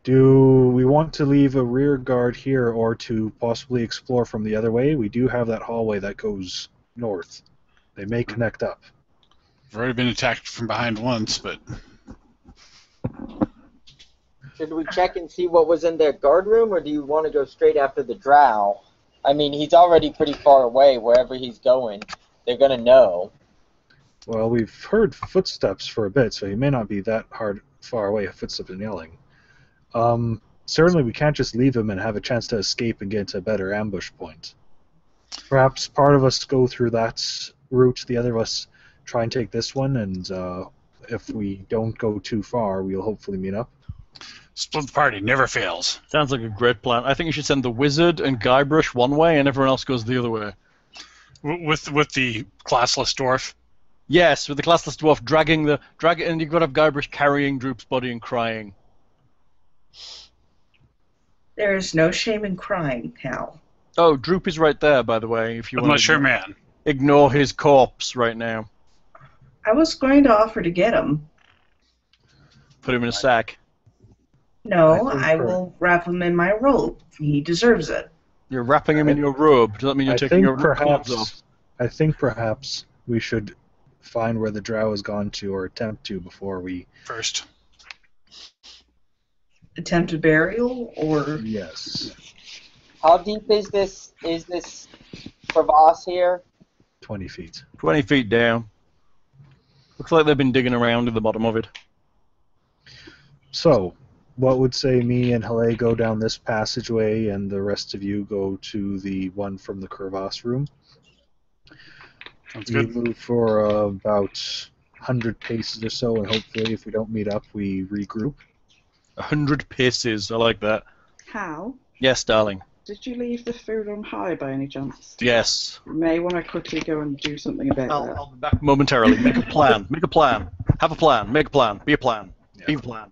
Do we want to leave a rear guard here or to possibly explore from the other way? We do have that hallway that goes north. They may connect up. I've already been attacked from behind once, but... Should we check and see what was in their guard room, or do you want to go straight after the Drow? I mean, he's already pretty far away. Wherever he's going, they're gonna know. Well, we've heard footsteps for a bit, so he may not be that far away. Footsteps and yelling. Certainly, we can't just leave him and have a chance to escape and get to a better ambush point. Perhaps part of us go through that route, the other of us try and take this one, and if we don't go too far, we'll hopefully meet up. Split the party, never fails. Sounds like a great plan. I think you should send the wizard and Guybrush one way, and everyone else goes the other way. With the classless dwarf. Yes, with the classless dwarf and you've got to have Guybrush carrying Droop's body and crying. There is no shame in crying, Hal. Oh, Droop is right there, by the way. If you I'm want not to sure, man. ignore his corpse right now. I was going to offer to get him. Put him in a sack. No, I will wrap him in my robe. He deserves it. You're wrapping him in your robe. Does that mean you're taking your clothes off? I think perhaps we should find where the drow has gone to, or attempt to, before we... First. Attempted burial, or... Yes. How deep is this crevasse here? 20 feet. 20 feet down. Looks like they've been digging around in the bottom of it. So, what would say me and Halle go down this passageway and the rest of you go to the one from the crevasse room? Sounds We good. move for about 100 paces or so, and hopefully if we don't meet up, we regroup. 100 paces. I like that. How? Yes, darling. Did you leave the food on high by any chance? Yes. You may want to quickly go and do something about that. I'll be back momentarily. Make a plan. Make a plan. Have a plan. Make a plan. Be a plan. Be a plan.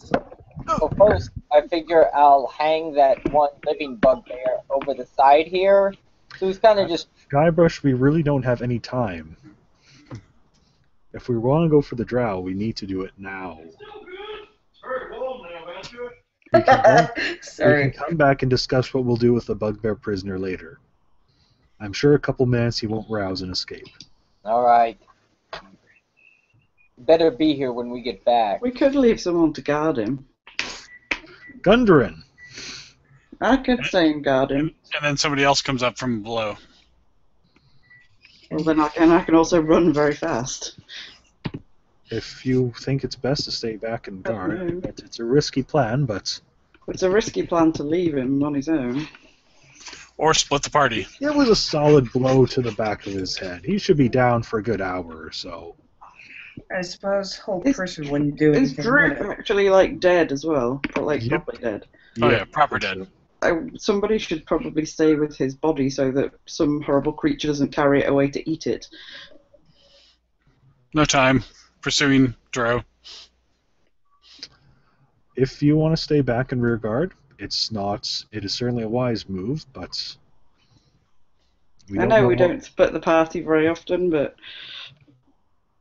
Well, first, I figure I'll hang that one living bugbear over the side here. So he's kind of just... Guybrush, we really don't have any time. If we want to go for the drow, we need to do it now. We Sorry. can come back and discuss what we'll do with the bugbear prisoner later. I'm sure a couple minutes he won't rouse and escape. Alright. Better be here when we get back. We could leave someone to guard him. Gundren! I could stay and guard him. And then somebody else comes up from below. Well, then I can also run very fast. If you think it's best to stay back and guard, Okay. it's a risky plan, but It's a risky plan to leave him on his own. Or split the party. it was a solid blow to the back of his head. He should be down for a good hour or so. I suppose whole Is- person wouldn't do Is anything. Droop would it? actually like dead as well? But like Yep. properly dead? Oh yeah, proper dead. Somebody should probably stay with his body so that some horrible creature doesn't carry it away to eat it. No time. Pursuing Drow. If you want to stay back in rear guard, it is certainly a wise move, but I know we don't split the party very often, but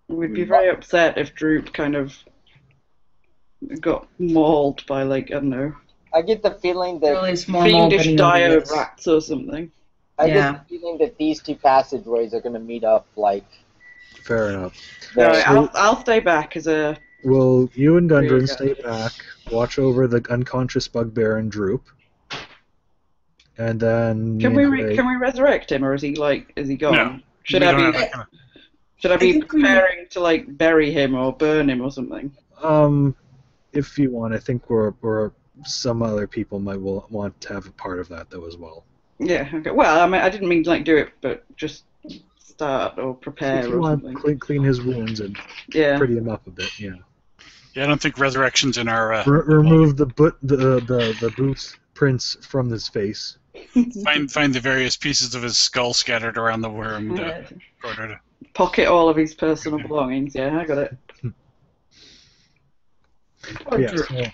we'd be very upset if Droop kind of got mauled by, like, I don't know, I get the feeling that Really small mold fiendish than dire idiots. rats or something. I Yeah. get the feeling that these two passageways are going to meet up like. Fair enough. Alright, So- I'll stay back as a... Well, you and Gundren Rear stay back, watch over the unconscious bugbear and Droop, and then Can we resurrect him, or is he gone? No. Should We I don't be have that kind should I be think we- preparing to like bury him or burn him or something? if you want, I think we're some other people might want to have a part of that though as well. Yeah. Okay. Well, I mean, I didn't mean to like do it, but just start or prepare If you or want something. clean his wounds and Yeah. pretty him up a bit, yeah. Yeah, I don't think resurrection's in our. Remove the boot prints from his face. Find the various pieces of his skull scattered around the room to order to. Pocket all of his personal belongings. Yeah, I got it. Poor Yeah, Droop.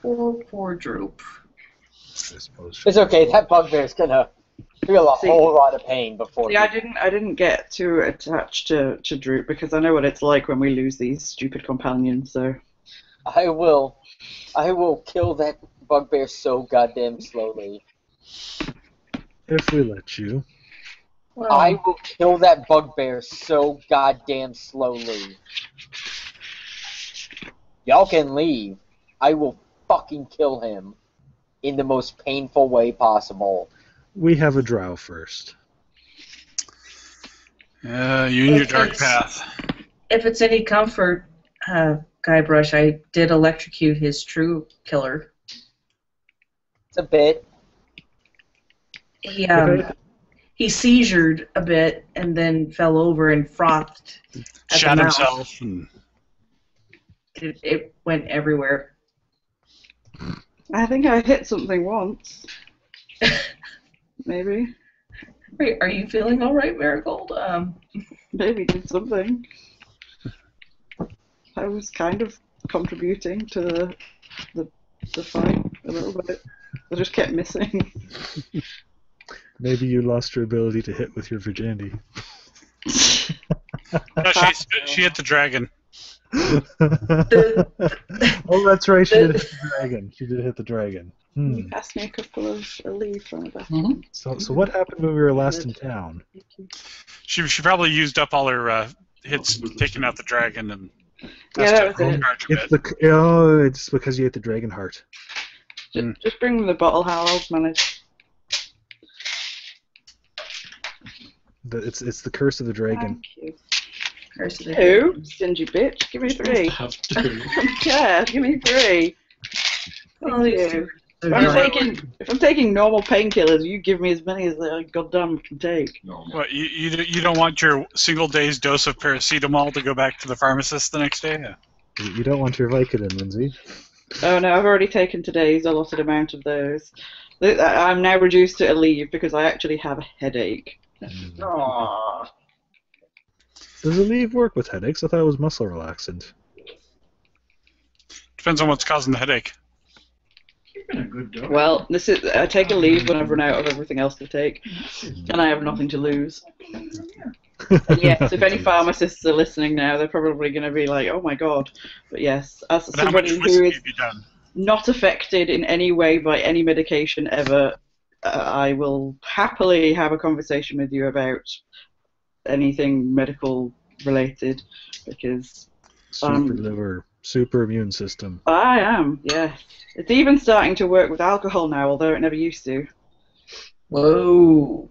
so Poor Droop. I suppose. It's okay. That bugbear's gonna feel a See- whole lot of pain before. Yeah, I didn't get too attached to Droop because I know what it's like when we lose these stupid companions. So I will kill that bugbear so goddamn slowly. If we let you. Well, I will kill that bugbear so goddamn slowly. Y'all can leave. I will fucking kill him in the most painful way possible. We have a drow first. You and your dark path. If it's any comfort, Guybrush, I did electrocute his true killer. It's a bit. He seizured a bit and then fell over and frothed at Shot the mouth. himself. And... It went everywhere. I think I hit something once. Maybe. Wait, are you feeling all right, Marigold? Maybe did something. I was kind of contributing to the fight a little bit. I just kept missing. Maybe you lost your ability to hit with your virginity. No, she hit the dragon. Oh, that's right. She did hit the dragon. She did hit the dragon. You passed me a couple of leaves from the bathroom. So what happened when we were last in town? She probably used up all her hits taking out the dragon and. Yeah, that was it. It's because you ate the dragon heart. Just bring me the bottle, Hal. I'll manage. It's the curse of the dragon. Thank you. Curse of the Who? Stingy bitch. Give me 3. Yeah, give me 3. Thank you. If I'm taking normal painkillers, you give me as many as I goddamn can take. What, you don't want your single day's dose of paracetamol to go back to the pharmacist the next day? Yeah. You don't want your Vicodin, Lindsay. Oh no, I've already taken today's allotted amount of those. I'm now reduced to a leave because I actually have a headache. Aww. Does a leave work with headaches? I thought it was muscle relaxant. Depends on what's causing the headache. Well, I take a leave when I've run out of everything else to take, and I have nothing to lose. And yes, if any pharmacists are listening now, they're probably going to be like, "Oh my god!" But yes, as somebody who is not affected in any way by any medication ever, I will happily have a conversation with you about anything medical related because super liver, super immune system. I am, yes. It's even starting to work with alcohol now, although it never used to. Whoa.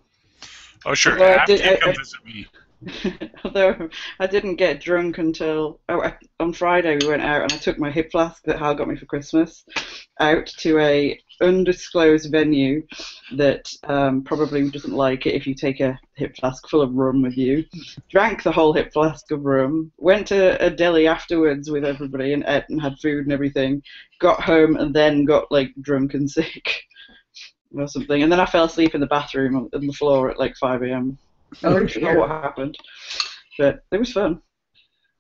Oh, sure. Although Come visit me. Although I didn't get drunk until on Friday we went out and I took my hip flask that Hal got me for Christmas out to a undisclosed venue that probably doesn't like it if you take a hip flask full of rum with you. Drank the whole hip flask of rum, went to a deli afterwards with everybody and ate and had food and everything, got home and then got like drunk and sick or something, and then I fell asleep in the bathroom on the floor at like 5 a.m. I don't know what happened, but it was fun.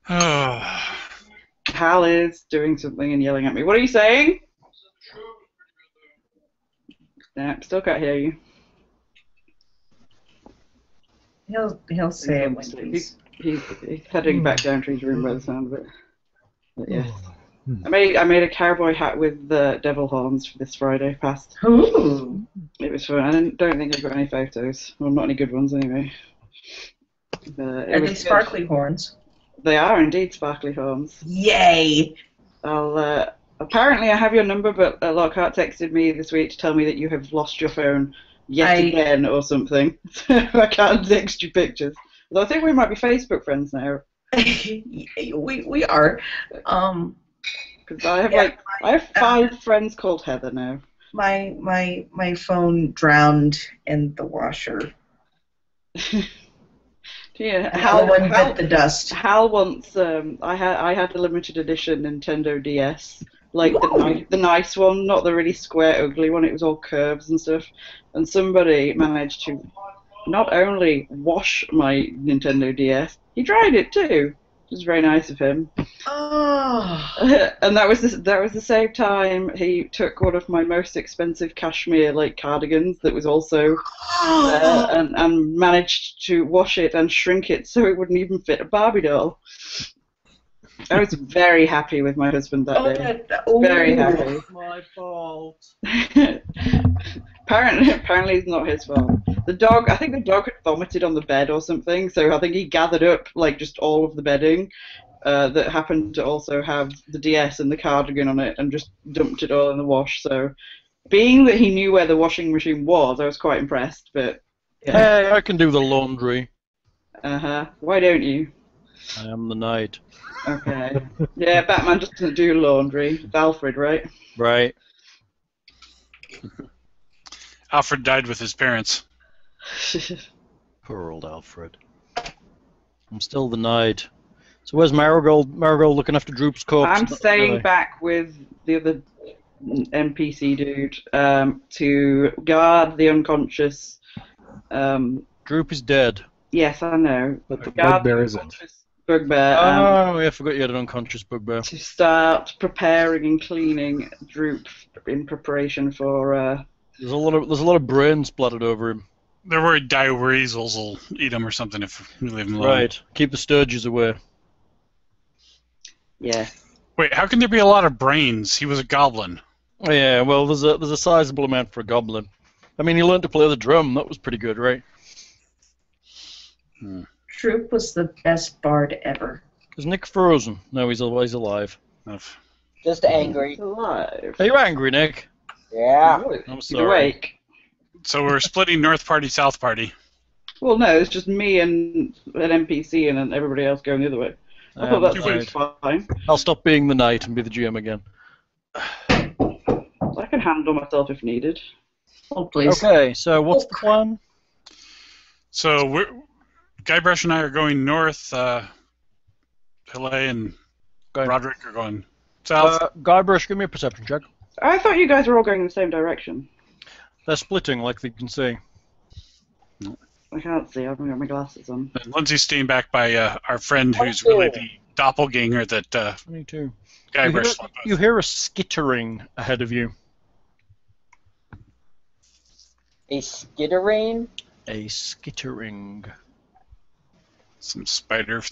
Hal is doing something and yelling at me. What are you saying? Yeah, still can't hear you. He'll say it when he's heading back down to his room by the sound of it. But yeah. I made a cowboy hat with the devil horns for this Friday past. Ooh. It was fun. I don't think I got any photos. Well, not any good ones anyway. Are they sparkly horns? They are indeed sparkly horns. Yay! Apparently I have your number, but Lockhart texted me this week to tell me that you have lost your phone yet again or something. So I can't text you pictures. Although I think we might be Facebook friends now. we are. Because I have 5 friends called Heather now. My phone drowned in the washer. Yeah, Hal bit the dust. Hal once I had a limited edition Nintendo DS, like the nice one, not the really square ugly one. It was all curves and stuff. And somebody managed to not only wash my Nintendo DS, he dried it too. It was very nice of him. Oh. And that was the same time he took one of my most expensive cashmere cardigans that was also and managed to wash it and shrink it so it wouldn't even fit a Barbie doll. I was very happy with my husband that day. Very happy. My fault. Apparently it's not his fault. I think the dog had vomited on the bed or something, so I think he gathered up just all of the bedding that happened to also have the DS and the cardigan on it and just dumped it all in the wash. So Being that he knew where the washing machine was, I was quite impressed, but... Hey, I can do the laundry. Uh-huh. Why don't you? I am the knight. Okay. Yeah, Batman just doesn't do laundry. It's Alfred, right? Right. Alfred died with his parents. Poor old Alfred. I'm still the knight. So where's Marigold? Marigold looking after Droop's corpse? I'm staying back with the other NPC dude to guard the unconscious. Droop is dead. Yes, I know. But the Guard bugbear the isn't. unconscious Bugbear. Oh, yeah, I forgot you had an unconscious bugbear. To start preparing and cleaning Droop in preparation for. There's a lot of brain splattered over him. They're worried dire weasels will eat him or something if we leave him alone. Right. Keep the sturges away. Yeah. Wait, how can there be a lot of brains? He was a goblin. Oh, yeah, well, there's a sizable amount for a goblin. I mean, he learned to play the drum. That was pretty good, right? Troop was the best bard ever. Is Nick frozen? No, he's alive. Just angry. He's alive. Are you angry, Nick? Yeah. I'm He's sorry. awake. So we're splitting North Party, South Party. Well, no, it's just me and an NPC and then everybody else going the other way. I thought that Right. seems fine. I'll stop being the knight and be the GM again. I can handle myself if needed. Oh, please. Okay, so what's the plan? So Guybrush and I are going north. Pele and Go. Roderick are going south. Guybrush, give me a perception check. I thought you guys were all going in the same direction. They're splitting, like you can see. I can't see. I haven't got my glasses on. And Lindsay's staying back by our friend who's really the doppelganger that 22. Guybrush. You hear a skittering ahead of you. A skittering? A skittering. Some spider.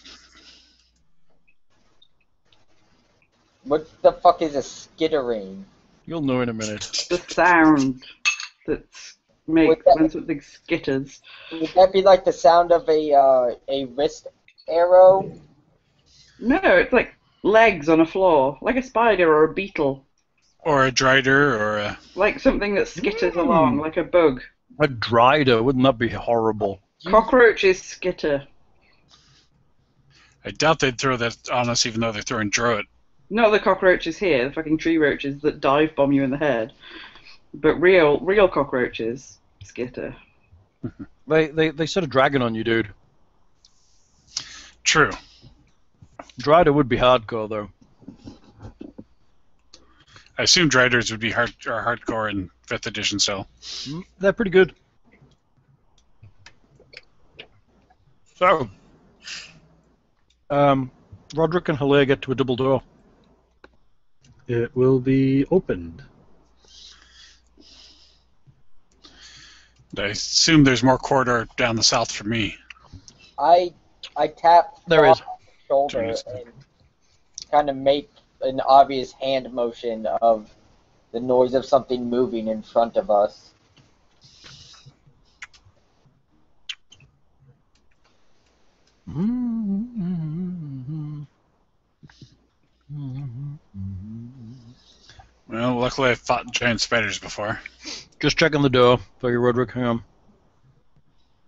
What the fuck is a skittering? You'll know in a minute. The sound that makes Would that- when something skitters. Would that be like the sound of a wrist arrow? No, it's like legs on a floor, like a spider or a beetle, Or a drider, or a... like something that skitters along, like a bug. A drider, wouldn't that be horrible? Cockroaches skitter. I doubt they'd throw that on us even though they're throwing Druid. Not the cockroaches here, the fucking tree roaches that dive bomb you in the head. But real cockroaches skitter. They set a dragon on you, dude. True. Drider would be hardcore, though. I assume Driders would be hardcore in 5th edition still. They're pretty good. So, Roderick and Hilaire get to a double door. It will be opened. I assume there's more corridor down the south for me. I tap There is. Frog's shoulder Jeez. and kind of make an obvious hand motion of the noise of something moving in front of us. Well, luckily I've fought giant spiders before. Just checking the door for you, Roderick. Hang on.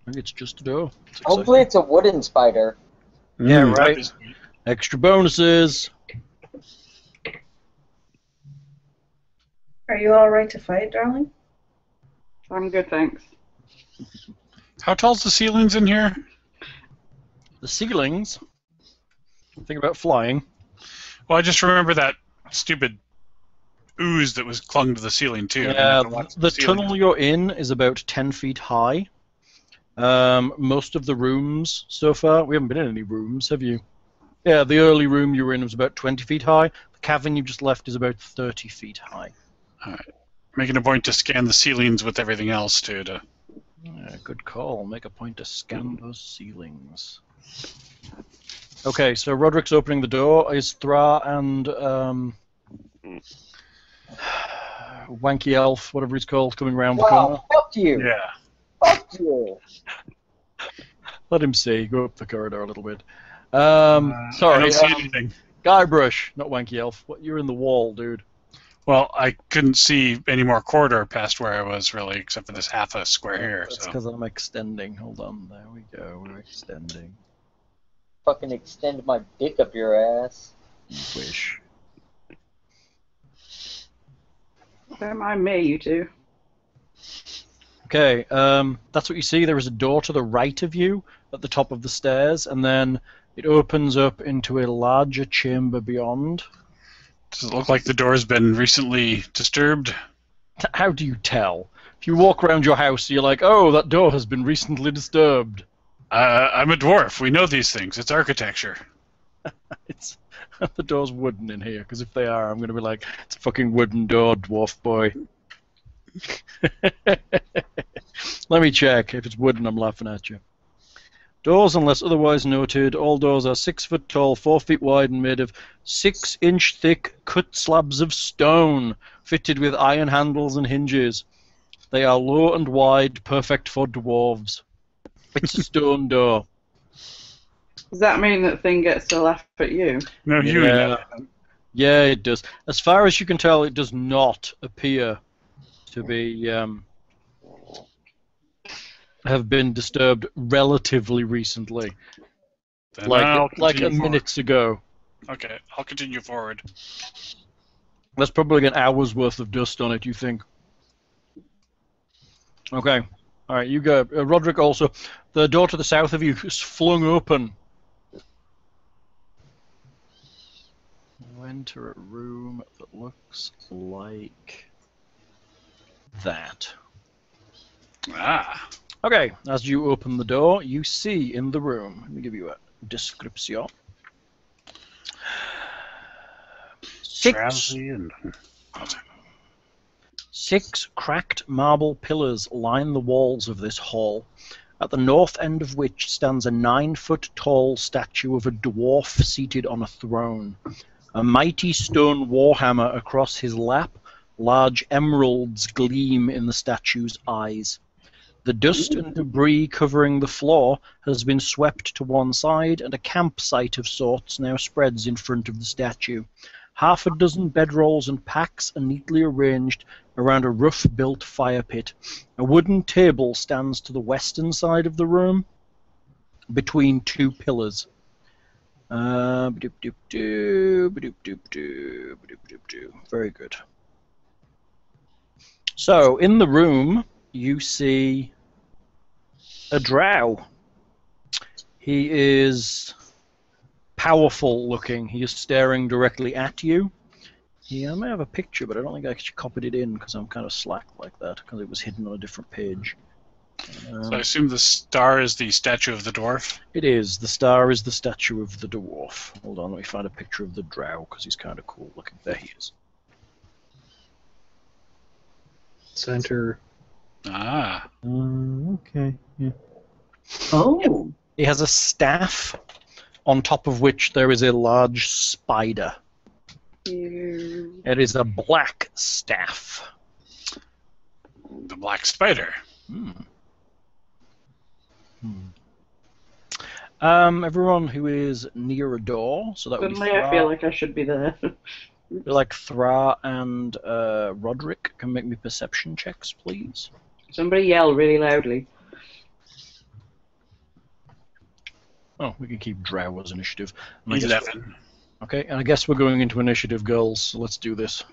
I think it's just a door. It's Hopefully it's a wooden spider. Yeah, that right. is- Extra bonuses. Are you all right to fight, darling? I'm good, thanks. How tall's the ceilings in here? The ceilings. Think about flying. Well, I just remember that stupid ooze that was clung to the ceiling too. Yeah, Lots of the ceiling. tunnel you're in is about 10 feet high. Most of the rooms so far, we haven't been in any rooms, have you? Yeah, the early room you were in was about 20 feet high. The cavern you just left is about 30 feet high. Making a point to scan the ceilings with everything else too. Yeah, good call. Make a point to scan those ceilings. Okay, so Roderick's opening the door. Is Thra and Wanky Elf, whatever he's called, coming round the corner? Wow, fuck you! Yeah. Fuck you! Let him see. Go up the corridor a little bit. I Sorry, don't see anything. Guybrush, not Wanky Elf. What? You're in the wall, dude. Well, I couldn't see any more corridor past where I was, really, except for this half a square here. That's So because I'm extending. Hold on. There we go. We're extending. Fucking extend my dick up your ass. You wish. Don't mind me, you two. Okay, that's what you see. There is a door to the right of you at the top of the stairs, and then it opens up into a larger chamber beyond. does it look like the door's been recently disturbed? How do you tell? If you walk around your house, you're like, oh, that door has been recently disturbed. I'm a dwarf. We know these things. It's architecture. It's the door's wooden in here, because if they are, I'm going to be like, it's a fucking wooden door, dwarf boy. Let me check. If it's wooden, I'm laughing at you. Doors, unless otherwise noted, all doors are 6 foot tall, 4 feet wide, and made of 6-inch thick cut slabs of stone, fitted with iron handles and hinges. They are low and wide, perfect for dwarves. It's a stone door. Does that mean that thing gets to laugh at you? No, you Yeah. Yeah, it does. As far as you can tell, it does not appear to be have been disturbed relatively recently, Then I'll like continue forward. minutes ago. Okay, I'll continue forward. That's probably an hour's worth of dust on it, you think? Okay. All right, you go. Roderick also. The door to the south of you is flung open. You enter a room that looks like that. Ah. Okay, as you open the door, you see in the room. Let me give you a description. Drowsy and... Six cracked marble pillars line the walls of this hall, at the north end of which stands a 9-foot-tall statue of a dwarf seated on a throne. A mighty stone warhammer across his lap, large emeralds gleam in the statue's eyes. The dust and debris covering the floor has been swept to one side, and a campsite of sorts now spreads in front of the statue. Half a dozen bedrolls and packs are neatly arranged around a rough-built fire pit. A wooden table stands to the western side of the room, between two pillars. Very good. So, in the room, you see a drow. He is powerful looking. He is staring directly at you. I may have a picture, but I don't think I actually copied it in because I'm kind of slack like that, because it was hidden on a different page. So I assume the star is the statue of the dwarf? It is. The star is the statue of the dwarf. Hold on, let me find a picture of the drow, because he's kind of cool looking. There he is. Center. Ah. Okay. Yeah. Oh. He has a staff, on top of which there is a large spider. It is a black staff. The black spider. Everyone who is near a door, so that would be Suddenly I feel like I should be there. like Thra and Roderick can make me perception checks, please. Somebody yell really loudly. Oh, we can keep Drow as initiative. And I guess 11. okay, and I guess we're going into initiative, girls, so let's do this.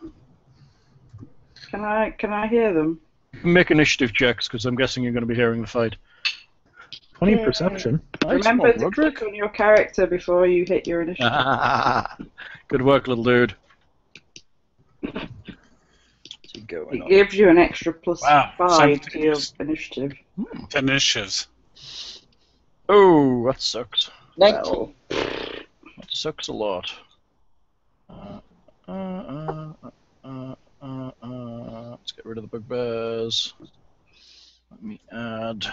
Can I hear them? Make initiative checks, because I'm guessing you're going to be hearing the fight. 20 perception. Nice Remember one, to Roderick. click on your character before you hit your initiative. Good work, little dude. What's he going It on? gives you an extra plus Wow, 5 to your 17. initiative. 10 initiatives. Oh, that sucks. 19. Well, That sucks a lot. Let's get rid of the bugbears. Let me add.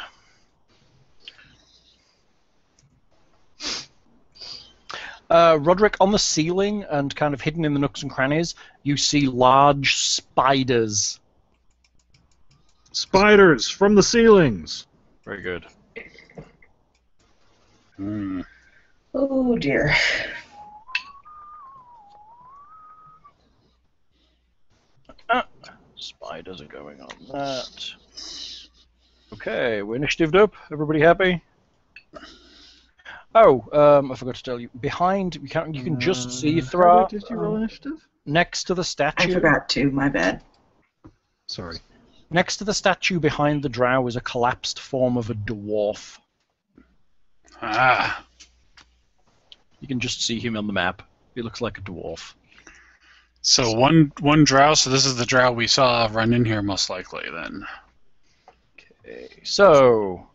Roderick, on the ceiling and kind of hidden in the nooks and crannies, you see large spiders. Spiders from the ceilings. Very good. Hmm. Oh dear. spiders are going on that. Okay, we're initiatived up. Everybody happy? Oh, I forgot to tell you. Behind, you can just see throughout. Did you roll initiative? Next to the statue. I forgot to. My bad. Sorry. Next to the statue behind the drow is a collapsed form of a dwarf. Ah. You can just see him on the map. He looks like a dwarf. So one drow, so this is the drow we saw run in here most likely then. Okay, so,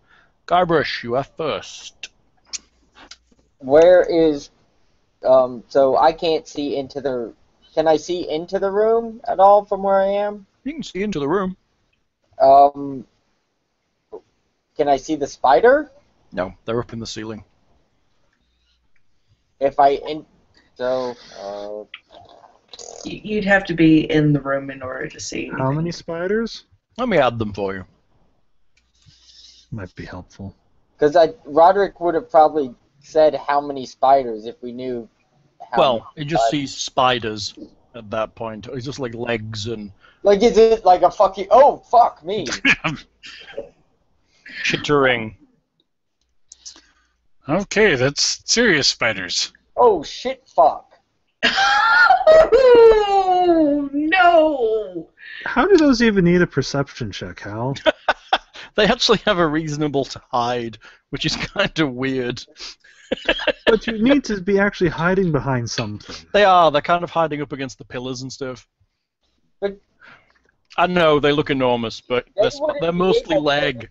Guybrush, you are first. Where is... so I can't see into the... Can I see into the room at all from where I am? You can see into the room. Can I see the spider? No, they're up in the ceiling. If I... You'd have to be in the room in order to see anything. How many spiders? Let me add them for you. Might be helpful. Because Roderick would have probably said how many spiders if we knew how Well, many you just spiders. see spiders at that point. It's just like legs and Like, is it like a fucking... Oh, fuck me. chittering. Okay, that's serious spiders. Oh, shit, fuck. Oh, no! How do those even need a perception check, Hal? They actually have a reasonable to hide, which is kind of weird. But you need to be actually hiding behind something. They are. They're kind of hiding up against the pillars and stuff. But I know they look enormous, but wouldn't they're be mostly able to- leg.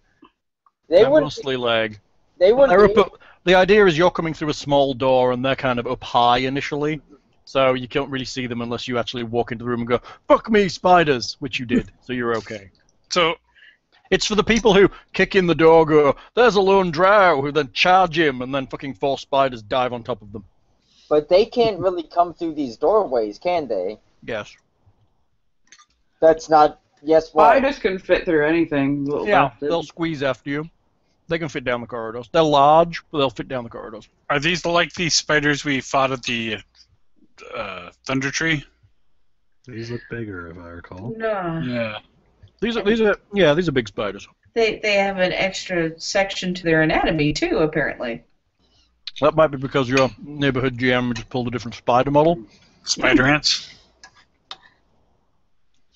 They They're would. mostly leg. They would. They're up, the idea is you're coming through a small door and they're kind of up high initially, so you can't really see them unless you actually walk into the room and go, "Fuck me, spiders," which you did, so you're okay. So It's for the people who kick in the door, go, "There's a lone drow," who then charge him, and then fucking 4 spiders dive on top of them. But they can't really come through these doorways, can they? Yes. That's not. Yes, what? Spiders can fit through anything. Little Yeah, bastards. they'll squeeze after you. They can fit down the corridors. They're large, but they'll fit down the corridors. are these like the spiders we fought at the Thunder Tree? These look bigger, if I recall. No. Yeah. These are big spiders. They have an extra section to their anatomy, too, apparently. That might be because your neighborhood GM just pulled a different spider model. Spider ants?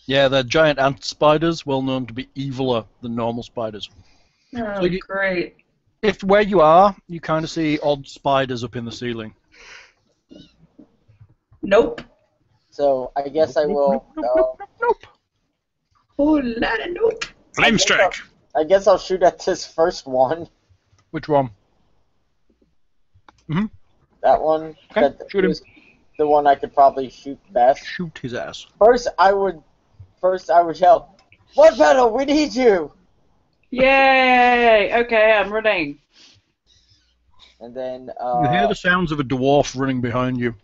Yeah, they're giant ant spiders, well known to be eviler than normal spiders. Oh, So you- great. If where you are, you kind of see odd spiders up in the ceiling. Nope. So I guess I will. Nope. Oh, lot of nope. Flame strike! I guess I'll shoot at this first one. Which one? That one. Okay, That shoot him. was the one I could probably shoot best. Shoot his ass. First, I would yell, "Blood Metal, we need you!" Yay! Okay, I'm running. And then. You hear the sounds of a dwarf running behind you.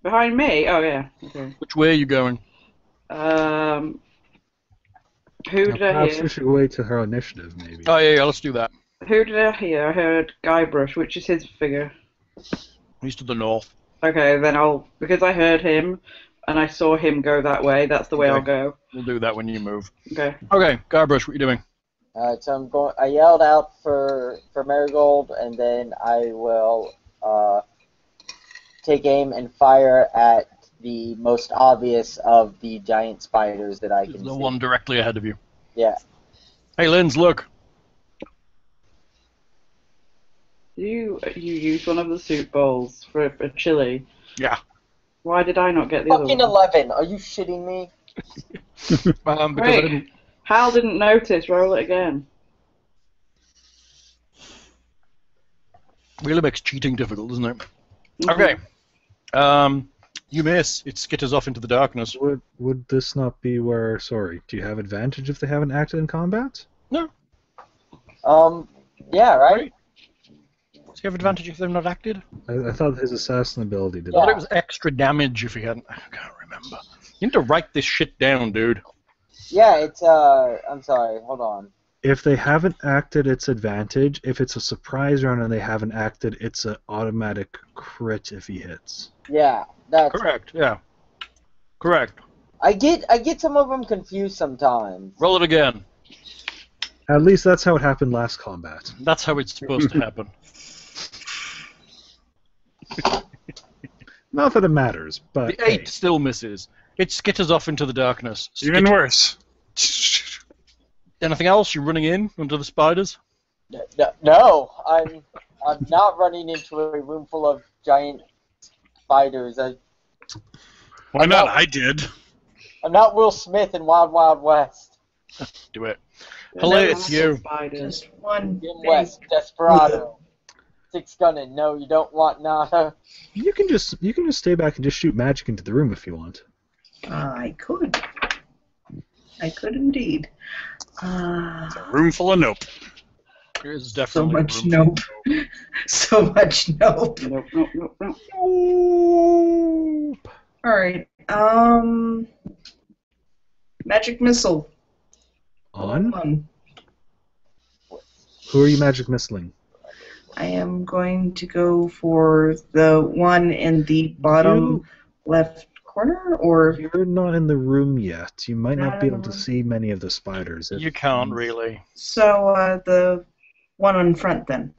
Behind me? Oh, yeah. Okay. Which way are you going? Who did I Perhaps hear? we should wait to her initiative, maybe. Oh, yeah, let's do that. Who did I hear? I heard Guybrush, which is his figure. He's to the north. Okay, then because I heard him and I saw him go that way, that's the way Okay. I'll go. We'll do that when you move. Okay. Okay, Guybrush, what are you doing? Alright, so I'm going. I yelled out for Marigold, and then I will take aim and fire at the most obvious of the giant spiders that I can The see. one directly ahead of you. Yeah. Hey, Linz, look. You used one of the soup bowls for a chili. Yeah. Why did I not get the other Fucking one? 11. Are you shitting me? Because I Great. didn't... Hal didn't notice. Roll it again. Really makes cheating difficult, doesn't it? Mhm. Okay. You miss. It skitters off into the darkness. Would this not be where... Sorry, do you have advantage if they haven't acted in combat? No. Yeah, right? Does he have advantage if they've not acted? I thought his assassin ability did I thought that. it was extra damage if he hadn't. I can't remember. You need to write this shit down, dude. Yeah, it's, I'm sorry, hold on. If they haven't acted, it's advantage. If it's a surprise round and they haven't acted, it's an automatic crit if he hits. Yeah, that's... Correct, yeah. Correct. I get some of them confused sometimes. Roll it again. At least that's how it happened last combat. That's how it's supposed to happen. Not that it matters, but The 8 still misses. It skitters off into the darkness. Even worse. Anything else? You're running in under the spiders? No, I'm not running into a room full of giant spiders. Why not? I did. I'm not Will Smith in Wild Wild West. Do it. Hello, it's you. Just one Jim big... West, Desperado, Six Gunning. No, you don't want nada. you can just stay back and just shoot magic into the room if you want. I could. I could indeed. It's a room full of nope. There's So definitely much room nope. So much nope. Nope, nope, nope, nope. Nope. Alright, magic missile. On? Who are you magic missiling? I am going to go for the one in the bottom left corner, or... You're not in the room yet. You might not be able to Um, see many of the spiders. You can't really. So, the one in front then,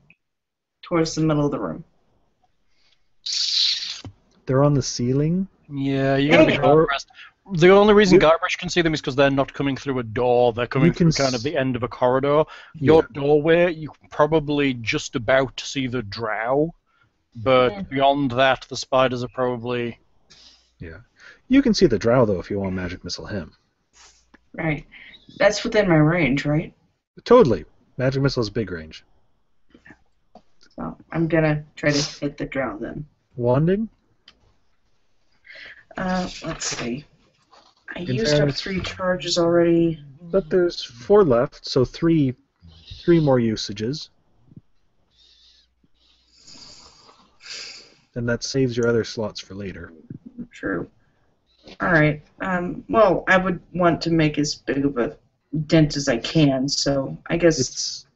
towards the middle of the room. They're on the ceiling. Yeah, you're going to be Hey. hard pressed. The only reason Guybrush can see them is because they're not coming through a door. They're coming You can through kind of the end of a corridor. Your doorway, you can probably just about see the drow, but beyond that, the spiders are probably... Yeah. You can see the drow, though, if you want magic missile him. Right. That's within my range, right? Totally. Magic missile is big range. So, I'm gonna try to hit the drow then. Wanding? Let's see. I In used up fairness- 3 charges already. But there's 4 left, so three more usages. And that saves your other slots for later. True. Alright. Well, I would want to make as big of a dent as I can, so I guess...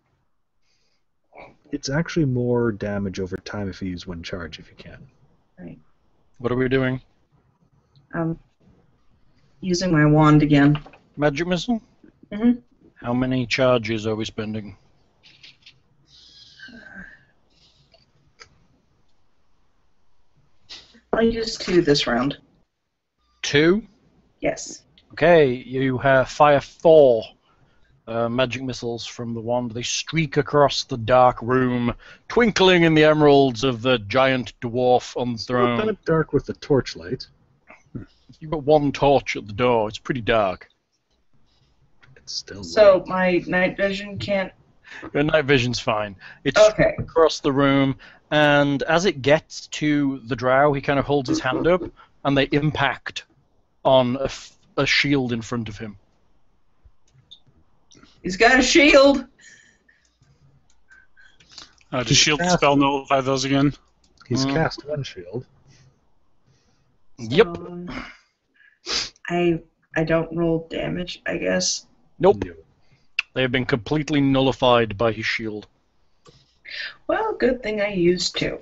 It's actually more damage over time if you use 1 charge, if you can. Right. What are we doing? Using my wand again. Magic missile? Mm-hmm. How many charges are we spending? I'll use 2 this round. 2? Yes. Okay, you fire 4 magic missiles from the wand. They streak across the dark room, twinkling in the emeralds of the giant dwarf on the It's not throne. that dark with the torchlight. You've got 1 torch at the door. It's pretty dark. It's still So light. my night vision can't... Your night vision's fine. It's Okay. across the room, and as it gets to the drow, he kind of holds his hand up, and they impact on a shield in front of him. He's got a shield! Does shield spell nullify those again? He's cast 1 shield. Yep. I don't roll damage, I guess. Nope. They have been completely nullified by his shield. Well, good thing I used 2.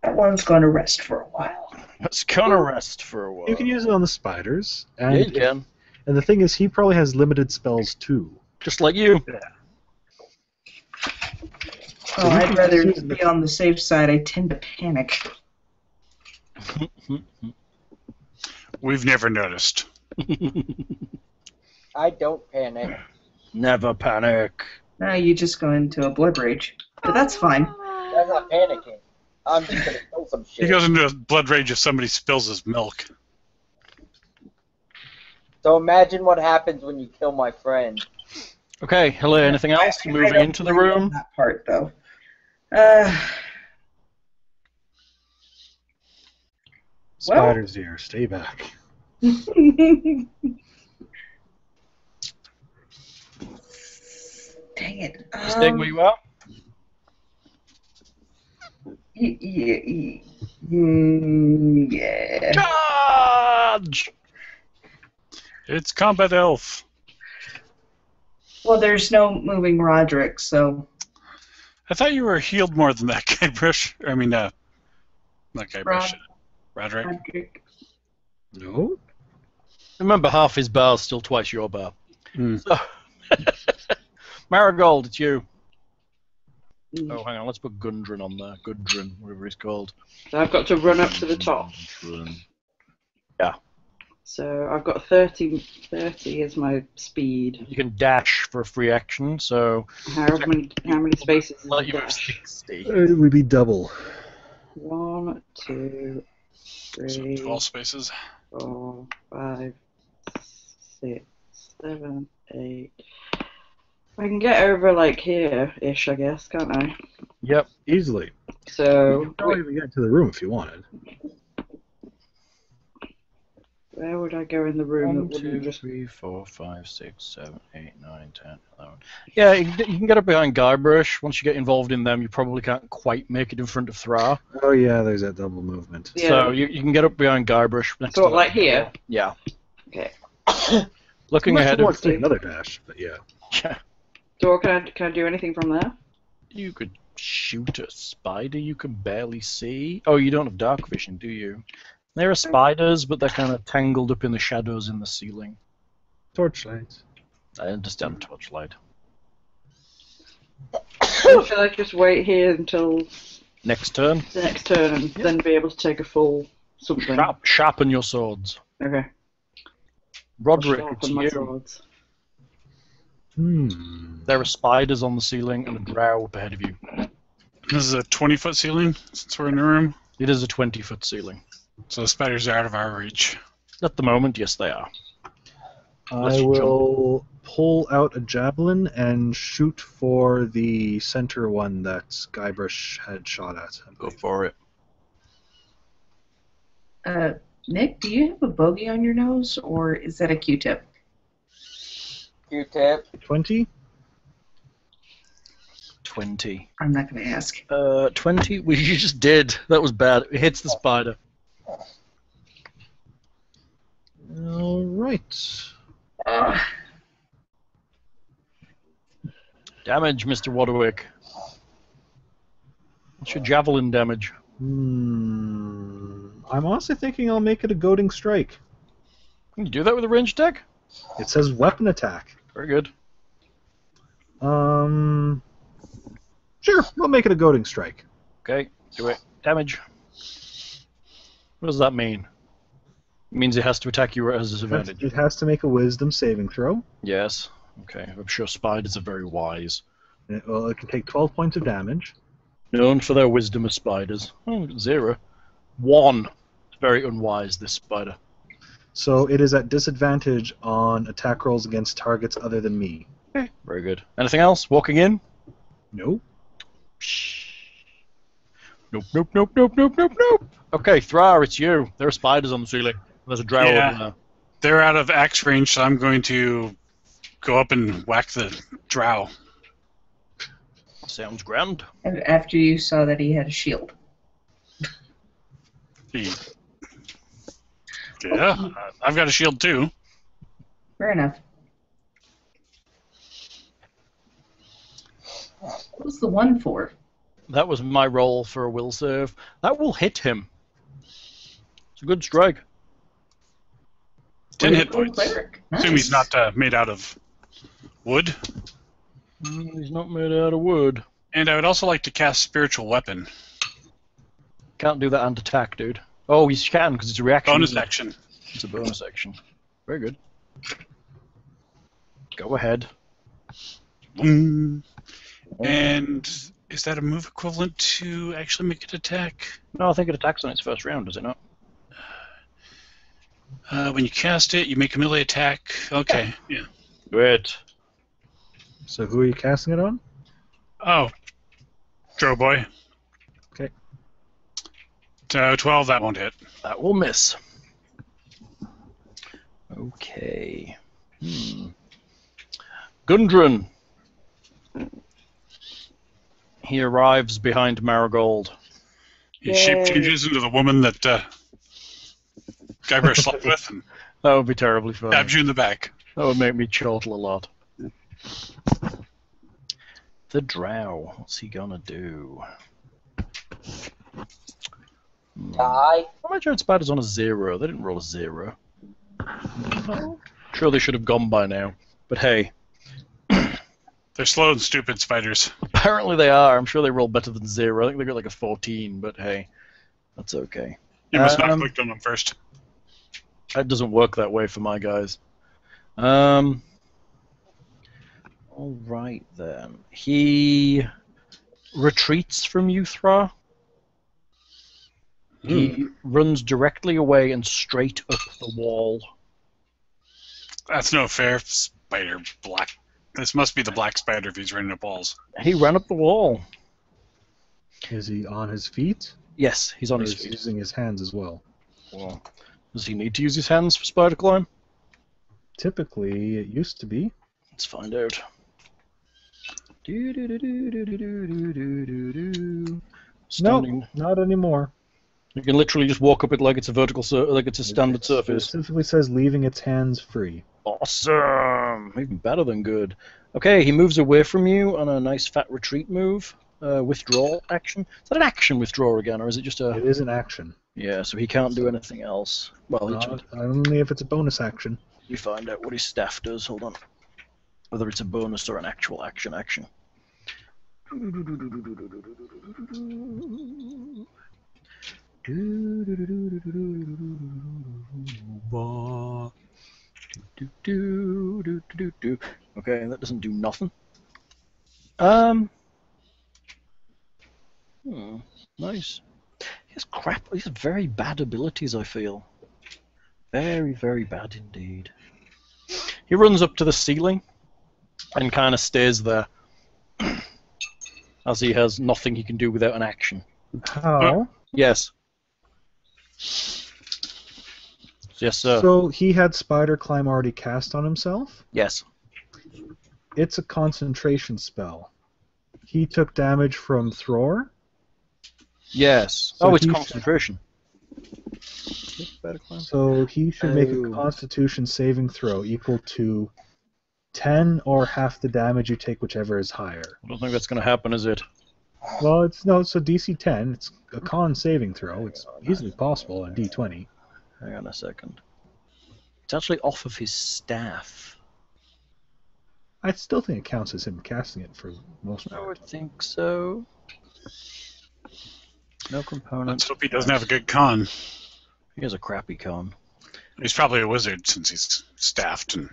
That one's going to rest for a while. Let's kind of rest for a while. You can use it on the spiders. Yeah, And, you can. and the thing is, he probably has limited spells too. Just like you. Oh, I'd rather be on the safe side. I tend to panic. We've never noticed. I don't panic. Never panic. Now you just go into a blood rage. But that's fine. That's not panicking. I'm just gonna kill some He shit. goes into a blood rage if somebody spills his milk. So imagine what happens when you kill my friend. Okay, hello, anything else? I Moving don't into the agree on room. That part, though. Spiders here, stay back. Dang it. Staying where you are? Yeah. Charge! It's combat elf. Well, there's no moving Roderick, so... I thought you were healed more than that, Guybrush. I mean, not Guybrush. Roderick. Roderick. No. Remember, half his bar's still twice your bar. So, Marigold, it's you. Oh, hang on, let's put Gundren on there. Gundren, whatever he's called. So I've got to run up to the top. Yeah. So I've got 30 is my speed. You can dash for a free action, so... How many spaces is Let you that? move 60. It would be double. 1, 2, So 3, 12 spaces. 4, 5, 6, 7, 8. I can get over like here-ish, I guess, can't I? Yep. Easily. So, You could probably even get into the room if you wanted. where would I go in the room 1, that wouldn't 2, just... 3, 4, 5, 6, 7, 8, 9, 10, 11. Yeah, you can get up behind Guybrush. Once you get involved in them, you probably can't quite make it in front of Thra. Oh yeah, there's that double movement. Yeah. So you can get up behind Guybrush. Next So, to like here? Yeah. Okay. Looking Unless ahead you of... want to take another dash, but yeah. Yeah. So can I do anything from there? You could shoot a spider you can barely see. Oh, you don't have dark vision, do you? There are spiders, but they're kind of tangled up in the shadows in the ceiling. Torchlight. I understand torchlight. Or should I just wait here until Next turn, the next turn and then be able to take a full something? sharpen your swords. Okay. Roderick, Sharpen it's my you. swords. There are spiders on the ceiling and a drow up ahead of you. This is a 20-foot ceiling, since we're in the room. It is a 20-foot ceiling. So the spiders are out of our reach. At the moment, yes, they are. I will pull out a javelin and shoot for the center one that Guybrush had shot at. Go for it. Nick, do you have a bogey on your nose, or is that a Q-tip? Q-tip. 20? 20. I'm not going to ask. 20? Well, you just did. That was bad. It hits the spider. Alright. Damage, Mr. Waterwick. What's your javelin damage? I'm honestly thinking I'll make it a goading strike. Can you do that with a ranged attack? It says weapon attack. Very good. Sure, we'll make it a goading strike. Okay, do it. Damage. What does that mean? It means it has to attack you at a disadvantage. It has to make a wisdom saving throw. Yes. Okay, I'm sure spiders are very wise. It can take 12 points of damage. Known for their wisdom as spiders. Oh, 0. 1. It's very unwise, this spider. So it is at disadvantage on attack rolls against targets other than me. Okay, very good. Anything else? Walking in? Nope. Nope, nope, nope, nope, nope, nope, nope. Okay, Thra, it's you. There are spiders on the ceiling. There's a drow over there. They're out of axe range, so I'm going to go up and whack the drow. Sounds grand. And after you saw that he had a shield. Yeah, I've got a shield too. Fair enough. What was the one for? That was my roll for a will save. That will hit him. It's a good strike. 10 hit Oh, points. cleric. Nice. Assume he's not made out of wood. He's not made out of wood. And I would also like to cast Spiritual Weapon. Can't do that and attack, dude. Oh, you can, because it's a reaction. Bonus isn't it? action. It's a bonus action. Very good. Go ahead. Boom. And is that a move equivalent to actually make an attack? No, I think it attacks on its first round, does it not? When you cast it, you make a melee attack. Okay, yeah. Great. So who are you casting it on? Oh, Drow Boy. Okay. 12, that won't hit. That will miss. Okay. Gundren. He arrives behind Marigold. He shape changes into the woman that Guybrush slept with and That would be terribly funny. stabs you in the back. That would make me chortle a lot. The drow. What's he gonna do? Die. My giant spider's on a 0. They didn't roll a 0. Sure, they should have gone by now. But hey, They're slow and stupid spiders. apparently they are. I'm sure they roll better than 0. I think they got like a 14, but hey, that's okay. You must not have clicked on them first. That doesn't work that way for my guys. All right then. He retreats from you, Thra. He runs directly away and straight up the wall. That's no fair. Spider black. This must be the black spider if he's running up walls. He ran up the wall. Is he on his feet? Yes, he's on Or his is he feet. using his hands as well? Well, does he need to use his hands for spider climb? Typically, it used to be. Let's find out. Standing. Nope, not anymore. You can literally just walk up it like it's a vertical, like it's a standard It surface. specifically says leaving its hands free. Awesome! Even better than good. Okay, he moves away from you on a nice fat retreat move. Withdrawal action. Is that an action withdraw again, or is it just a... It is an action. Yeah, so he can't do anything else. Well, Only if it's a bonus action. we find out what his staff does. Hold on. Whether it's a bonus or an actual action. Okay, that doesn't do nothing. Nice. He has crap. He has very bad abilities, I feel. Very, very bad indeed. He runs up to the ceiling and kind of stays there, as he has nothing he can do without an action. How? Yes. Yes, sir. So he had Spider Climb already cast on himself? Yes. It's a concentration spell. He took damage from Thror? Yes. So It's he concentration. So he should make a Oh. Constitution saving throw equal to 10 or half the damage you take, whichever is higher. I don't think that's going to happen, is it? Well, it's DC 10. It's a con saving throw. It's easily possible on D20. Hang on a second. It's actually off of his staff. I still think it counts as him casting it for most I part. would think so. No component. Let's hope he doesn't have a good con. He has a crappy con. He's probably a wizard since he's staffed. And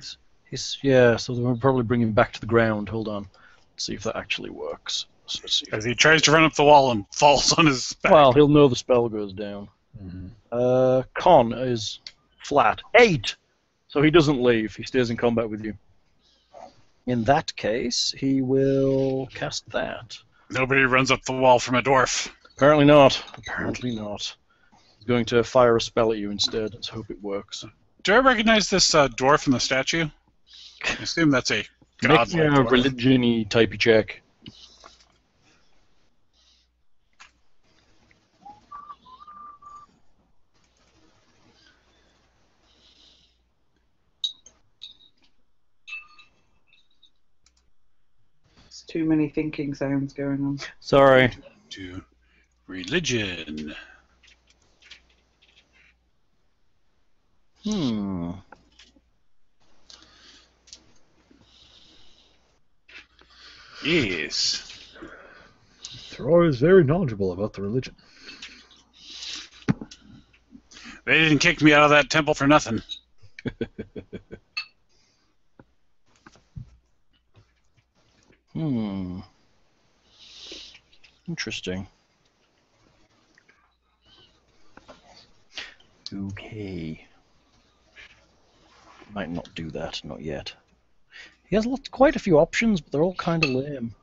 So we'll probably bring him back to the ground. Hold on. Let's see if that actually works. So let's see. as he tries to run up the wall and falls on his back. Well, he'll know the spell goes down. Mm-hmm. Con is flat. 8! So he doesn't leave. He stays in combat with you. In that case, he will cast that. Nobody runs up the wall from a dwarf. Apparently not. Apparently not. He's going to fire a spell at you instead. Let's hope it works. Do I recognize this dwarf in the statue? I assume that's a god. Make me a religion-y typey check. There's too many thinking sounds going on. Sorry. To religion. Yes. Thror is very knowledgeable about the religion. They didn't kick me out of that temple for nothing. Interesting. Okay. Might not do that, not yet. He has quite a few options, but they're all kind of lame.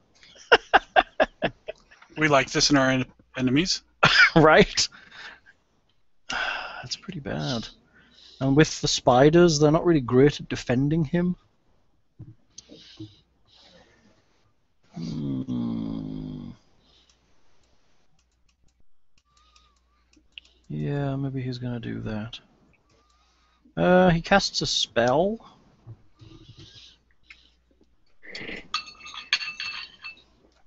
We like this in our enemies. Right? That's pretty bad. And with the spiders, they're not really great at defending him. Yeah, maybe he's gonna do that. He casts a spell.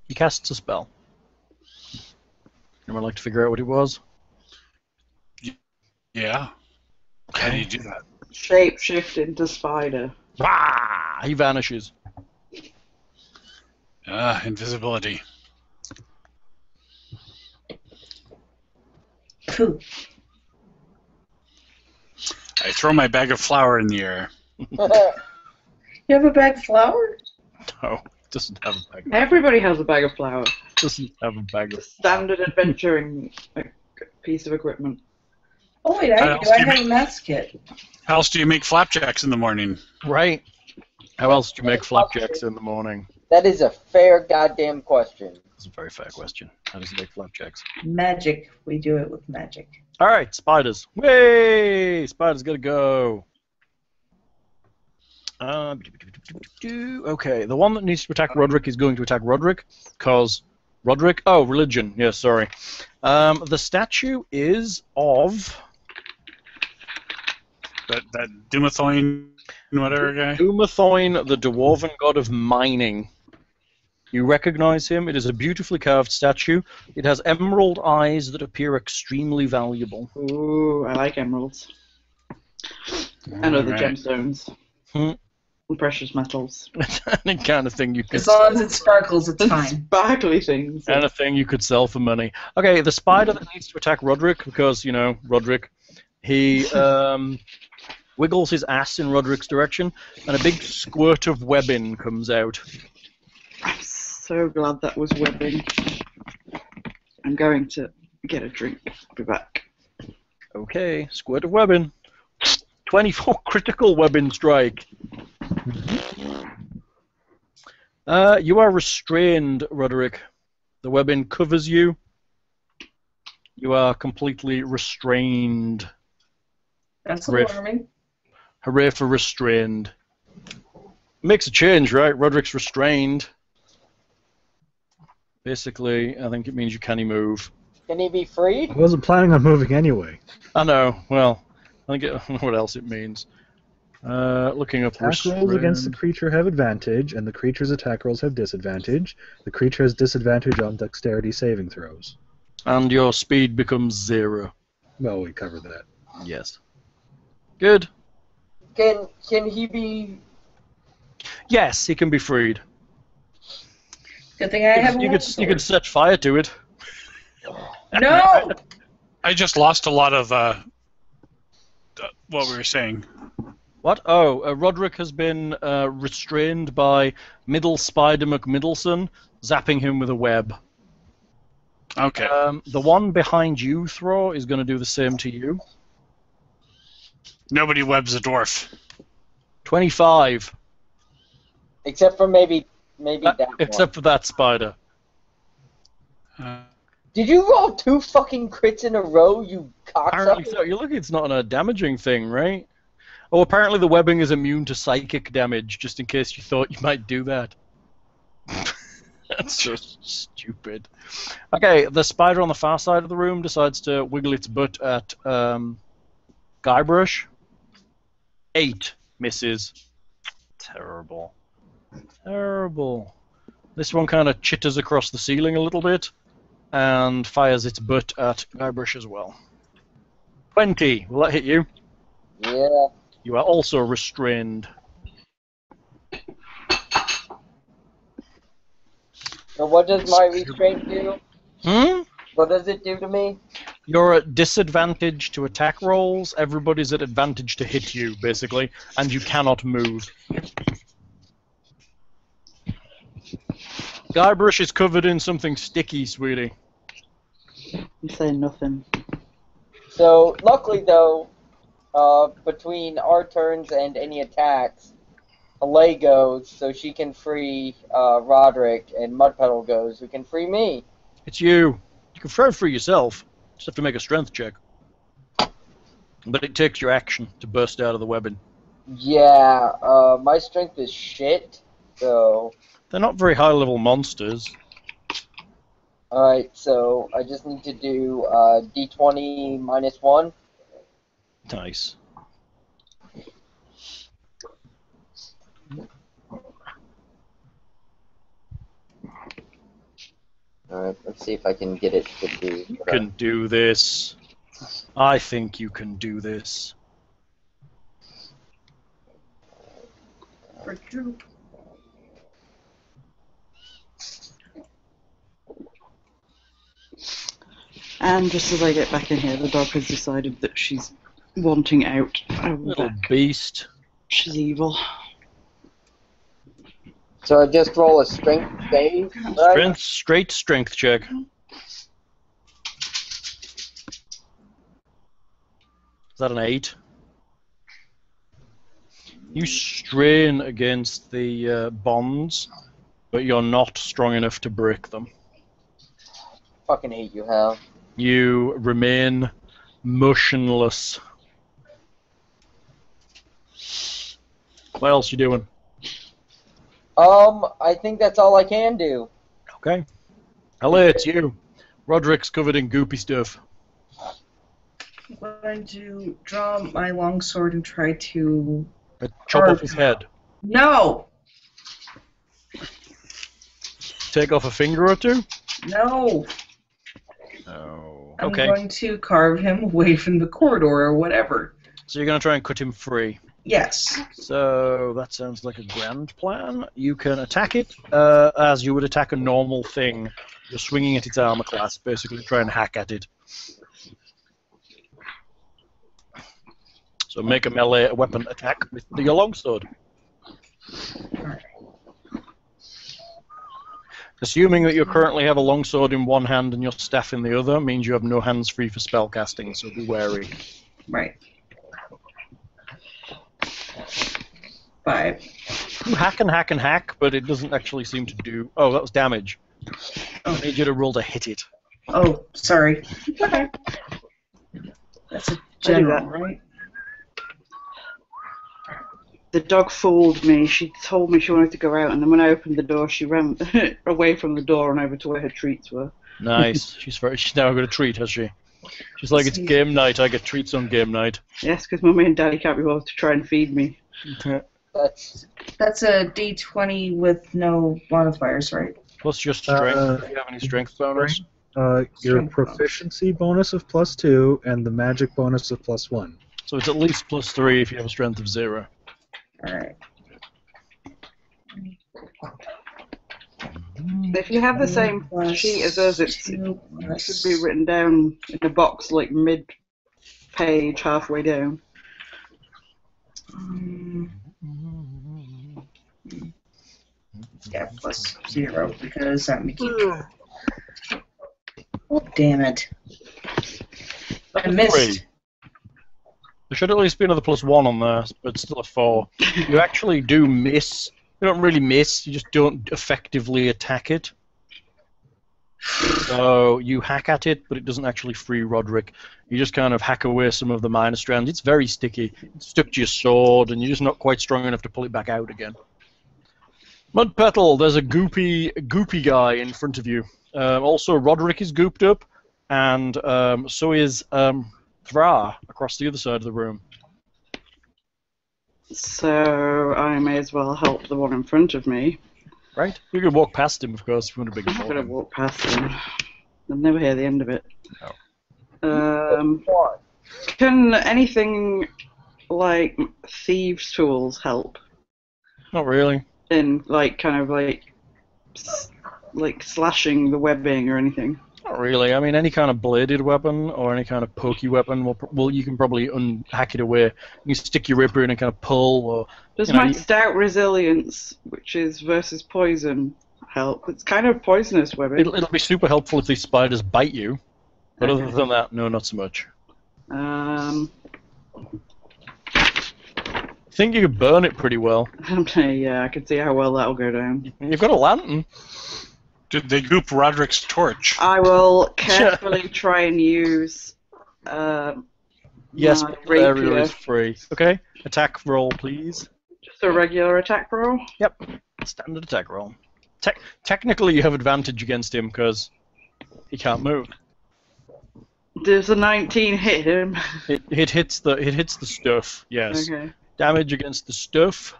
He casts a spell. Anyone like to figure out what it was? Yeah. How do you do that? Shape shift into spider. Rah! He vanishes. Invisibility. Pooh. I throw my bag of flour in the air. You have a bag of flour? No, doesn't have a bag. Everybody has a bag of flour. Doesn't have a bag of. Standard adventuring piece of equipment. Oh wait, How I else do. I do you have a maths kit. How else do you make flapjacks in the morning? Right. How else do you make flapjacks in the morning? That is a fair goddamn question. That's a very fair question. How does he make flapjacks? Magic. We do it with magic. All right, spiders. Way! Spiders gotta go. Okay, the one that needs to attack Roderick is going to attack Roderick, because Roderick. Oh, religion. Yeah, sorry. The statue is of That Dumathoin, whatever guy. Dumathoin, the dwarven god of mining. You recognize him. It is a beautifully carved statue. It has emerald eyes that appear extremely valuable. Ooh, I like emeralds. And other Alright. gemstones. Hmm. And precious metals. Any kind of thing you could As long as it sparkles, it's fine. Sparkly things. anything you could sell for money. Okay, the spider that needs to attack Roderick, because, you know, Roderick, he wiggles his ass in Roderick's direction, and a big squirt of webbing comes out. I'm so glad that was webbing. I'm going to get a drink. I'll be back. Okay, squirt of webbing. 24 critical webbing strike. You are restrained, Roderick. The webbing covers you. You are completely restrained. That's Riff. alarming. Hooray for restrained. Makes a change, right? Roderick's restrained. Basically, I think it means you can't move. Can he be freed? I wasn't planning on moving anyway. I know. Well, I don't know what else it means. Looking up Attack rolls against the restrained. creature have advantage, and the creature's attack rolls have disadvantage. The creature has disadvantage on dexterity saving throws. And your speed becomes 0. Well, we covered that. Yes. Good. Can he be? Yes, he can be freed. Good thing I have a You long could set fire to it. No! I just lost a lot of what we were saying. What? Oh, Roderick has been restrained by Middle Spider McMiddleson, zapping him with a web. Okay. The one behind you, Thor, is going to do the same to you. Nobody webs a dwarf. 25. Except for maybe that one. Except for that spider. Uh, Did you roll 2 fucking crits in a row, you Apparently cocksucker? so. You're lucky it's not a damaging thing, right? Oh, apparently the webbing is immune to psychic damage, just in case you thought you might do that. That's so stupid. Okay, the spider on the far side of the room decides to wiggle its butt at Guybrush. 8 misses. Terrible. Terrible. This one kind of chitters across the ceiling a little bit and fires its butt at Guybrush as well. 20. Will that hit you? Yeah. You are also restrained. So what does my restraint do? Hmm? What does it do to me? You're at disadvantage to attack rolls. Everybody's at advantage to hit you, basically, and you cannot move. Guybrush is covered in something sticky, sweetie. I'm saying nothing. So luckily though, between our turns and any attacks, Alay goes so she can free Roderick, and Mudpuddle goes who can free me. It's you. You can throw free yourself. Just have to make a strength check. But it takes your action to burst out of the webbing. Yeah, my strength is shit, so... They're not very high-level monsters. Alright, so I just need to do D20 minus 1. Nice. Alright, let's see if I can get it to do... You can do this. I think you can do this. And just as I get back in here, the dog has decided that she's wanting out. Little beast. She's evil. So I just roll a strength save, right? Straight strength check. Is that an 8? You strain against the bonds, but you're not strong enough to break them. Fucking hate you, Hal. You remain motionless. What else you doing? I think that's all I can do. Okay. Hello, it's you. Roderick's covered in goopy stuff. I'm going to draw my longsword and try to... Chop off his head. No! Take off a finger or two? No! Oh. I'm Okay. going to carve him away from the corridor or whatever. So you're going to try and cut him free. Yes. So that sounds like a grand plan. You can attack it as you would attack a normal thing. You're swinging at its armor class, basically try and hack at it. So make a melee weapon attack with your longsword. Alright. Assuming that you currently have a longsword in one hand and your staff in the other, means you have no hands free for spellcasting, so be wary. Right. 5. You hack and hack and hack, but it doesn't actually seem to do... Oh, that was damage. I need you to roll to hit it. Oh, sorry. Okay. That's a general, right? The dog fooled me. She told me she wanted to go out, and then when I opened the door, she ran away from the door and over to where her treats were. Nice. She's now got a treat, has she? She's like, it's game night, I get treats on game night. Yes, because Mummy and Daddy can't be bothered to try and feed me. That's a D20 with no modifiers, right? Plus your strength, if you have any strength bonus. Your Strength proficiency bonus of +2 and the magic bonus of +1. So it's at least +3 if you have a strength of 0. Alright. If you have the same sheet as us, it should be written down in a box like mid-page, halfway down. Yeah, +0 because that makes it. Oh, damn it. I missed. 3. There should at least be another +1 on there, but it's still a 4. You actually do miss. You don't really miss, you just don't effectively attack it. So you hack at it, but it doesn't actually free Roderick. You just kind of hack away some of the minor strands. It's very sticky. It's stuck to your sword, and you're just not quite strong enough to pull it back out again. Mudpetal, there's a goopy guy in front of you. Also, Roderick is gooped up, and so is Thra across the other side of the room. So I may as well help the one in front of me. Right? You could walk past him, of course, if you want to be I'm going to walk past him. I'll never hear the end of it. No. Can anything like thieves' tools help? Not really. In like kind of like slashing the webbing or anything? Not really. I mean, any kind of bladed weapon or any kind of pokey weapon, will you can probably unhack it away. You can stick your ripper in and kind of pull. Or does my stout resilience, which is versus poison, help? It's kind of poisonous webbing. It'll be super helpful if these spiders bite you. But other than that, no, not so much. I think you could burn it pretty well. Yeah, I can see how well that'll go down. You've got a lantern. Did they goop Roderick's torch? I will carefully try and use. Yes, my but the area rapier. is free. Okay, attack roll, please. Just a regular attack roll. Yep, standard attack roll. Technically, you have advantage against him because he can't move. Does a 19 hit him? It hits the stuff. Yes. Okay. Damage against the stuff.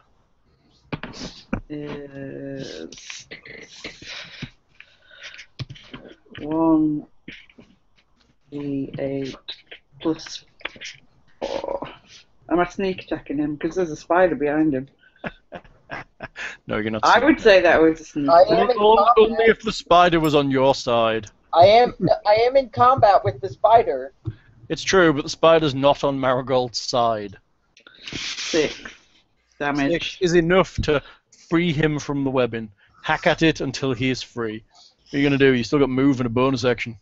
Is 1d8 plus 4. Am I sneak attacking him? Because there's a spider behind him. No, you're not. I would say that was a sneak. I am in Only combat. if the spider was on your side. I am in combat with the spider. It's true, but the spider's not on Marigold's side. 6 damage. 6 is enough to free him from the webbing. Hack at it until he is free. What are you going to do? You still got move and a bonus action.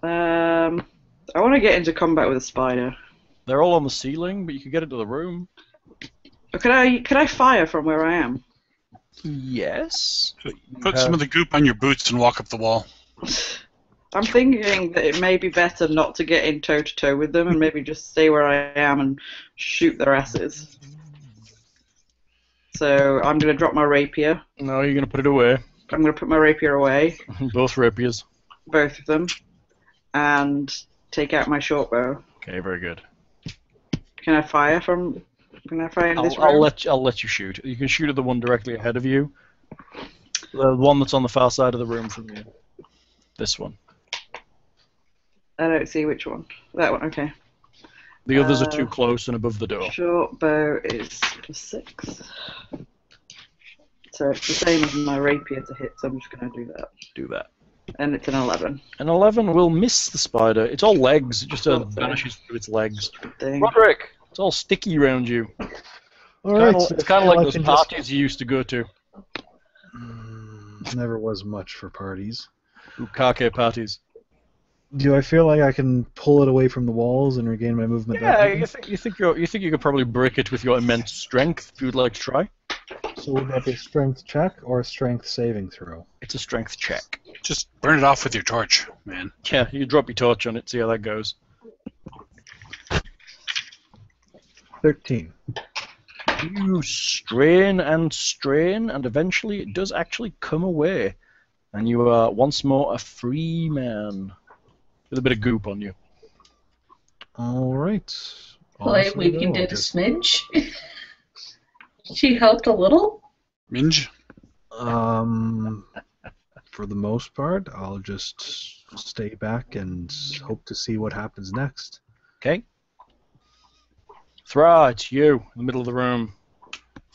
I want to get into combat with a spider. They're all on the ceiling, but you can get into the room. Could I fire from where I am? Yes. Put some of the goop on your boots and walk up the wall. I'm thinking that it may be better not to get in toe-to-toe with them and maybe just stay where I am and shoot their asses. So I'm going to drop my rapier. No, you're going to put it away. I'm going to put my rapier away, Both rapiers. both of them, and take out my short bow. Okay, very good. Can I fire from... Can I fire in this room? I'll let you shoot. You can shoot at the one directly ahead of you. The one that's on the far side of the room from you. This one. I don't see which one. That one, okay. The others are too close and above the door. Short bow is +6. So it's the same as my rapier to hit, so I'm just going to do that. Do that. And it's an 11. An 11 will miss the spider. It's all legs. It just vanishes through its legs. Thing. Roderick, it's all sticky around you. Alright. It's kind of like those parties you used to go to. Never was much for parties. Ukake parties. Do I feel like I can pull it away from the walls and regain my movement? Yeah, that way? you think you could probably break it with your immense strength if you'd like to try. So would that be a strength check or a strength saving throw? It's a strength check. Just burn it off with your torch, man. Yeah, you drop your torch on it, see how that goes. 13. You strain, and eventually it does actually come away. And you are once more a free man. With a bit of goop on you. Alright. Like we can did a smidge. She helped a little. Minge? For the most part, I'll just stay back and hope to see what happens next. Okay. Thra, it's you in the middle of the room.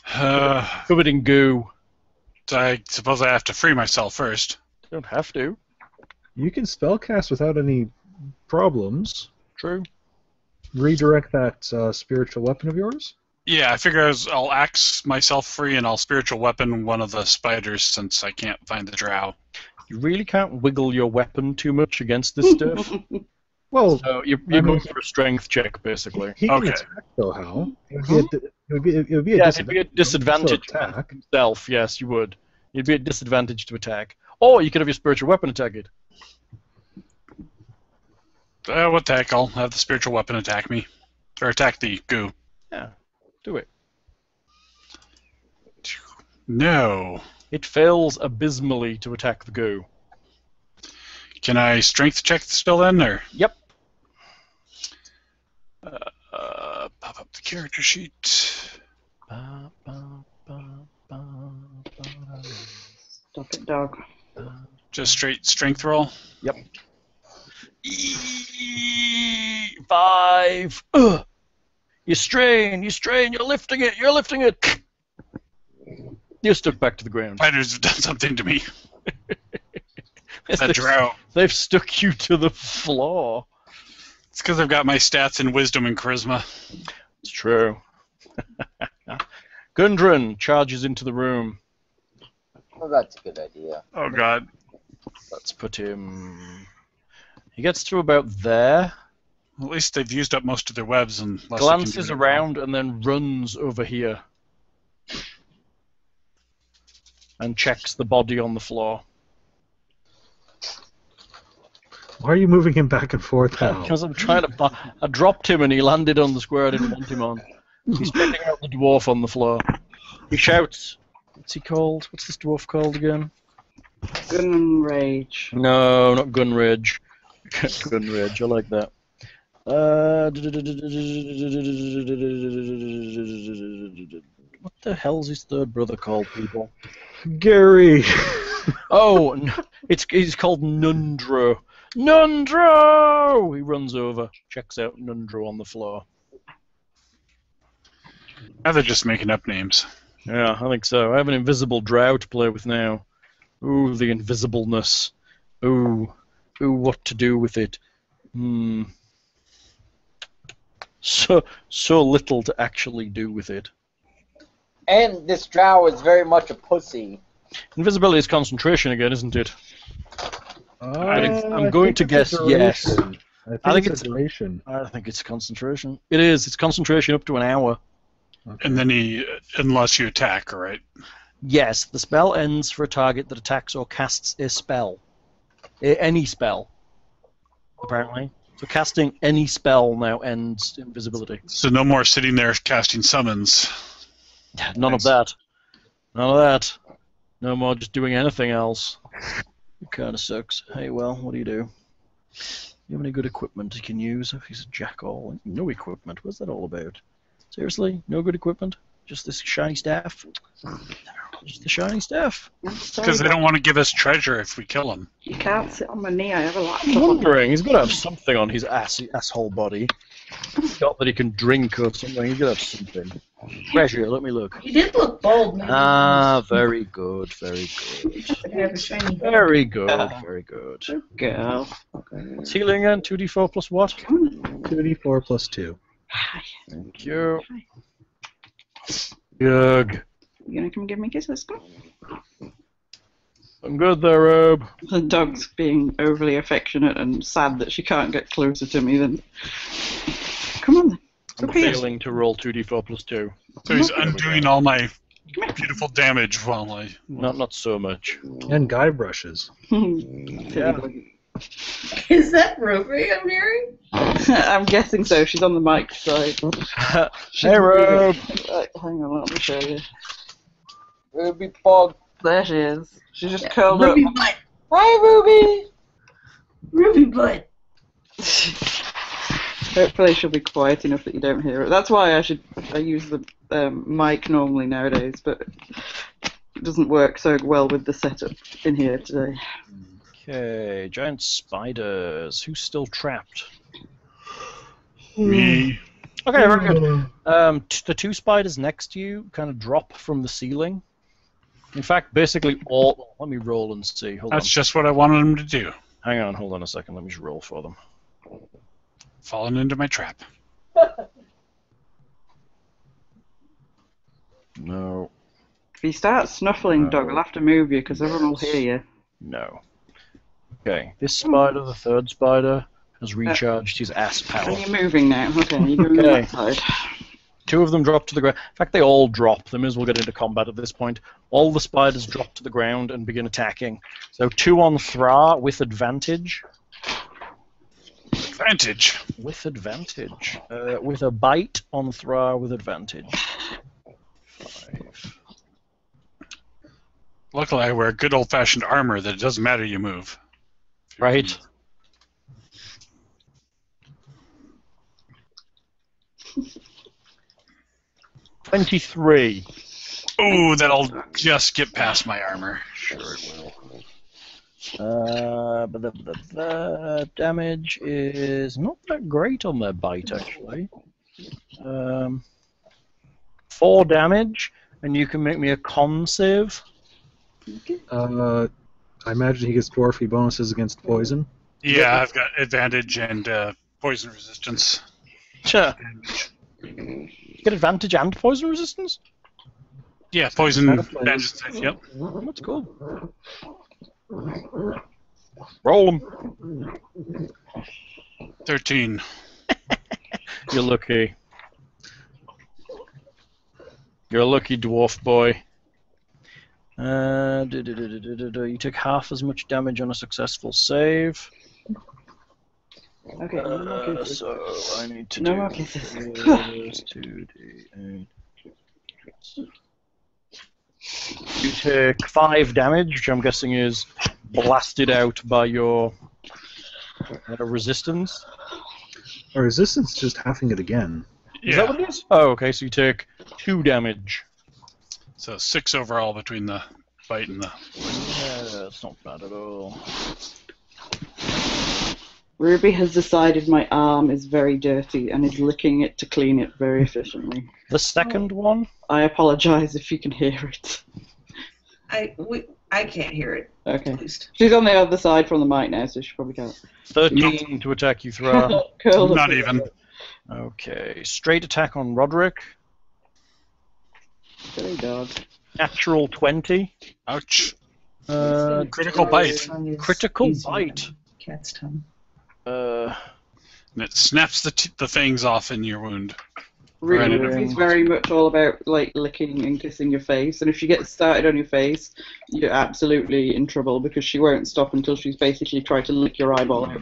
Covered in goo. I suppose I have to free myself first. You don't have to. You can spellcast without any problems. True. Redirect that spiritual weapon of yours? Yeah, I figure I'll axe myself free and I'll spiritual weapon one of the spiders since I can't find the drow. You really can't wiggle your weapon too much against this stuff. Well, So you're going for a strength check, basically. he can Okay. attack, though, Hal. It would be a Yeah, it'd be a disadvantage to attack. himself, yes, you would. You'd be at disadvantage to attack. Or you could have your spiritual weapon attack it. What the heck, I'll have the spiritual weapon attack me. Or attack the goo. Yeah, do it. No. It fails abysmally to attack the goo. Can I strength check still then, or? Yep. Pop up the character sheet. Stop it, dog. Just straight strength roll. Yep. 5. Ugh. You strain, you're lifting it. You're stuck back to the ground. Spiders have done something to me. Yes, That drow. They've stuck you to the floor. It's because I've got my stats in wisdom and charisma. It's true. Gundren charges into the room. Well, that's a good idea. Oh god. Let's put him... He gets to about there, At least they've used up most of their webs and glances around, and then runs over here. And checks the body on the floor. Why are you moving him back and forth, Hal? Because I'm trying to... I dropped him and he landed on the square I didn't want him on. He's checking out the dwarf on the floor. He shouts. What's he called? What's this dwarf called again? Gun Rage. No, not Gunrage. Gunrage, I like that. What the hell's his third brother called, people? Gary! Oh, he's called Nundro. Nundro! He runs over, checks out Nundro on the floor. Now they're just making up names. Yeah, I think so. I have an invisible drow to play with now. Ooh, the invisibleness. Ooh, what to do with it? So little to actually do with it. And this drow is very much a pussy. Invisibility is concentration again, isn't it? I'm going to guess yes. I think it's duration. I think it's concentration. It is. It's concentration up to an hour. Okay. And then unless you attack, right? Yes, the spell ends for a target that attacks or casts a spell. Any spell, apparently. So casting any spell now ends invisibility. So no more sitting there casting summons. None of that. None of that. No more just doing anything else. It kind of sucks. Hey, well, what do? You have any good equipment you can use? If he's a jackal. No equipment. What's that all about? Seriously? No good equipment? Just this shiny staff? Just the shiny staff? Because they don't want to give us treasure if we kill them. You can't sit on my knee. I have a laptop. I'm wondering, he's got to have something on his asshole body. Not that he can drink or something. He's got to have something. Treasure, let me look. You did look bold, man. Ah, very good, very good. You have a shiny head. Very good, very good. Girl. What's healing again? 2d4 plus what? 2d4 plus 2. Thank you. Yug. You gonna come give me kisses? Come on. I'm good there, Rob. The dog's being overly affectionate and sad that she can't get closer to me. Then come on then. I'm failing to roll 2d4 plus 2. So he's undoing all my beautiful damage while I... Not so much. And guy brushes. Yeah. Is that Ruby I'm hearing? I'm guessing so. She's on the mic side. Hey, Rob. Hang on, let me show you. Ruby Bog. There she is. She's just curled Ruby up. butt. Hi, Ruby. Ruby butt. Hopefully she'll be quiet enough that you don't hear it. That's why I use the mic normally nowadays, but it doesn't work so well with the setup in here today. Okay, giant spiders. Who's still trapped? Me. Okay, very good. The two spiders next to you kind of drop from the ceiling. In fact, basically all... Let me roll and see. Hold That's on. just what I wanted him to do. Hang on, hold on a second. Let me just roll for them. Falling into my trap. No. If you start snuffling, dog, I'll have to move you because everyone will hear you. No. Okay, this spider, the third spider, has recharged his ass power. And you're moving now. Okay, you're going Okay. that side. Two of them drop to the ground. In fact, they all drop. They may as well get into combat at this point. All the spiders drop to the ground and begin attacking. So 2 on Thra with advantage. Advantage. With advantage. With a bite on Thra with advantage. 5. Luckily, I wear good old-fashioned armor that it doesn't matter you move. Right. $23. Ooh, that'll just get past my armor. Sure it will. But the damage is not that great on their bite, actually. 4 damage, and you can make me a con save. I imagine he gets dwarfy bonuses against poison. Yeah, I've got advantage and poison resistance. Sure. Get advantage and poison resistance? Yeah, poison Kind of plays. advantage. Yep. That's cool. Roll them. 13. You're lucky. You're a lucky dwarf boy. You take half as much damage on a successful save. Okay, no more kisses. So I need to No do more kisses. 2d8. You take 5 damage, which I'm guessing is blasted out by your resistance. Or resistance just halving it again. Is that what it is? Oh, okay, so you take 2 damage. So 6 overall between the bite and the... Yeah, that's not bad at all. Ruby has decided my arm is very dirty and is licking it to clean it very efficiently. The second one? I apologize if you can hear it. I can't hear it. Okay. At least. She's on the other side from the mic now, so she probably can't. 13 to attack you, Thra. Curled up Not in even. it. Okay, straight attack on Roderick. Silly dog. Natural 20. Ouch. Critical bite. Critical bite. Cat's tongue. And it snaps the fangs off in your wound. Really, Right. Ruby's very much all about like licking and kissing your face, and if she gets started on your face, you're absolutely in trouble because she won't stop until she's basically tried to lick your eyeball out.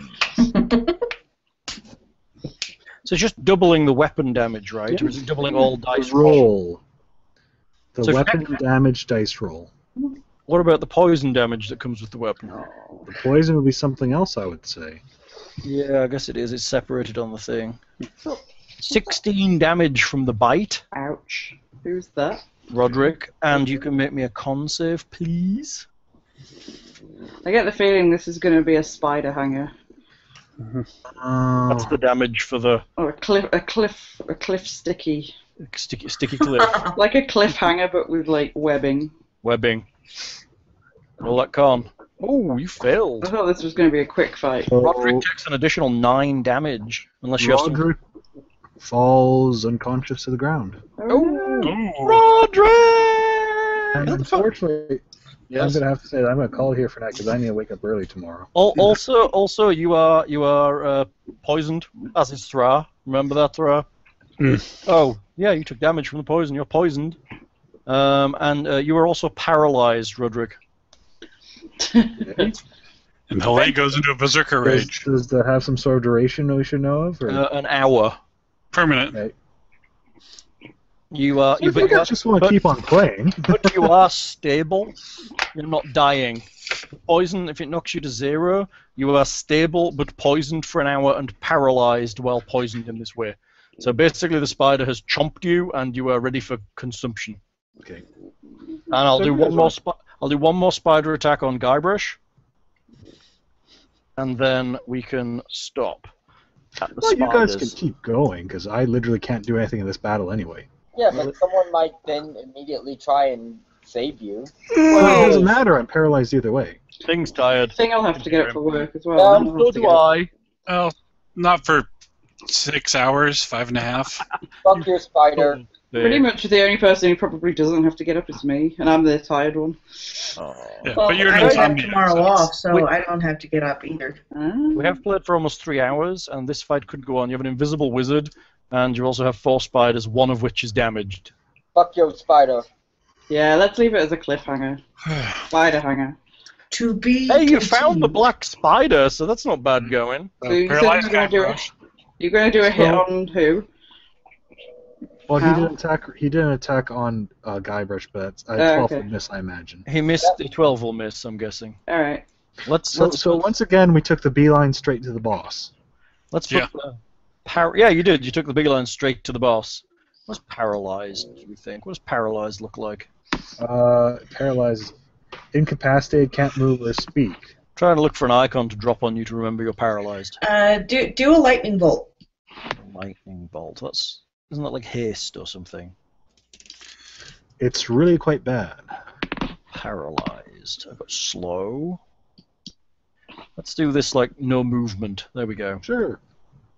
So it's just doubling the weapon damage, right? Or is it doubling all dice roll. The So if weapon damage dice roll. What about the poison damage that comes with the weapon? The poison would be something else, I would say. Yeah, I guess it is. It's separated on the thing. 16 damage from the bite, Ouch. Who's that? Roderick, and you can make me a con save, please. I get the feeling this is going to be a spider hanger. That's the damage for the Or a cliff sticky. sticky cliff Like a cliffhanger, but with like webbing. webbing. Roll that con. Oh, you failed. I thought this was going to be a quick fight. So Roderick takes an additional 9 damage, unless you have some. Roderick falls unconscious to the ground. Roderick! And How the fuck- unfortunately, I'm Yes. going to have to say that I'm going to call here for now because I need to wake up early tomorrow. Also, you are poisoned, as is Thra. Remember that, Thra? Oh, yeah, you took damage from the poison. You're poisoned. And you are also paralyzed, Roderick. And Helene goes into a berserker rage. Does that have some sort of duration we should know of? Or? An hour. Permanent. Okay. You are. I think I just want to keep on playing. But you are stable. You're not dying. Poison, if it knocks you to 0, you are stable but poisoned for an hour and paralyzed while poisoned in this way. So basically, the spider has chomped you, and you are ready for consumption. Okay. And I'll do one more. I'll do one more spider attack on Guybrush, and then we can stop. At the Well, you guys spiders. can keep going because I literally can't do anything in this battle anyway. Yeah, but someone might then immediately try and save you. Well, it doesn't matter. I'm paralyzed either way. Thing's tired. I think I'll have to get up for work as well. Yeah, I'll have So to do get up. I. Well, not for 6 hours, 5.5. Fuck your spider. Pretty much the only person who probably doesn't have to get up is me, and I'm the tired one. Oh. Yeah, Well, but you're I an have insomnia. tomorrow so it's- off, so Wait. I don't have to get up either. We have played for almost 3 hours, and this fight could go on. You have an invisible wizard, and you also have 4 spiders, one of which is damaged. Fuck your spider. Yeah, let's leave it as a cliffhanger. Spider hanger. To be Hey, you continued. found the black spider, so that's not bad going. So you said Paralyzed you're going to do Guybrush. You're going to do a hit So- on who? Well, How? he didn't attack on Guybrush, but that's a Oh, 12 okay. would miss, I imagine. He missed. The 12 will miss, I'm guessing. All right. Let's So once again, we took the beeline straight to the boss. let's put Yeah. the yeah, you did. You took the big line straight to the boss. What's paralyzed? Do we think? What does paralyzed look like? Paralyzed, incapacitated, can't move or speak. Trying to look for an icon to drop on you to remember you're paralyzed. Do a lightning bolt. Lightning bolt. Isn't that like haste or something? It's really quite bad. Paralyzed. I've got slow. Let's do this like no movement. There we go. Sure.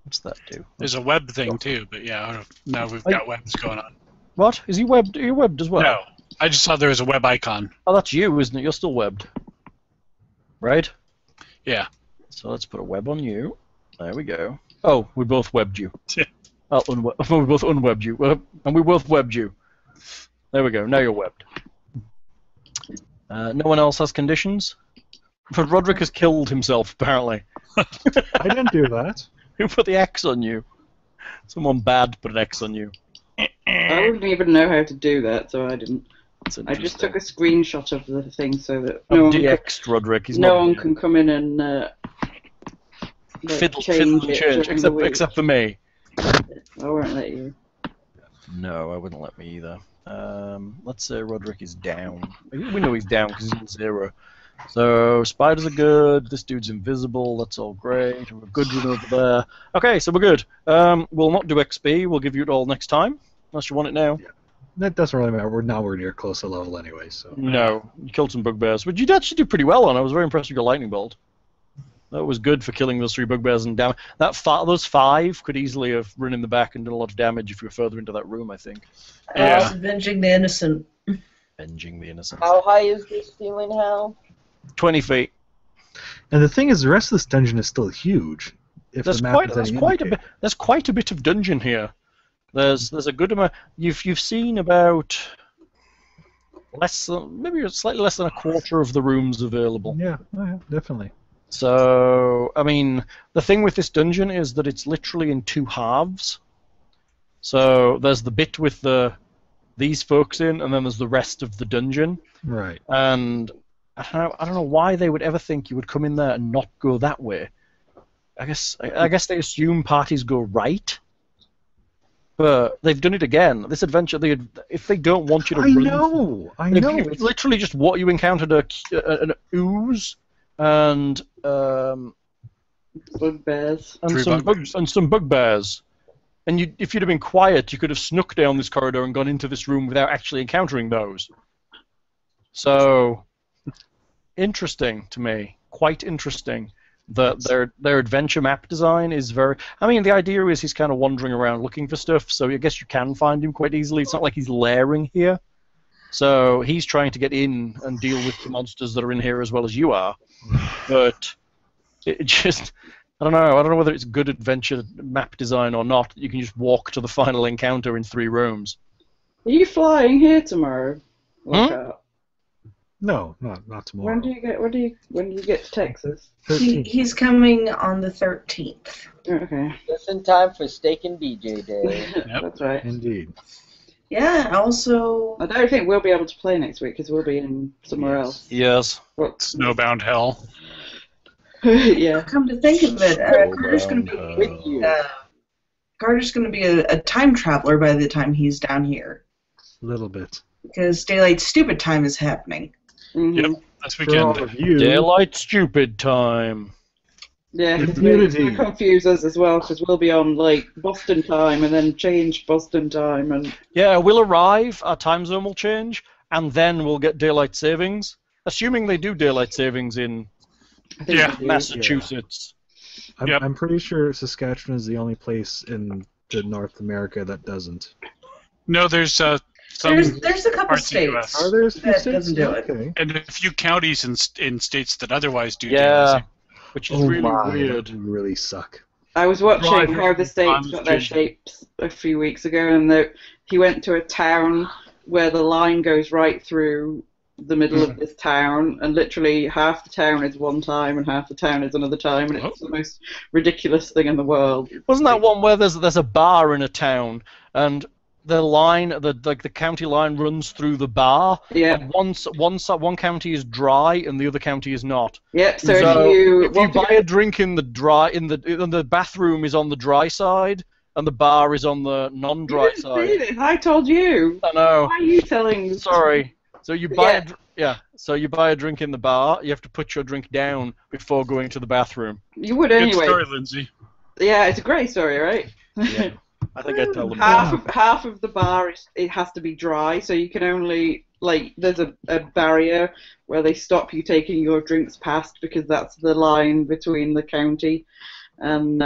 What's that do? There's a web thing too, but yeah, I don't, now we've got webs going on. What? Is he webbed? Are you webbed as well? No, I just saw there was a web icon. Oh, that's you, isn't it? You're still webbed. Right? Yeah. So let's put a web on you. There we go. Oh, we both webbed you. Yeah. Oh, we both unwebbed you. And we both webbed you. There we go. Now you're webbed. No one else has conditions? But Roderick has killed himself, apparently. I didn't do that. Who put the X on you? Someone bad put an X on you. I wouldn't even know how to do that, so I didn't. That's I just interesting. took a screenshot of the thing so that I've no one, can, DX'd Roderick. He's no not one can come in and fiddle change it change, during the week. except for me. I won't let you. No, I wouldn't let me either. Let's say Roderick is down. We know he's down because he's in 0. So spiders are good. This dude's invisible. That's all great. We're good run over there. Okay, so we're good. We'll not do XP. We'll give you it all next time, unless you want it now. Yeah. That doesn't really matter. We're nowhere near close to level anyway, so. No, you killed some bugbears, which you did actually do pretty well on. I was very impressed with your lightning bolt. That was good for killing those 3 bugbears and damage. Those 5 could easily have run in the back and done a lot of damage if you were further into that room, I think. I was avenging the innocent. Avenging the innocent. How high is this ceiling, Hal? 20 feet. And the thing is, the rest of this dungeon is still huge. If There's the map is any indicator. There's quite a bit of dungeon here. There's a good amount. You've seen about maybe slightly less than a quarter of the rooms available. Yeah, oh, yeah, definitely. So I mean, the thing with this dungeon is that it's literally in 2 halves. So there's the bit with these folks in, and then there's the rest of the dungeon. Right. And I don't know why they would ever think you would come in there and not go that way. I guess they assume parties go right. But they've done it again. This adventure, if they don't want you to run... I know. It's literally just what you encountered an ooze and Bugbears. and some bugbears. And if you'd have been quiet, you could have snuck down this corridor and gone into this room without actually encountering those. So, interesting to me. Quite interesting. Their adventure map design is very... I mean, the idea is he's kind of wandering around looking for stuff, so I guess you can find him quite easily. It's not like he's lairing here. So he's trying to get in and deal with the monsters that are in here as well as you are. But it just... I don't know whether it's good adventure map design or not. You can just walk to the final encounter in 3 rooms. Are you flying here tomorrow? No, not tomorrow. When do you get to Texas? He's coming on the 13th. Okay. Just in time for Steak and BJ Day. Yep. That's right. Indeed. Yeah, also... I don't think we'll be able to play next week because we'll be in somewhere else. Yes. Snowbound hell. Yeah. Come to think of it, Carter's going to be With you. Carter's going to be a time traveler by the time he's down here. A little bit. Because Daylight Stupid Time is happening. Mm-hmm. Yep, this For all weekend. of you, Daylight stupid time. Yeah, The it's community. going to confuse us as well because we'll be on like Boston time and then change Boston time and Yeah, we'll arrive, our time zone will change, and then we'll get daylight savings. Assuming they do daylight savings in I think Yeah. we do. Massachusetts. Yep. I'm pretty sure Saskatchewan is the only place in North America that doesn't. No, there's some There's a couple parts of the states. US. Are there a few That states? doesn't do it. Okay. and a few counties in states that otherwise do. Yeah, which is Oh really my, weird. that would really suck. I was watching Right, how the states times got their change. shapes a few weeks ago, and he went to a town where the line goes right through the middle of this town, and literally half the town is one time and half the town is another time, and it's the most ridiculous thing in the world. Wasn't that one where there's a bar in a town, and the line, the county line runs through the bar? Yeah. And one county is dry and the other county is not. Yep. So, So if you if you buy a drink in the bathroom is on the dry side, and the bar is on the non-dry You side. didn't say it. I told you. I know. Why are you telling? Sorry. So you buy Yeah. So you buy a drink in the bar. You have to put your drink down before going to the bathroom. You would Good anyway. story, Lindsay. Yeah, it's a great story, right? Yeah. I think I tell them. half of the bar it has to be dry, so you can only there's a barrier where they stop you taking your drinks past because that's the line between the county, and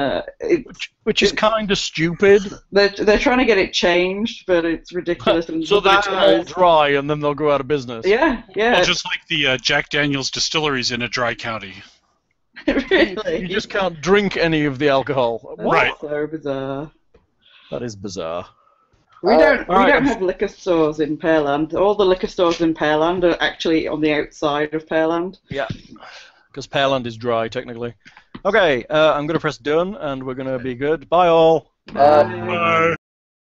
Which is kind of stupid. they're trying to get it changed, but it's ridiculous. And So the that it's all bars- dry, and then they'll go out of business. Yeah, Well, just like the Jack Daniels distilleries in a dry county. really. You just can't drink any of the alcohol. That's Right. so bizarre. That is bizarre. We don't Alright. have liquor stores in Pearland. All the liquor stores in Pearland are actually on the outside of Pearland. Yeah. Because Pearland is dry, technically. Okay, I'm going to press done, and we're going to be good. Bye, all. Uh, Bye.